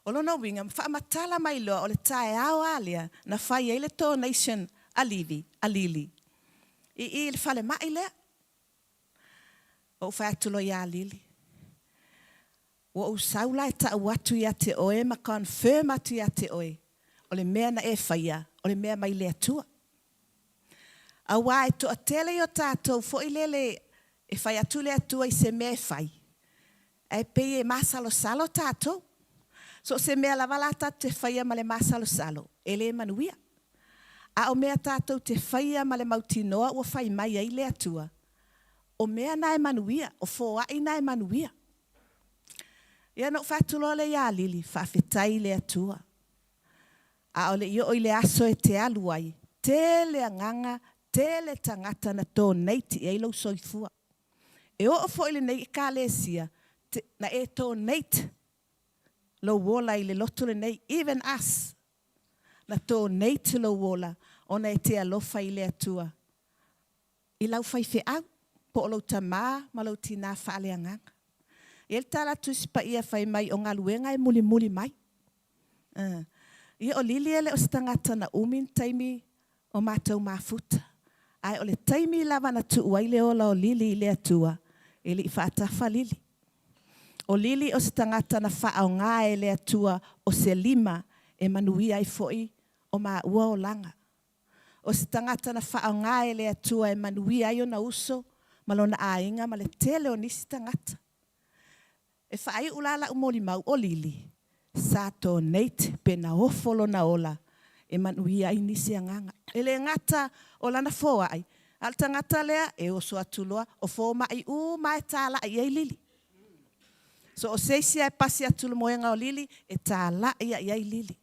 O lona winga, ma wha matala mai loa o le tae ao alia na whai e le tō nation a Lili. I le whale mai lea. O whaatulo ia Lili. O saula e ta watu ia te oe, ma confirm atu ia te oe. O le mea na e whaia, o le mea mai lea tua. A wā e toa tele o tātou, fo i lele e whai atu lea tua i se mea e whai. E pei e masalo salo tātou. So se mea la wala tātou te whaia ma le masalo salo, e le manuia. A o mea tātou te whaia ma le mautinoa o whai mai ai lea tua. O mea na e manuia, o fōa i na e manuia. Ia no whātulo le ia Lili, whawhetai le atua. A o le io o le aso e te aluai, te le anganga, te le tangata na tō neiti e ilo soifua. E o fo ile nei ka le sia, na e tō neiti, lo wola i le loto le nei, even us, na tō neiti lo wola, ona e te alofa i le atua. I lau whaife au. Po lo tama ma lo tina fale anganga. El tala tuspa ia fai mai o ngaluenga e muli mai. Ia o Lili ele o stangata na umin taimi o mātou mafuta. Ai o le taimi lava na tuu ai le ola o lili i le atua, e li whaatafa lili. O lili o se tangata na whaao ngā e le atua o se lima e manuia i foi o maa ua o langa. O se tangata na whaao ngā e le atua e manuia i o na uso, malona a inga ma le tele o nisi tangata. E whaai ulala umoli mau o lili, sa tō neit pe na ofolo na ola, e manuia i nisi anganga. E le ngata o lana fōa ai, al tangata lea e oso atuloa o fō mai u mai tāla i ei lili. So o seisia e pasi atulu moenga o lili, e tāla i ei lili.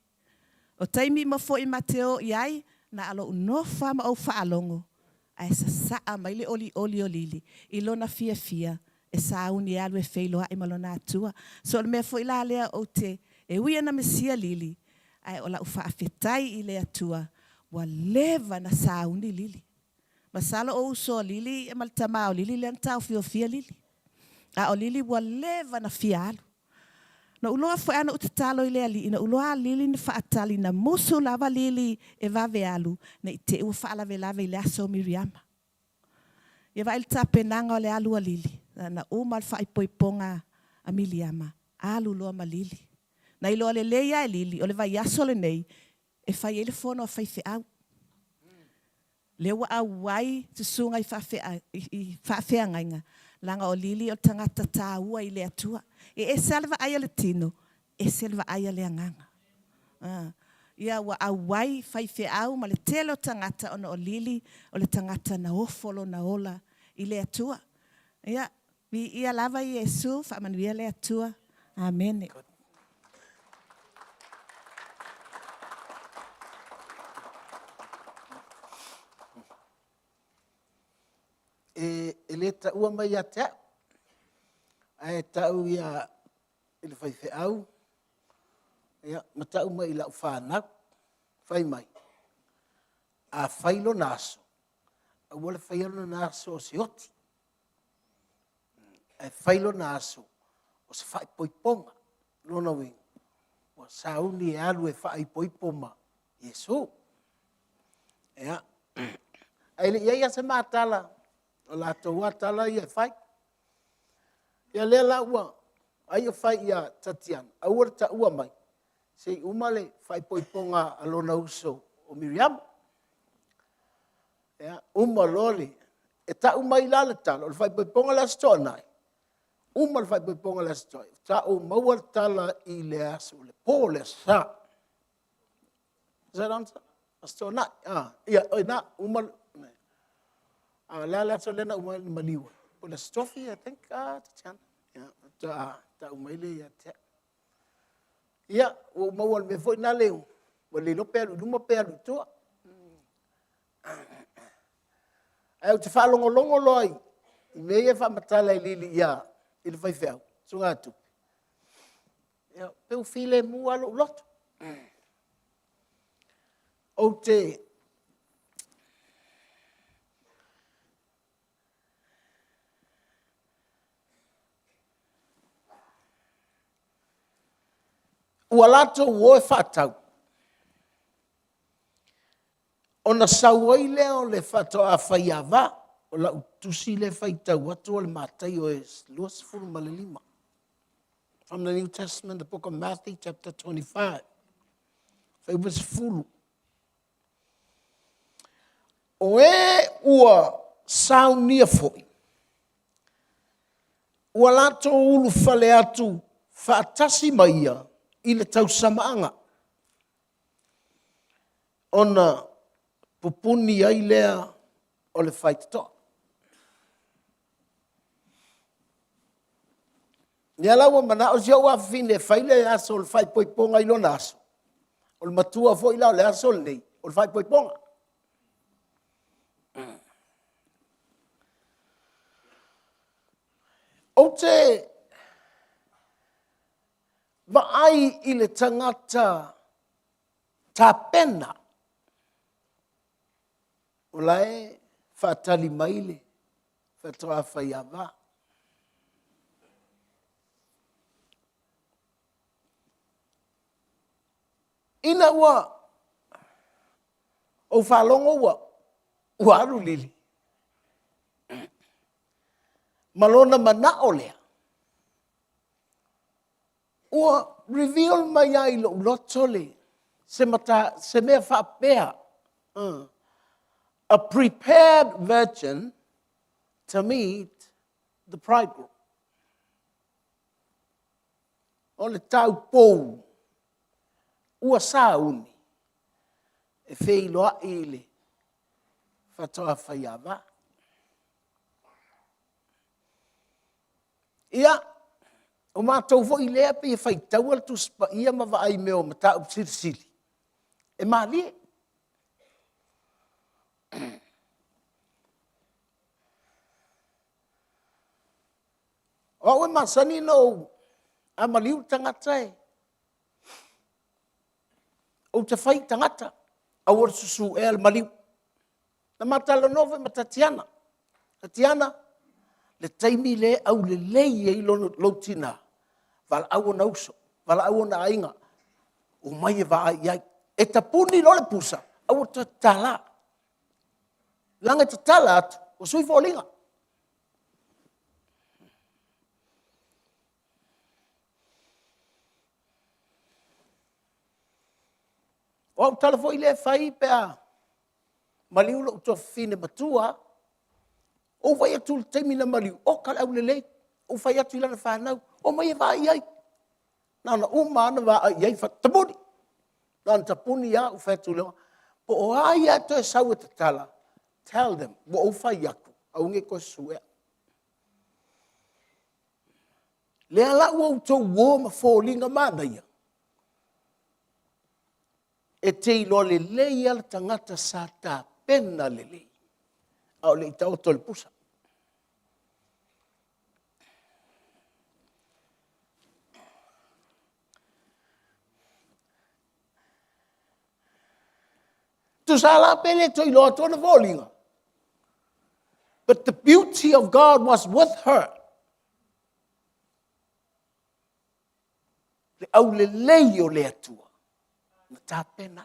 O taimi mo fo i Mateo i ai, na alo unofa ma o whaalongo, a e sa saa mai le oli o lili, i lona fia fia, e sa uni alu e wheiloa i malona atua. So le mea fo i la lea o te, e uia na mesia lili, ai o la ufa afetai i le atua, wa leva na sa uni lili. Masalo o uso lili, e maltama o lili, le antau fio fia lili. A o lili wa leva na fia alu. Na uloa fo ana utatalo i le ali, na uloa lili na faatali, na musu lava lili e vave alu, na ite ua faalave lave i le aso Miriama. Ia va il tapenanga o le alu a lili, na umal faipoiponga a Miriama, alu loa ma lili. Na iloa le leia e lili, o le vai aso le nei, e fai ele fono a fai fe au. Le ua au wai te sunga i faafea ngainga, langa o lili o tangata tā ua i le atua. E selva aia le tino, e selva aia le anganga. Ia ua au wai fai fe au, ma le telo tangata ona o lili, o le tangata na ofolo na ola i le atua. Ia lava i Yesu, whaamanuia le atua. Amen. E le ta ua mai a te ai tau ia i le whai au ia ma tau mai i lau whanau whai mai a whailo naso a wale whailo naso o se oti a whailo naso o se whai poiponga lona wing o sauni e alu e whai poipoma Yesu ia ai le ia se matala o la toa tala ia fai. Ia lea la ua, ai o fai ia tatian, a ua ta ua mai. Se umale fai poiponga alona uso o Miriam. Ia, loli, e ta umai la le tala, o fai poiponga la stoa nai. Le fai poiponga la stoa. Ta o maua tala i le aso, le po le sa. Is that answer? A stoa nai. Ia, oi na, la so lena uma maliwa. O la stoffi, I think, Tatiana. Ta umaile ia te. Ia, o mawal me foi na leu. O le lo pelu, luma pelu toa. Ai o te whalongolongo loi. I mea whamatala i lili ia. I le whai whau. Sunga atu. Ia, peu file mua lo loto. O te ua lato o e whatau. O na sau ai lea o le whatau a whai awa, o la utusi le whai tau atu o le mātai o e luas furu ma le lima. From the New Testament, the book of Matthew, chapter 25. Whai was furu. O e ua sau nia foi. Ua lato ulu whale atu, whaatasi maia, i le tau samaanga. Ona pupuni ai lea o le whaitatoa. Nia laua mana o siau a whine whaile aso o le whaipoiponga i lona aso. O le matua fo i lao le aso le nei, o le whaipoiponga. O te ai i le tangata tā pena. O lae whaatali maile, whatoa whai awa. Ina ua, o whalongo ua, ua alu lili. Malona mana o lea. Ua reveal mai ai lo loto le. Se mea whaapea. A prepared virgin to meet the bridegroom. O le tau pou. Ua sa uni. E whei loa i le. Whatoa whaiawa. Ia. O mātou fo i lea pe e whai tau al tu spa ia ma wa ai meo ma tau sirisiri. E mali. O e masani no a maliu tangata e. O te whai tangata. A ora susu e al maliu. Na matalo nove ma Tatiana. Tatiana. Le taimi le au le lei e lo tina. Vala au na uso. Vala au na ainga. O mai e waa iai. E tapuni lo le pusa. Au ta tala. Langa ta tala atu. O sui fōlinga. O au tala fo i le whai pea. Maliu lo uto fine matua. O vai atu le taimi na maliu. O kala au le lei. O vai atu ilana whanau. O mai e waa iai. Nana umana waa iai whatamuni. Nana tapuni ia u whaitu leo. Po o ai ato e sau e tatala. Tell them. Wa o whai aku. Au nge koe suea. Lea la ua uto uo ma fōlinga mana ia. E te ilo le lei ala tangata sa tā pena le lei. Au le itao to le pusa. Tu sala pele to ilo to na volinga. But the beauty of God was with her. Le au le lei o le atua. Na tā pena.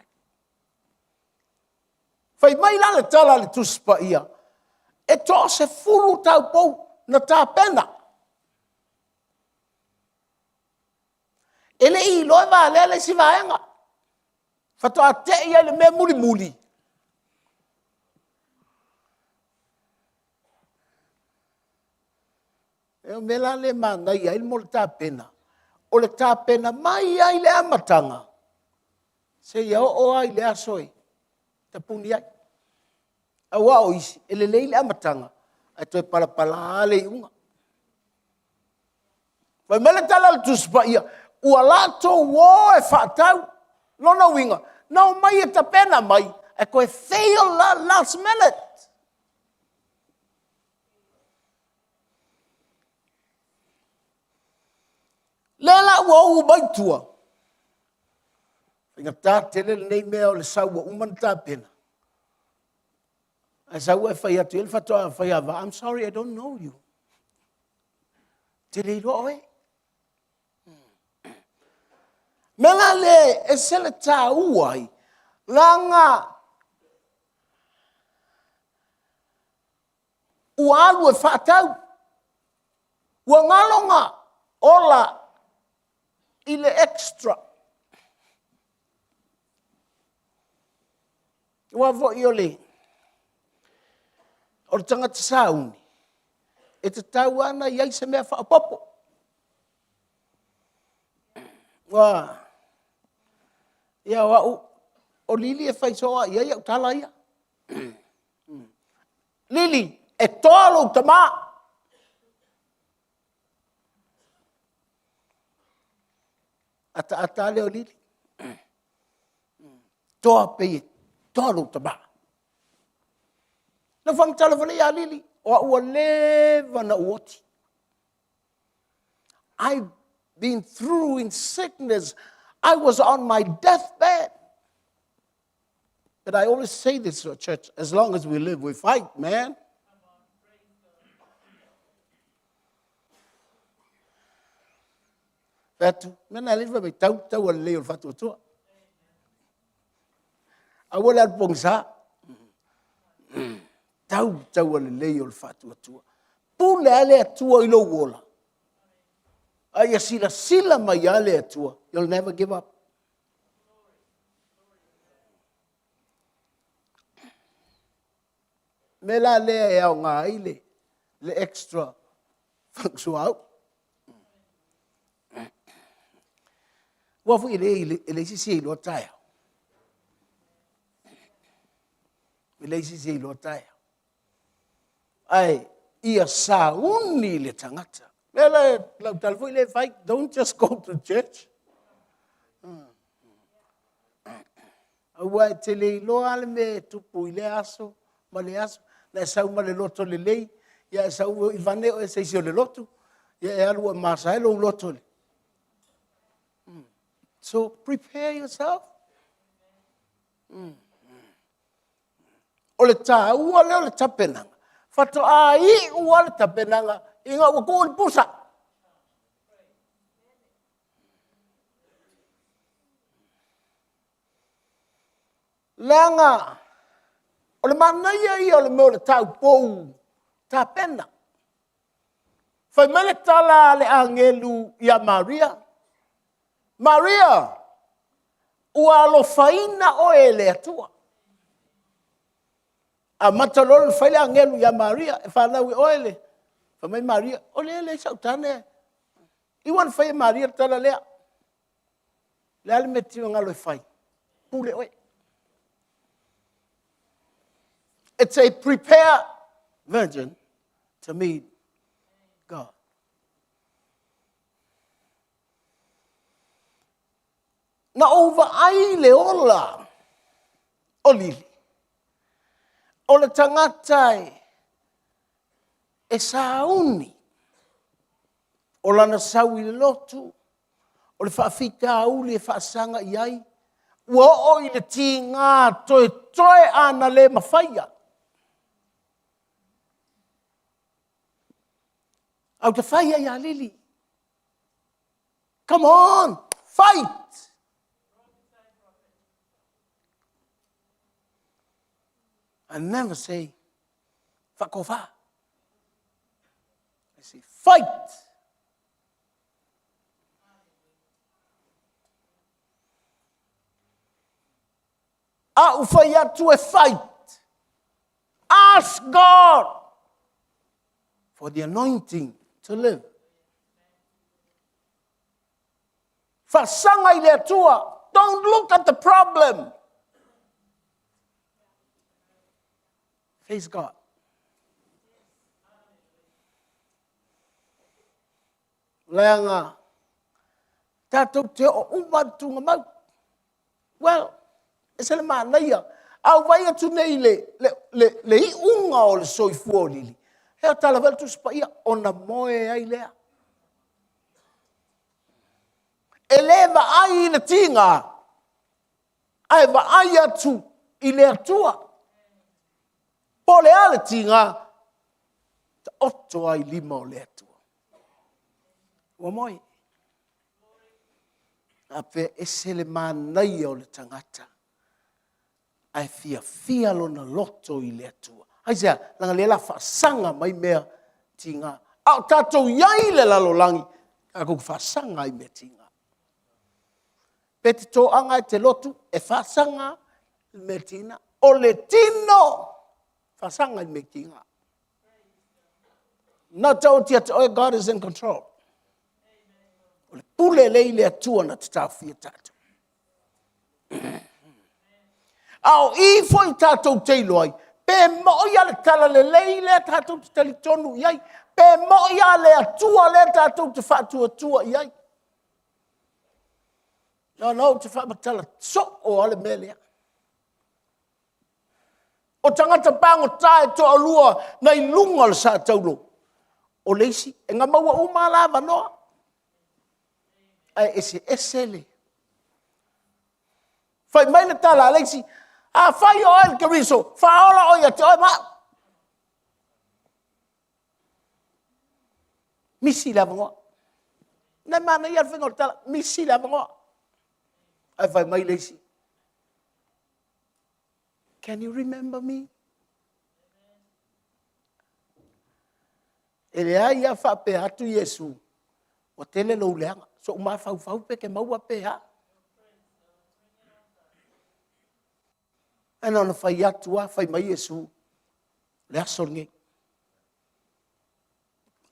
Fai mai la le tala le tuspa ia. E to se fulu tau pou na tā pena. Ele i loe wa lele si vaenga. Fatoa te ia le me muli muli. E o mela le mana ia il mo le tā pena. O le tā pena mai ai le amatanga. Se ia o ai le asoi. Tapuni ai. Awa o isi, ele leile amatanga, ai toi pala ale iunga. Vai mele tala le tuspa ia, ua lato wo e whaatau, lona winga, nao mai e tapena mai, e koe fail la last minute. Lela ua u baitua. Inga tā tele le nei mea o le saua uman tapena. I said, I'm sorry, I don't know you. Did he go away? Mela le e sele tā uai. Langa. Ua alu e whaatau. Ua ngalonga. Ola. Ile extra. Ua vo iole. O tangata sauni. E te tau ana iai se mea whaapopo. Wa. Ia wa o Lili e whaisoa iai au tala ia. Lili, e tolo tama. Ata leo Lili. Toa pe tolo tama. Na fang telefone ya Lili, o ua leva na uoti. I've been through in sickness. I was on my deathbed. But I always say this to a church, as long as we live, we fight, man. Fatu, mena liva me tau a leo fatu tua. Awala pongsa. tau le lei o le whātua. Pule ale atua I lo wola. Ai sila mai ale atua. You'll never give up. Me la lea e au ngā ile. Le extra whaksuau. Wafu ile sisi I lo taia. Ile sisi I lo taia. Ai, ia sauni le tangata. Mela, lau talfu ile fai, don't just go to church. Awa te le iloa ale me tupu ile aso, ma le aso, na sau ma le loto le lei, ia sau I vaneo e seisio le loto, ia e alua masa elo loto le. So prepare yourself. O le tā ua leo le tapenanga. Fato a I ua le tapenanga, inga ua kō le pusa. Leanga, o le manaia I o le meo le tau pou, tapena. Fai mele tala le angelu ia Maria. Maria, ua alo faina o le atua. A matalolo fai le angelu ia Maria, e whanau I oele. Fa mai Maria, o le sautane. Iwan fai Maria tala lea. Le ale me tio ngalo e fai. Pule oe. It's a prepared virgin to meet God. Na over ai le ola o lili. O le tangatai e sauni. O lana sau I le lotu. O le whaafita auli e whaasanga iai. Ua o I le ti ngā toe ana le mawhaia. Au te whaia ia lili. Come on, fight. I never say, whakofa. I say, fight. A ufai atu e fight. Ask God for the anointing to live. Fasanga ile atua. Don't look at the problem. Face God. Leanga. Tatou te o umatunga mau. Well, e se le mana ia. Au vai atu nei le I unga o le soifua o lili. Hea tala vel tu spa ia ona moe ai lea. E leva ai le tinga. Ai va ai atu I le atua. Po le ale tinga, ta oto ai lima o le atua. Ua moi. Ape ese le manai o le tangata. Ai fia lona loto I le atua. Ai sea, langa le la whaasanga mai mea tinga. Au tatou iai le lalolangi, kako whaasanga ai mea tinga. Peti tō anga te lotu, e whaasanga mea tina. O le tino, whaasanga I me tinga. Na tau tia te oe, God is in control. O le pule le atua na te tau fia tatu. Au I foi tatou teilo ai. Pe mo ia le tala le le tatou te tali tonu iai. Pe mo ia le atua le tatou te whaatua tua iai. No, te whaamatala so o ale melea. O tangata pango tae to alua na I lunga le sa taulo. O leisi, e ngā maua umalava noa. Ai ese le. Fai mai na tala leisi, a fai o el kariso, faola o ia te oi ma. Misi lava ngoa. Nei mana ia whinga o tala, misi lava ngoa. Ai fai mai leisi. Can you remember me? E lea ia whape atu Yesu. O tele lo leanga. So uma fau pe ke maua pe ha. Ana na whai atua, whai mai Yesu. Lea songe.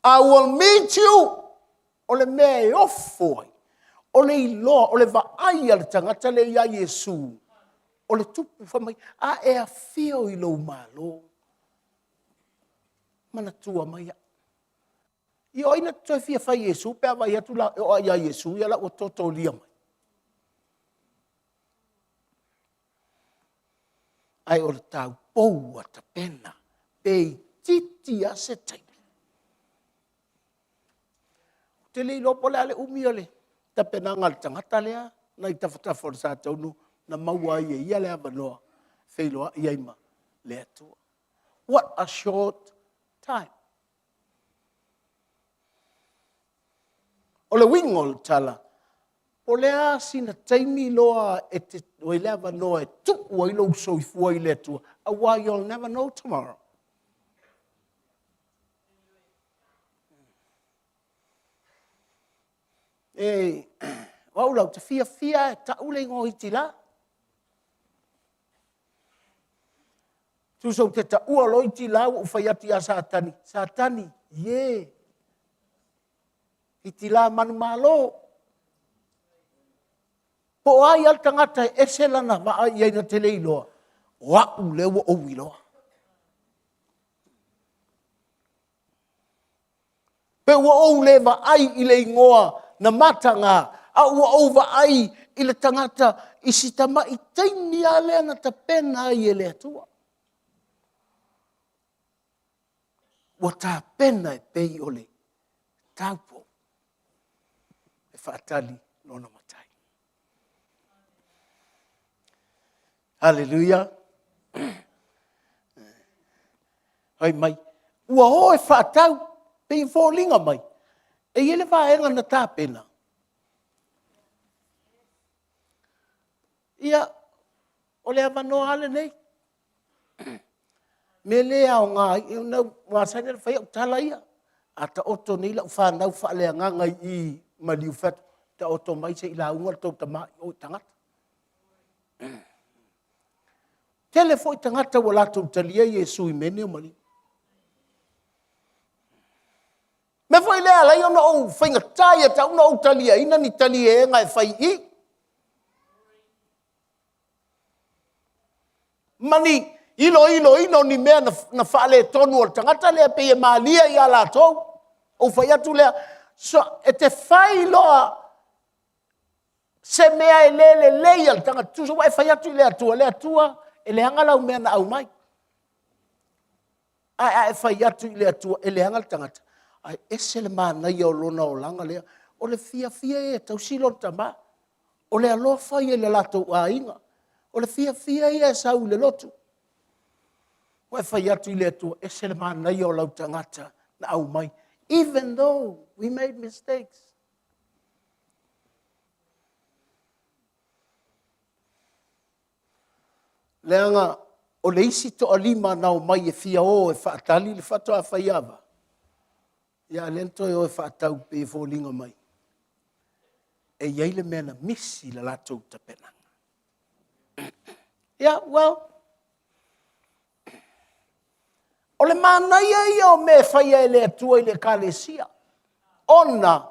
I will meet you. O le mea e ofoi. O le iloa, o le vaai ale tangata le ia Yesu. O le tupu whamai. A e a fio i lo malo. Mana tua mai a. I oina toi fia whai Yesu, pe awai atu la o ia Yesu, ia la o toto lia mai. Ai o le tau pou a ta pena, pei titi a se taimi. Te le ilo pole ale umi ole, ta pena ngal tangata lea, na i tawhatafa o sa taunu, na maua ia ia lea wanoa, whailoa ia ima lea tua. What a short time. O le wingo le tala, o lea sina taimi loa e te o lea wanoa e tuku ai lo so i fua i lea tua. Awa, you'll never know tomorrow. E, waulau te fia e ta ule ngō iti la. Tūsau te ta ua lo iti la u whai ati a Satani. Satani, yeah. Iti la manu malo. Po ai al tangata e selana ma ai ai na te leiloa. Wa u lewa o wiloa. Pe wa o lewa ai i le ingoa na matanga. A ua ova ai i le tangata i sitama i teini a lea na ta pena ai e lea tua. Wa ta pena e pei ole. Taupo. E whaatali nona matai. Hallelujah. Hai mai. Ua ho e whaatau. Pei fōlinga mai. E ele whaenga na tā pena. Ia, o lea manoa ale nei. Me lea o ngā sainera whai au tala ia. A ta oto nei lau whanau whaalea ngangai i maliu whatu. Ta oto mai se i la unga tau ta mai o tangata. Tele fo i tangata wa lato utalia Yesu i mene o mali. Me fo i lea lai ona o whainga taia ta una o utalia ina ni talia e ngai whai i. Mani, ilo ni mea na whaale tonu o tangata lea pe e maalia i ala tau. O whai atu lea. So, e te whai loa se mea e lele leia tangata. Tuso wa e whai atu lea tua. E le hangala mea na au mai. Ai e whai atu lea tua. E le hangala tangata. Ai ese le mana i o lona o langa lea. O le fia e tau silo tama. O le aloa whai e le lato a inga. O le fia ia sau le lotu. O e whai atu i le atua, e se le mana i o lau tangata na au mai. Even though we made mistakes. Leanga, o le isi to alima na o mai e fia o e whaatali le whatoa whai awa. Ia lento e o e whaatau pe e fōlinga mai. E iei le mena misi le latou ta pena. Yeah, well, o le manaia ia o me whaia e le atua i le kalesia. Ona,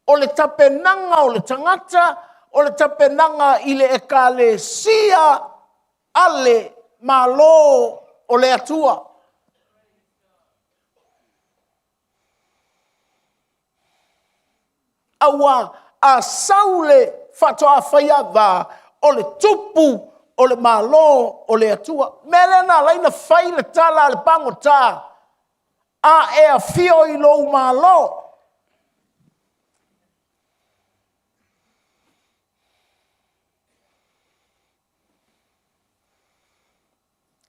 o le tapenanga o le tangata, o le tapenanga i le kalesia ale malo o le atua. Awa, a saule whatoa whaia wa o le tupu o le malo o le atua. Melena laina whai le tala le pango tā. A e a fio i lo malo.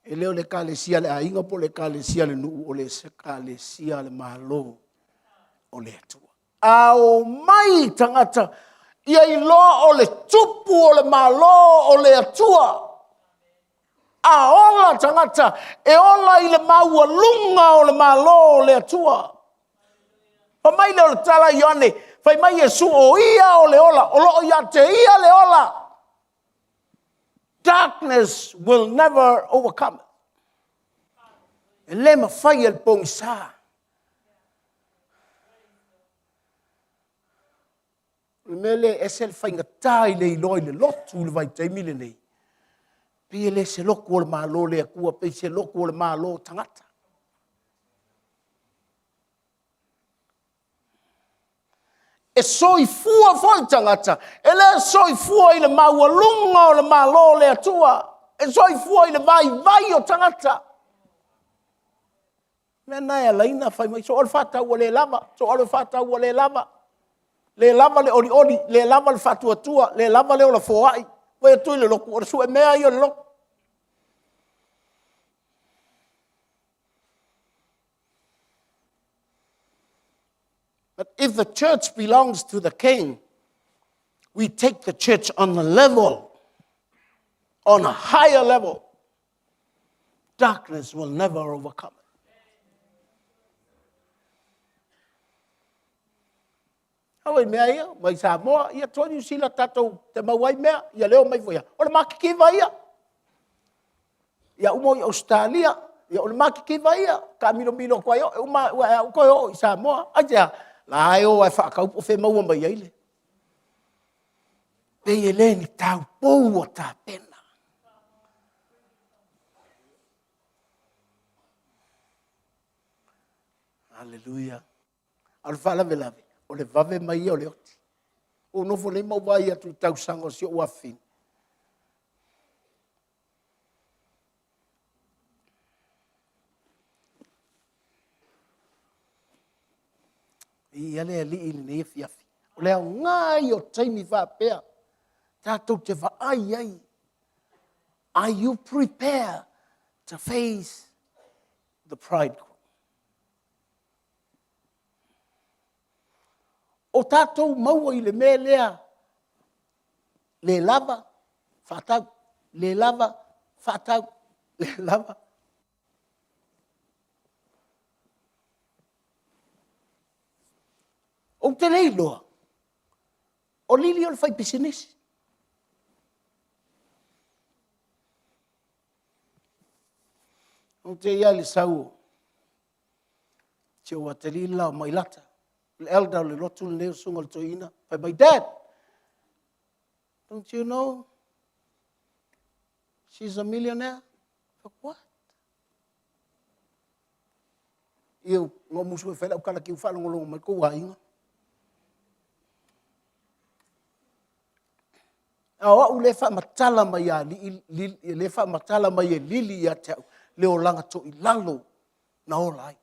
E leo le kalesia le ainga po le kalesia le nuu o le se kalesia le malo o le atua. A o mai tangata ia i loa o le tupu o le malo o le atua. A ola tangata e ola i le maua lunga o le malo o le atua. Pa mai le o le tala i ane, fai mai Yesu o ia o le ola, o loo ia te ia le ola. Darkness will never overcome it. E le mawhai el pong sa. Le mele e se le whai ngatai le iloi le lotu le vai teimi le nei. Pia le se loko o le malo le akua, pe se loko o le malo tangata. E soi fua foi tangata. E le soi fua i le maua lunga o le malo le atua. E soi fua i le vai o tangata. Mea nai a laina fai mai. So ol fata ua le lava. So ol fata ua le lava. Le lava le oli oli. Le lava le fatua tua. Le lava le ola foai. Wai atui le loku. Ora su e mea i o le loku. But if the church belongs to the king, we take the church on a level, on a higher level. Darkness will never overcome it. Hawai mea ia, mai sa moa, ia tonu sila tatou te mawai mea, ia leo mai voia. O le makikiva ia. Ia umo i Australia, ia o le makikiva ia. Ka milo kwa yo, uma kwa yo i sa moa. Aja, la ai o ai whakaupo whe maua mai eile. Pei e le ni tau pou o tā pena. Hallelujah. Al whalave lave. O le vave mai o le oti. O nofo le mawai atu tau sango si o afin. I ale ali ili ne ifi afi. O lea ngai o taimi wha pea. Tātou te wha ai ai. Are you prepared to face the pride? O tātou maua i le me lea. Le lava, whatau. Le lava, whatau. Le lava. O te leiloa. O lili o le whai pisinisi. O te ia le sau. Te o aterila o mailata. Le elda o le lotu le neo sunga le toina. But my dad, don't you know she's a millionaire? Like, what? Iu, ngō musu e whela ukala ki uwhala ngolongo mai kou hainga. Awa u le wha matala mai a le wha matala mai e lili a te au. Le o langa to i lalo na olai.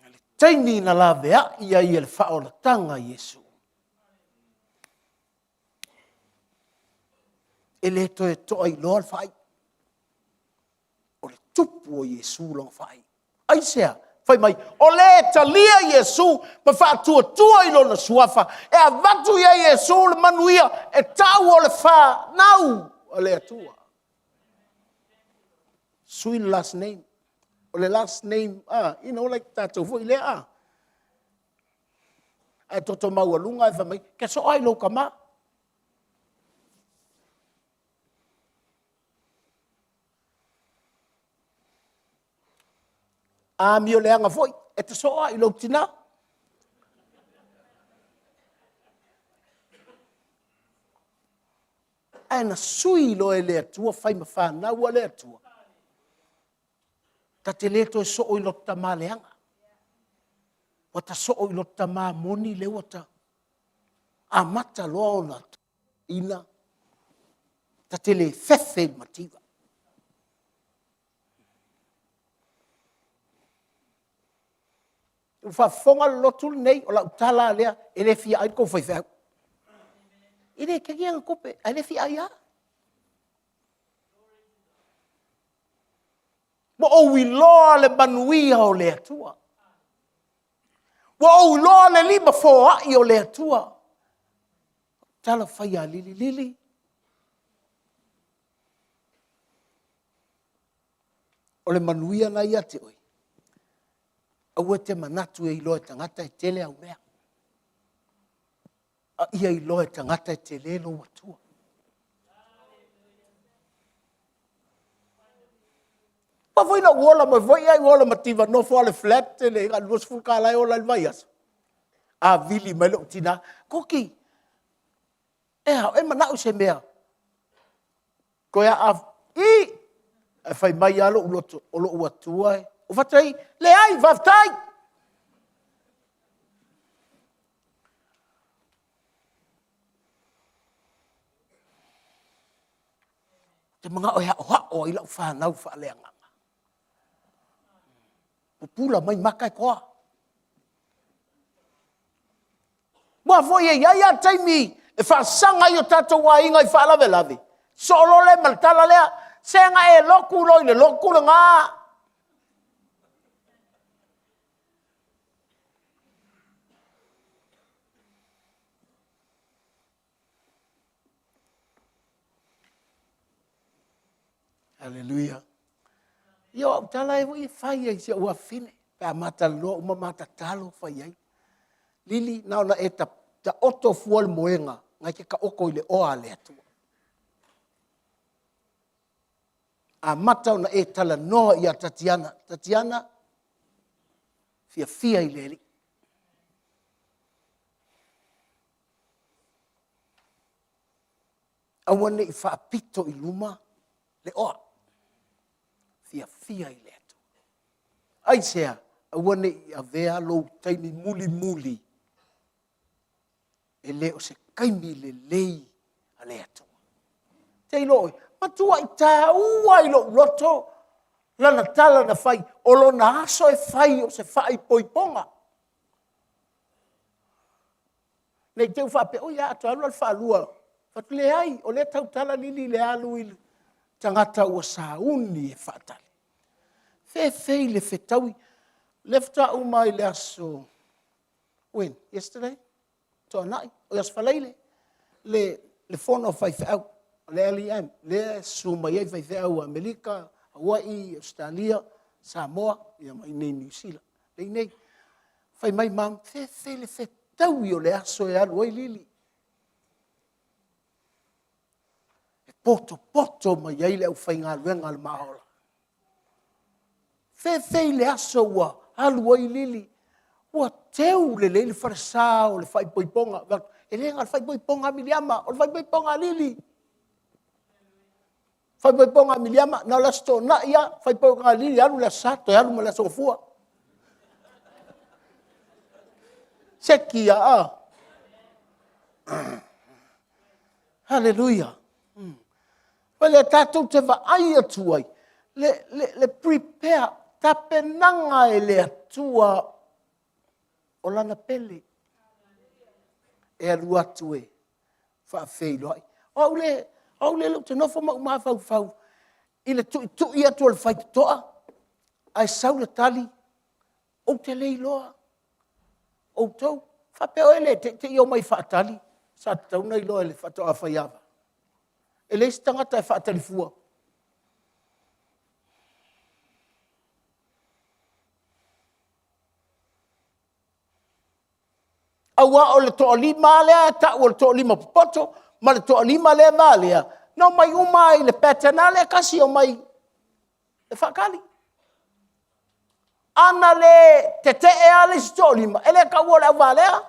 Le taini na la vea ia i le wha o la tanga Yesu. E le toe toa i loa whai. O le tupu o Yesu long whai. Aisea. Fai mai, o le talia Yesu, ma wha tua i lona suafa. E a vatu ia Yesu le manuia, e tau o le wha nau o le atua. Sui last name. O le last name, you know, like tātou fui lea. E toto maua lunga e wha mai, ke so ai lo ka maa. A mi o le anga foi, e te soa i lau tina. E na sui lo e le atua, fai ma whanau a le atua. Ta te leto e so o i lota mā le anga. Wa ta so o i lota mā moni le wata. A mata loa o na ina. Ta te le fefe mativa. Fa fonga lotu nei o la utala lea e le fia ai ko foi fa. Ine ke ngia kope ai le fia ia. Mo o wi lo le banui o le atua. Mo o lo le lima fo ai o le atua. Tala fai lili. O le manuia na ia te oi. Aua te manatu e iloa tangata e tele au mea. A ia iloa tangata e tele lo watua. Pa foi na uola mai foi ai uola mativa no fo ale flat le ga lus fu ka lai ola vaias. A vili mai lo tina koki. E mana o se mea. Ko ia a e fai mai alo uloto o lo watua e. O fatai le ai vaftai. Te mga o ila fa nau fa leanga. Pula mai makai koa. Mua foi e ia taimi e fa sanga yo tato wa inga i fa lave lave. Solo le maltala lea senga e loku lo ile loku nga. Hallelujah. Yo tala e voi fai ai se ua fine. Pa mata lo uma mata talo fai ai. Lili na ona eta ta oto fuol moenga ngai ke ka oko ile oa le atu. A mata ona e tala noa ia Tatiana. Tatiana fia ile li. Awane i fa pito i luma le oa. Fia i le atu. Ai sea, awane i avea lo taimi muli. E leo se kaimi le lei a le atu. Te iloi, matua i tā ua i lo loto, lana tala na fai, o lo na aso e fai o se fai poiponga. Nei teu whape, o ia atu alu al whalua, fatu le ai, o le tau tala lili le alu i tangata ua sauni e whatali. Fei le fetaui, lefta umai le aso, when, yesterday? To nai, o yas falaile, le fono fai au, le LEM, le suma ye fai au Amerika, Hawaii, Australia, Samoa, ia mai nei New Zealand. Nei, fai mai mam, fei le fetaui o le aso e alu ai lili. E poto mai ai le au fai ngā luenga al mahola. Fei le aso ua alu ai lili. Ua teu le le farsa o le fai poiponga. E le ngal fai poiponga miliama, o le fai poiponga lili. Fai poiponga miliama, na la sto na ia, fai poiponga lili, alu la sato, alu ma la sofua. Sekia a. Hallelujah. Wale tatou te va ai atuai. Le prepare. Tapenanga e le atua o lana pele. E alu atu e. Whaafei loai. Au le lo te nofo ma fau. I le tu i atu al whai toa. Ai sau le tali. O te lei loa. O tau. Whapeo ele te i o mai whaatali. Sa tau nei loa le whatoa whaiawa. E le stangata e whaatali fua. Awa o le toa lima lea, ta o le toa lima popoto, ma le toa lima lea valea. No mai umai le petena lea kasi o mai e whakali. Ana le te e ale si toa lima, ele ka ua le au valea.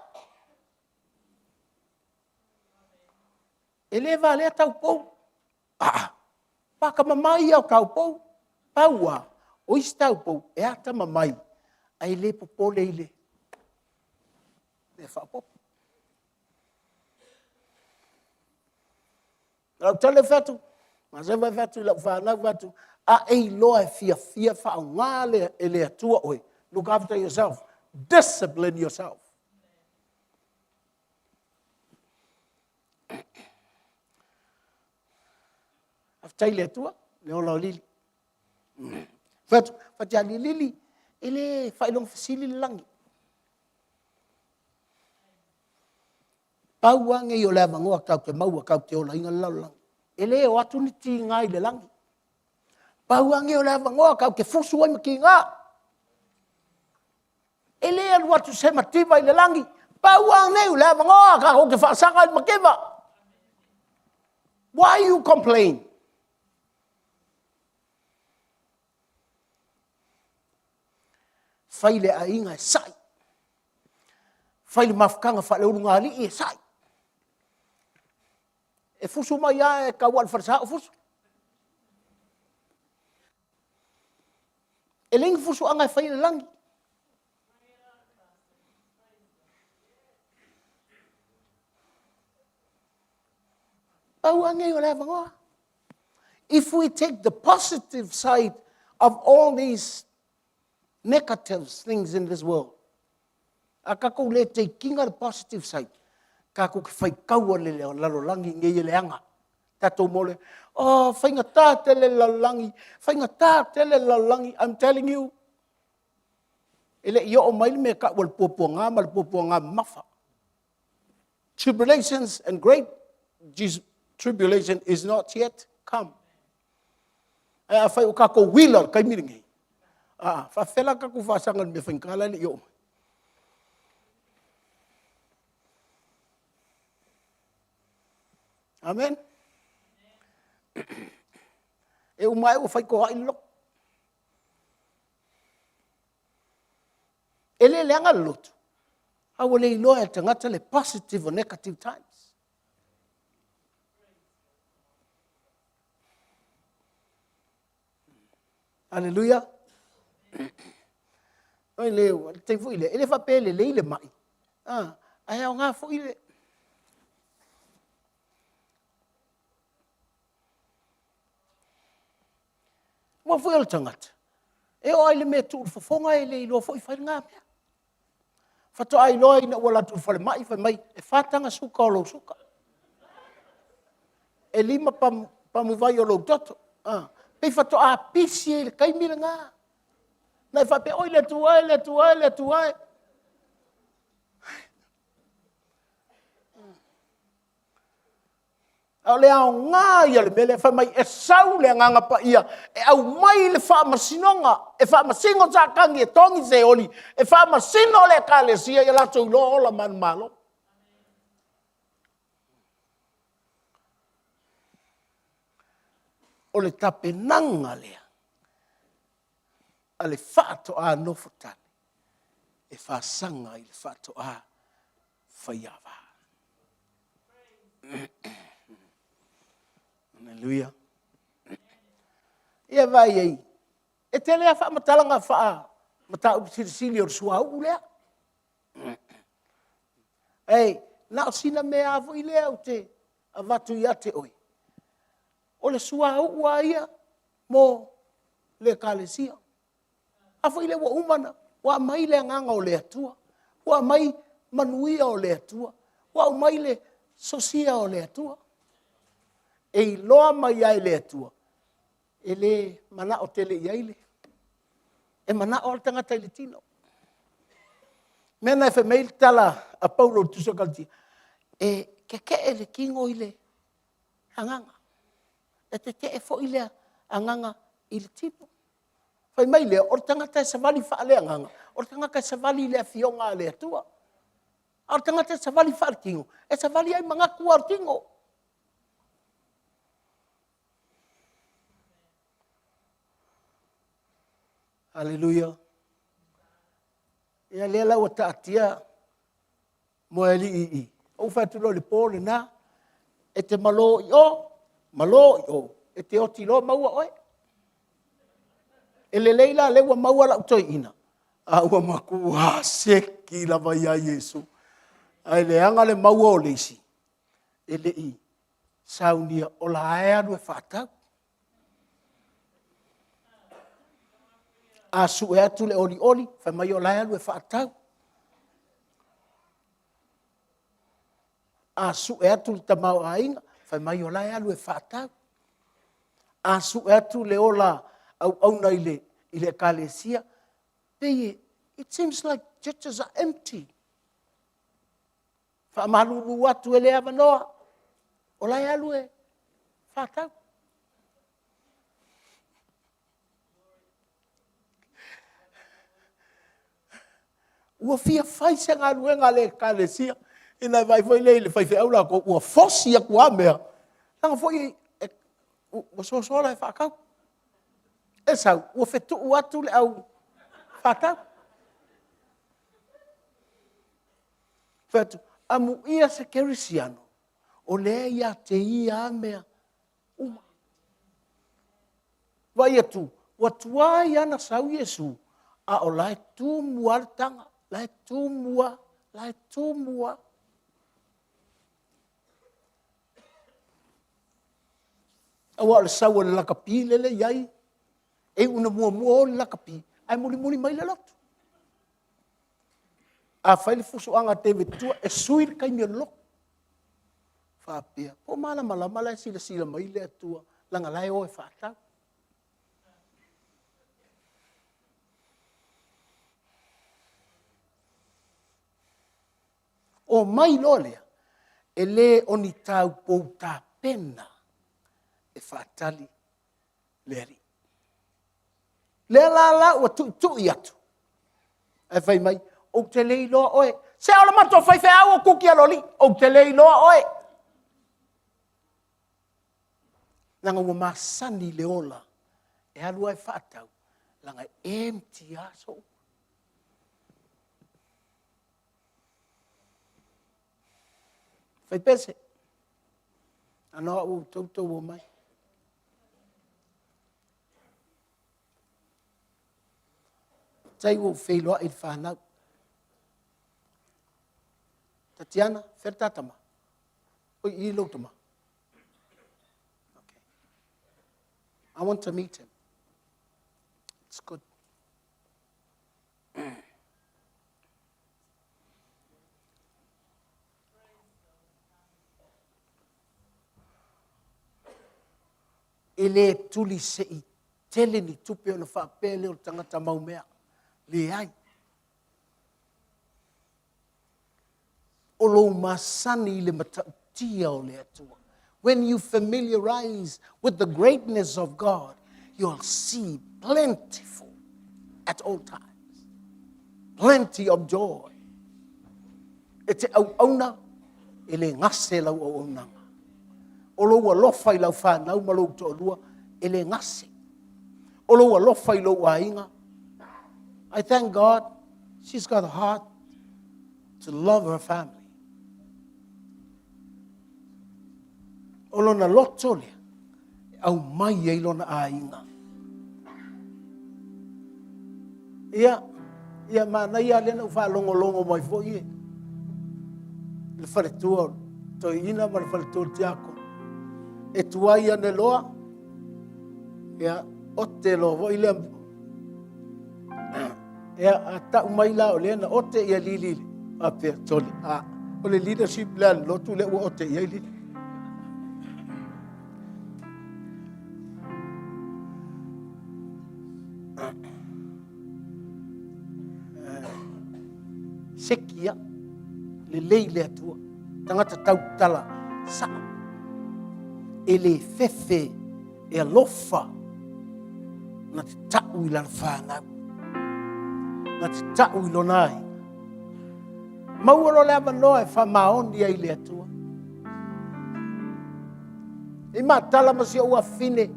Ele valea tau pou. Paka mamai au kau pou. Paua, o isi tau pou, e ata mamai. Ai le popo le ile. E whapopo. Lau tale whatu, ma se vai whatu, lau whanau whatu, a ei loa e fia whao ngā e le atua oe. Look after yourself. Discipline yourself. Aftai le atua, le ola o lili. Whatiali lili, ele whailong fasili langi. Pauang e o le avangoa kau te maua kau te ola inga laulang. E le o atu ni ti ngai le langi. Pauang e o le avangoa kau te fusu ai maki ngā. E lea lua tu se mativa i le langi. Pauang nei u lea mangoa ka ho ke whaasanga i makiva. Why you complain? Whai le a inga e sai. Whai le mafkanga whale urunga ali e sai. E fusu mai a e kawal wharasa o fusu. E lengi fusu anga e whai le langi. If we take the positive side of all these negative things in this world, a kako le te kinga the positive side, kako ki whai kaua le lalolangi nge le anga. Tato mole, oh, whainga tā te le lalolangi, whainga tā te le lalolangi, I'm telling you, ele i o mai me ka wal pupua ngā mafa. Tribulations and great tribulation is not yet come. A whai o kako wila kai miringi. Whawhela kako whasangan me whaingkala le i o mai. Amen. E umai o whai ko hai lo. E le leanga lotu. Awa le iloa e tangata le positive or negative times. Hallelujah. Oi leo, te fu ile. Ele fa pele le ile mai. Ai o nga fu ile. Wa fu el tangata. E o ile me tu fu fonga ile ilo fu fa nga me. Fa to ai lo ina wala tu fa mai fa mai e fa tanga suka o lo suka. E lima pa mu vai o lo toto. Pe fa to a pisi kai mira nga. Na fa pe oi le tuai. Au le au ngā ia le mele fa mai e sau le nganga pa ia. E au mai le fa masinonga. E fa masingo ta kangi e tongi se oli. E fa masino le kale sia ia la tau lo ola man malo. O le tape nanga lea. A le whaato a nofo tane. E whaasanga i le whaato a whaiawa. Hallelujah. Ia vai ei. E te lea wha matalanga wha mata upisirisili o sua au lea. Ei, nao sina mea avu i lea o te avatu ia te oi. O le sua au ua ia mo le kalesia. Afu ile wa umana, wa mai le nganga o le atua. Wa mai manuia o le atua. Wa mai le sosia o le atua. E loa mai ai le atua. E le mana o tele i aile. E mana o tangata i le tino. Mena e fe meil tala a Paulo tusakalti. E ke e le kingo i le anganga. E te e fo i le anganga i le tipo. Fai mai le, o tangata e savali wha le anganga. O tangata e savali le fionga le atua. O tangata e savali wha le kingo. E savali ai mga kua o kingo. Hallelujah. Ia lea lau a taatia mo e li i. O whatulo le pōle nā. E te malo i o. E te oti lo maua oe. E le leila lewa maua la utoi ina. A ua maku seki la vai a Yesu. Ai le anga le maua o leisi. E le i. Saunia o la ae anu e whatau. A su e atu le oli, whai mai o la ae anu e whatau. A su e atu le tamau a inga, whai mai o la ae anu e whatau. A su e atu le ola au na ile kalesia. It seems like churches are empty. Whamalulu atu ele avanoa. O lai alu e whatau. ua fia fai se ngā luenga le kalesia, ina vai foi le fai fe aula ko ua fosi aku amea. Langa foi ua sosola e whakau. E sau, ua fetu atu le au whakau. Fetu, amu ia se kerisiano, o le ia te ia amea uma. Vai atu, ua tuai ana sau Yesu, a o lai tu mua le tanga, lai tu mua, lai tu mua. Awa le sau le lakapi le iai, e una mua o le lakapi, ai muli mai le lotu. A fai le fusuanga te vetua, e sui le kaimi lo. Whapea, po malama le sila mai le atua, langa lai o e whatau. O mai lolea, e le oni tau pou tā pena e whātali le ari. Le la ua tui atu. E whai mai, o te lei loa oe. Se ala mato whai au o kuki aloli, o te lei loa oe. Nanga ua masani le ola, e alua e whātau, langa empty aso. Fai pese. Anoa u tautou o mai. Tai o whailoa i whanau. Tatiana, whertatama. Oi, I lautama. Okay. I want to meet him. It's good. E le tuli se I tele ni tupe o na whapele o tangata maumea. Le ai. O lo masani le matautia o le atua. When you familiarize with the greatness of God, you'll see plentiful at all times. Plenty of joy. E te au auna, e le ngase lau au aunanga. O lo ua lofa I lau whanau ma lau to lua, e le ngase. O lo ua lofa I lau ainga. I thank God she's got a heart to love her family. O lona loto lea, au mai ei lona ainga. Ia mana ia lena ufa longo mai fo ie. Le wharetua, toi ina ma le wharetua tiako. E tuai ane loa, ia o te loa vo ile ia a tau mai la o lena o te ia lilili. A pia toli, o le leadership la lotu le ua o te ia lili. Sekia, le lei le atua, tangata tau tala, sa. E le fefe, e alofa, na te tau I lana whanau. Na te tau I lonai. Maua lo le amanoa e whamaoni ai le atua. E mā tala masi o fine,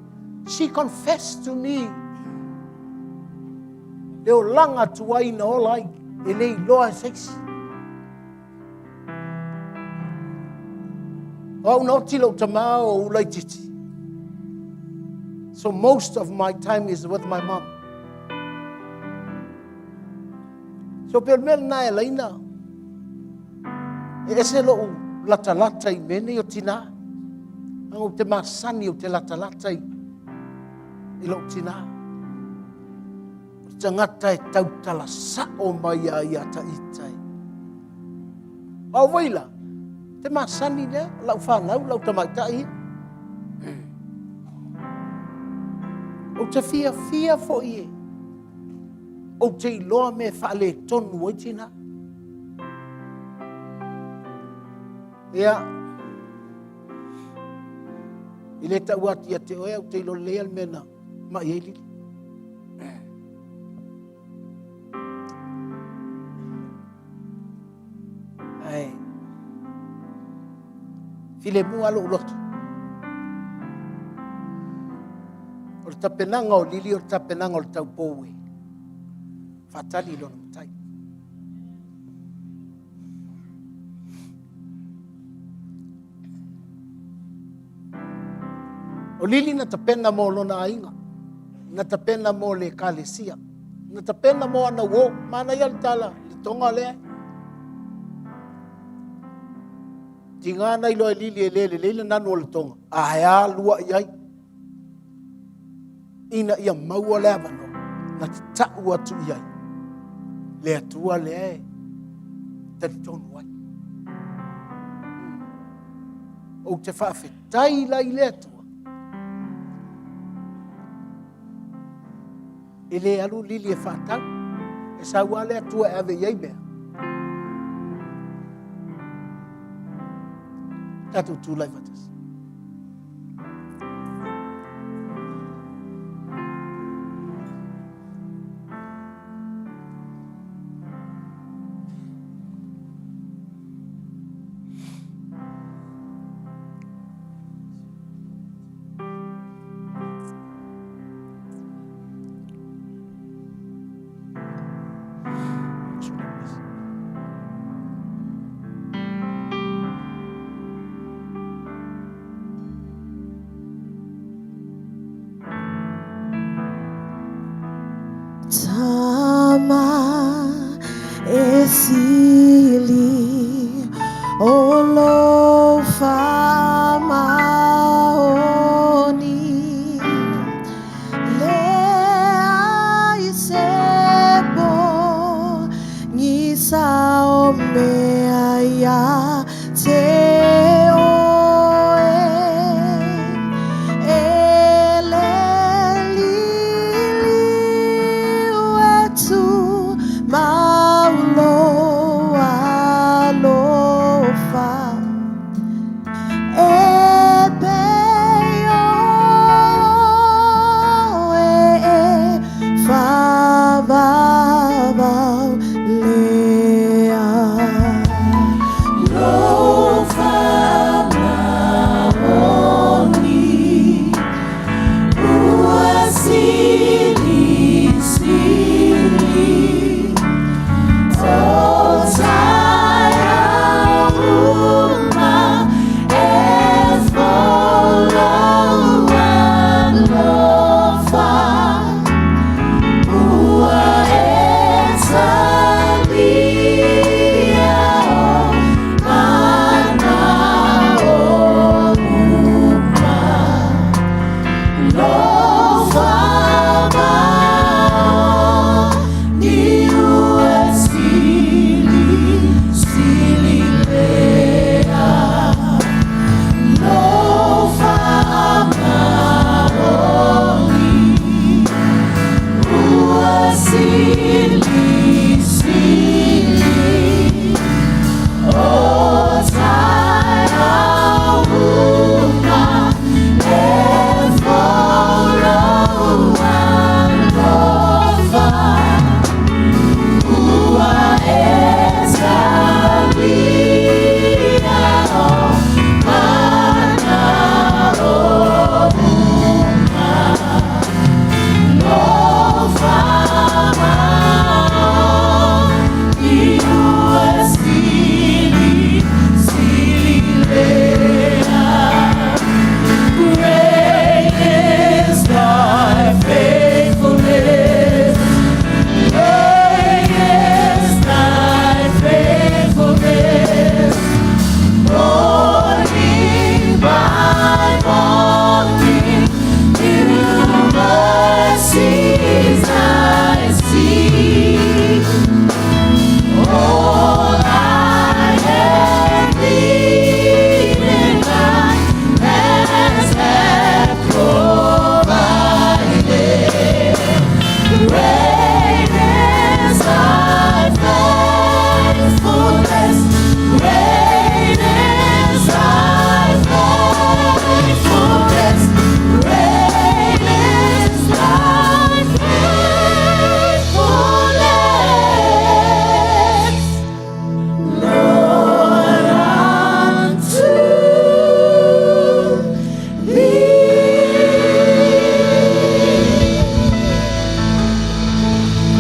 she confessed to me. Leo langa tuai na ola ai. E lei loa seksi. O no tilo tamao o ulai titi. So most of my time is with my mom. So per mel na e laina. E ese lo lata I mene o tina. Ango te masani o te lata I lo tina. Tangata e tautala sa o mai a iata itai. Au waila, te masani lea, lau whanau, lau tamaitai. O te fia fo ie. O te iloa me whaale tonu oitina. Ia, I le tauati a te oea, o te ilo lea mena, ma i eilili. File mua lo lotu. O le tapenanga o lili o le tapenanga o le taupoue. Fatali lo na matai. O lili na tapena mo lona ainga. Na tapena mo le kalesia. Na tapena mo ana wo. Mana yal tala. Le tonga le. Tingana ilo lili e lele nanu o le tonga. Ahea lua iai. Ina ia maua le avano. Na te tau atu iai. Le atua le e. Tali tonu wai. O te whaafetai lai le atua. E le alu lili e whaatau. E sa wale atua e ave iai mea. Tatou tūlai watas. Tama esili olo famaoni le aisebo nisao mea ya te Paulo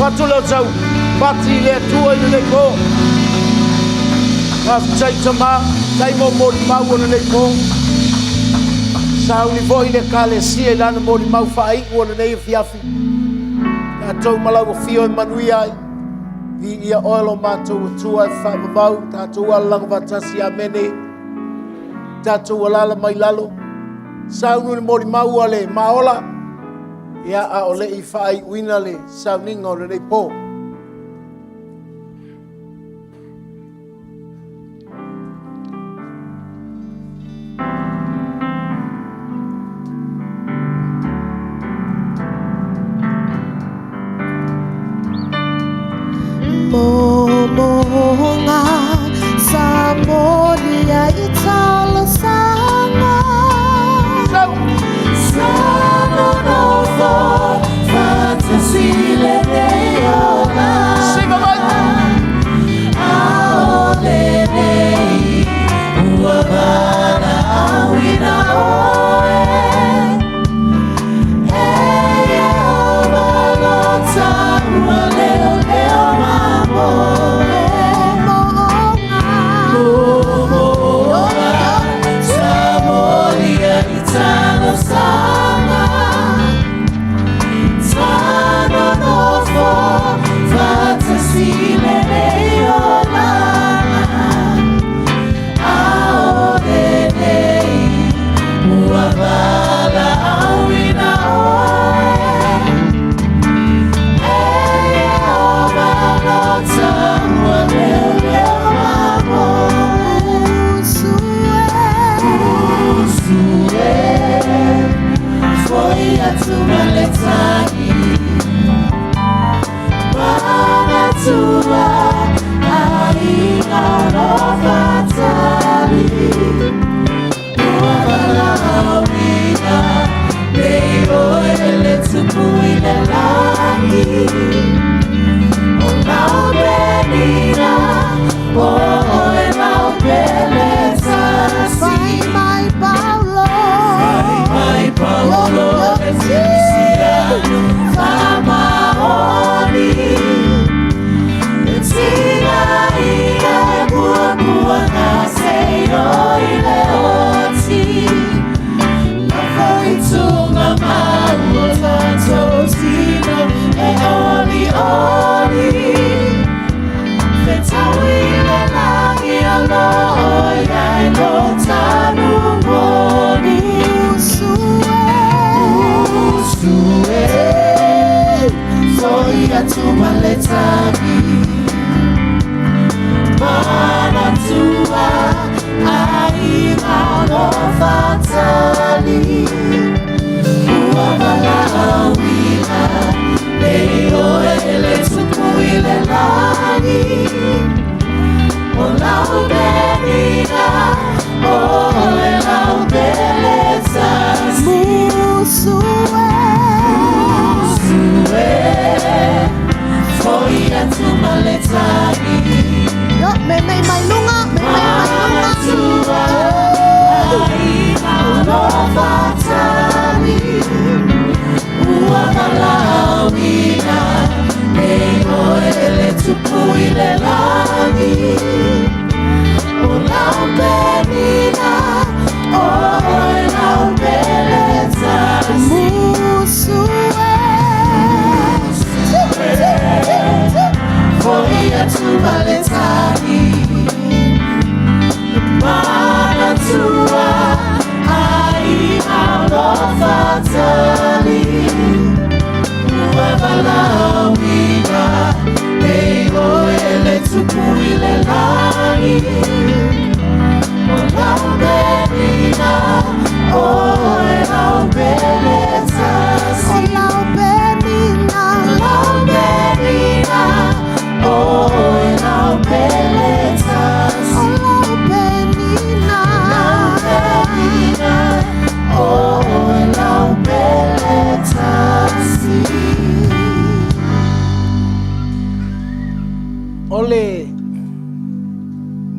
Patu leo zau. Pati le tua i nei ko. Chai tama, chai mo mau ona nei ko. Sau ni voi le kale sia lana mau fai ona nei fiafi. Tātou malau fio e manui ai. Vi ia oilo mātou tua e whamamau. Tātou alang vatasi a mene. Tātou alala mai lalo. Sau ni mau ale maola. Ia a ole i whai uina le sau ninga o nei po. Momonga sa moria i tala sanga Sana no for fantasy le deola Sing Aole nei uabana awina oe Eia obalota ualeo leo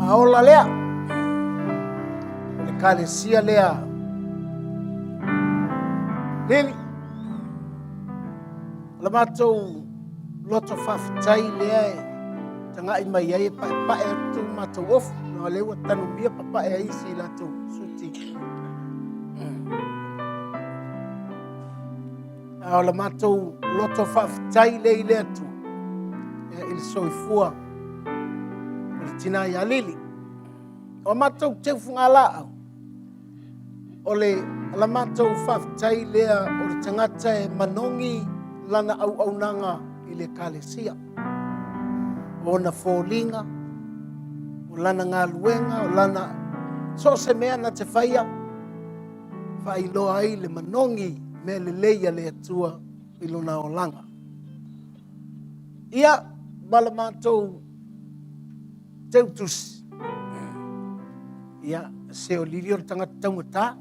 Maola lea. Le kalesia lea. Lili. La matou loto whawhitai lea e tanga i mai ai pae tu mātou ofu na lewa tanu mia papae ai si latou suti. O la mātou loto whawhitai le i lea tu il soifua o le tina i alili. O mātou te whungala au. O le ala mātou whawhitai lea o le tangata e manongi lana au nanga i le kalesia. O na fōlinga, o lana ngā luenga, o lana so se mea na te whaia. Whai loa ai le manongi me le leia le atua i lona o langa. Ia, mala mātou teutus. Ia, se o liri o tangata taungata.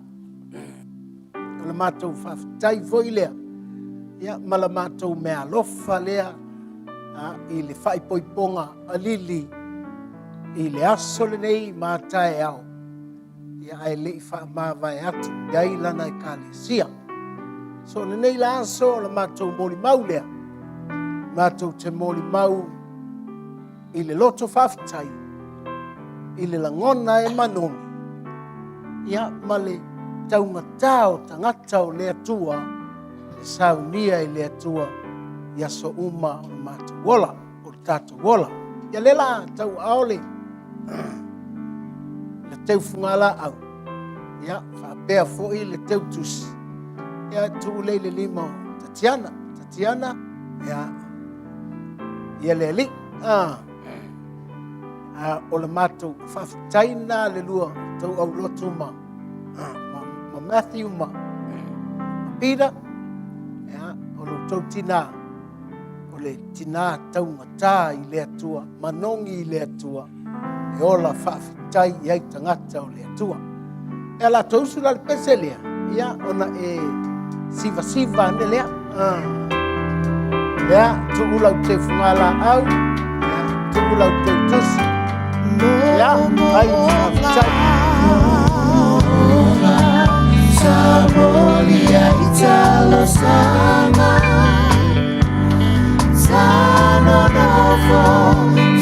Mala mātou whawhitai foi lea. Ia, mala mātou mea lofa lea. I le whaipoiponga a lili. I le aso le nei mātai au. Ia ai le i whaamawai atu. Iai lana i kālesia. So le nei la aso la mātou moli mau lea. Mātou te moli mau i le loto whawhitai. I le langona e manongi. Ia ma le taungata o tangata o le atua. Le saunia i le atua. Ia so uma o mātou wola, o tātou wola. Ia lela tau aole. Le teu whungala au. Ia whapea fōi le teu tusi. Ia tu lei le lima o Tatiana. Tatiana, ia le li. O le mātou whawhitaina le lua tau au lotu ma Matthew ma Peter. O lo tau tina. O le tina taungata i le atua, manongi i le atua. E ola whawhitai i ai tangata o le atua. E la tausu la le pese lea. Ia, ona e siva ne lea. Ia, tu ulau te whungala au. Ia, tu ulau te tusi. Ia, ai whawhitai. Sabolia italo sama. Sano novo,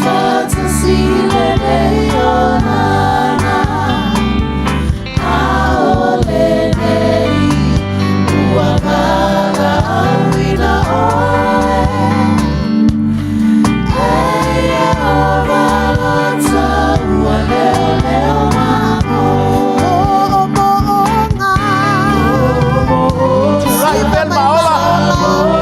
fantasy le leonana. Aole nei, uamara awina oe. Eia ovalata, ua leo mamo. Moonga. Rai ben maola.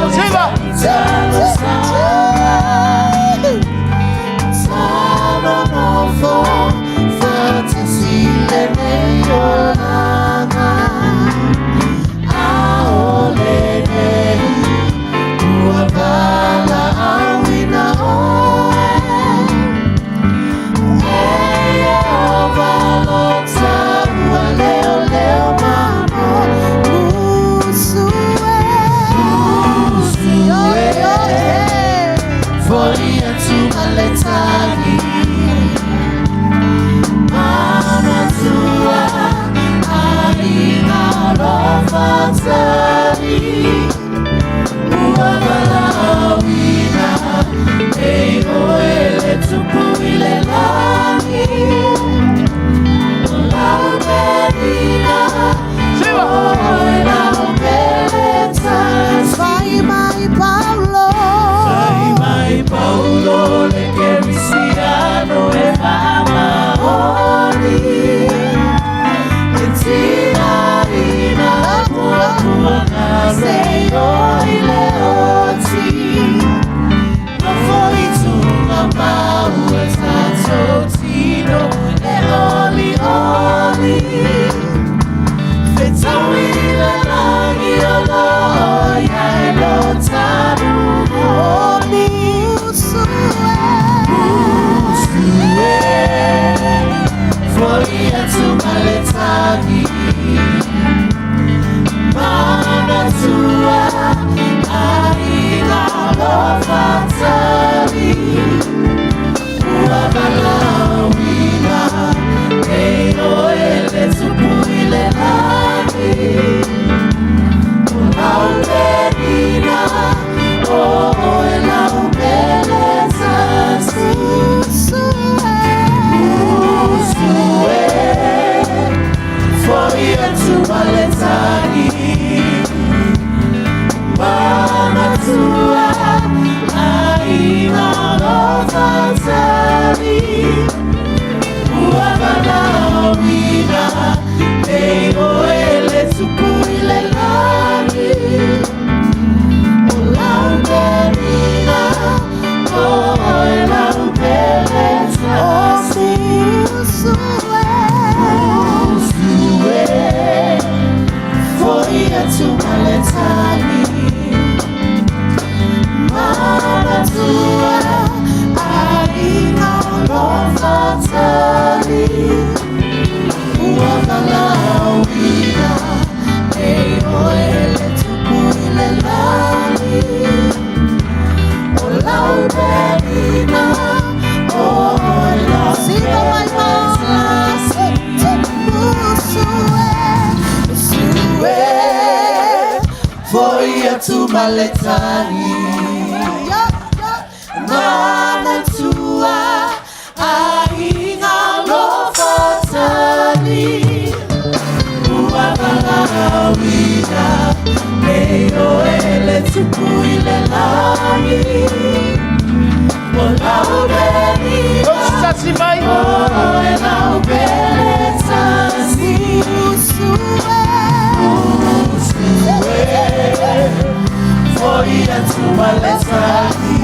le tali. Mana tua ainga lo fatali. Ua malawina leo ele tupu ile lami. Olau benina olau beletasi. Usue foi a tua letali.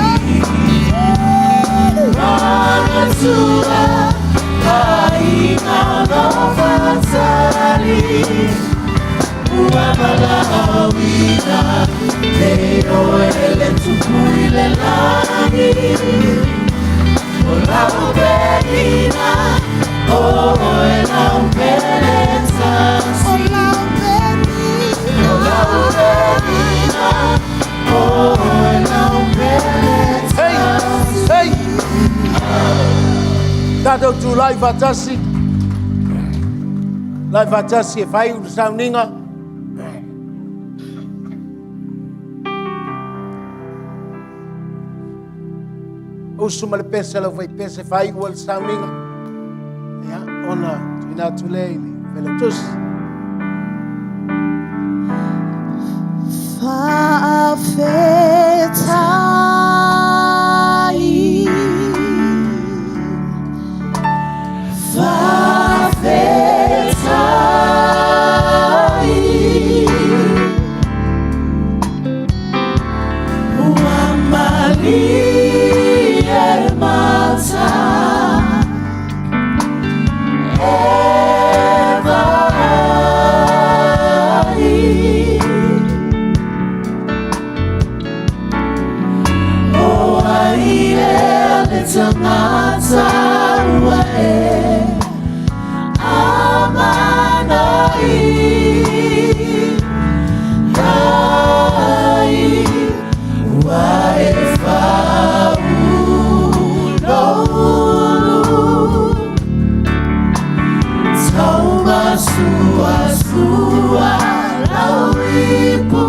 Mana tua ainga lo fatali. Ua malawina leo ele tupu ile lami. Olau benina olau beletasi. Olau benina olau beletasi. Hey! Tātou tū lai whatasi. Lai whatasi e whai uru sauninga. Usu male pese lau whai pese whai uru sauninga. Ia, ona, tuina tule ili, vele tus. Fa'afetai. Fa'afetai. Uamali e mata. Tangata wae amanai ai wae faulolu tauma sua sua lauipu.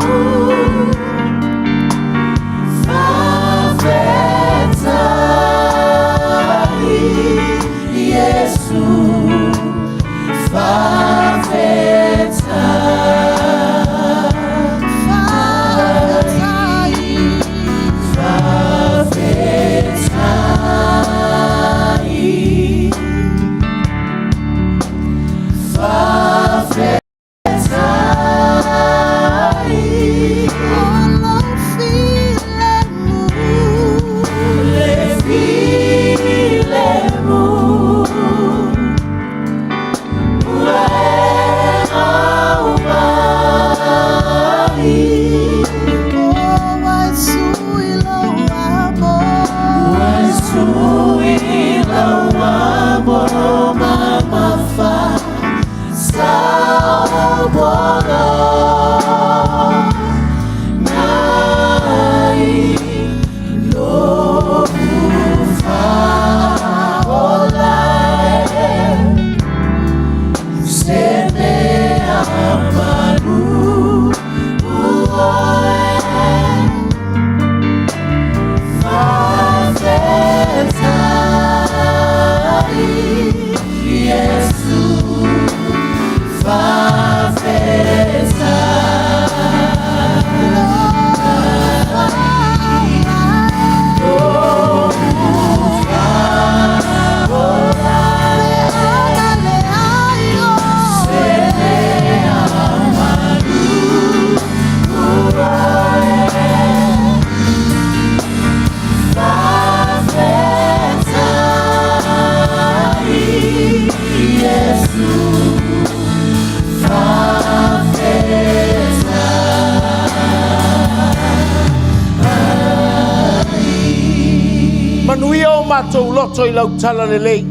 Manuia o mātou loto I lau tala lelei.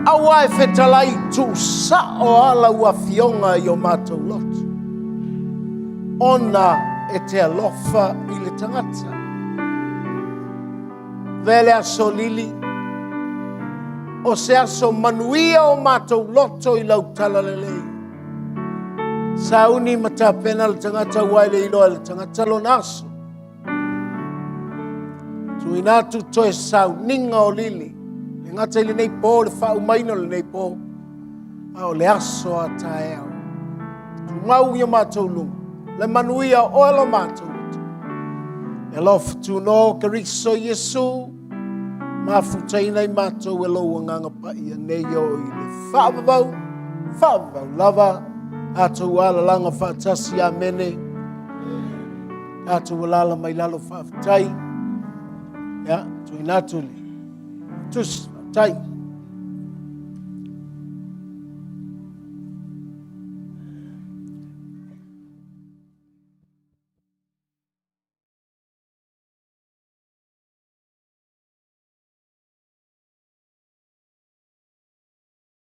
Awa e whetalai tu sa o ala ua fionga I o mātou loto. Ona e te alofa I le tangata. Vele aso lili. O se aso manuia o mātou loto I lau tala lelei. Sauni matapena le tangata waile ilo le tangata lo naso. Tuinatu toe sauninga o lili. Le ngata ili nei po le wha umaino le nei po. Ao le aso a tae au. Tu mau ia mātou lunga. Le manuia o alo mātou. E lofu tu no kariso Yesu. Mafutai nei mātou e lo nganga pa ia nei o i le whaavavau lava. Atou ala langa whaatasi a mene. Atou alala mai lalo whaafutai. Ya, tu inatuli. Tus, tai.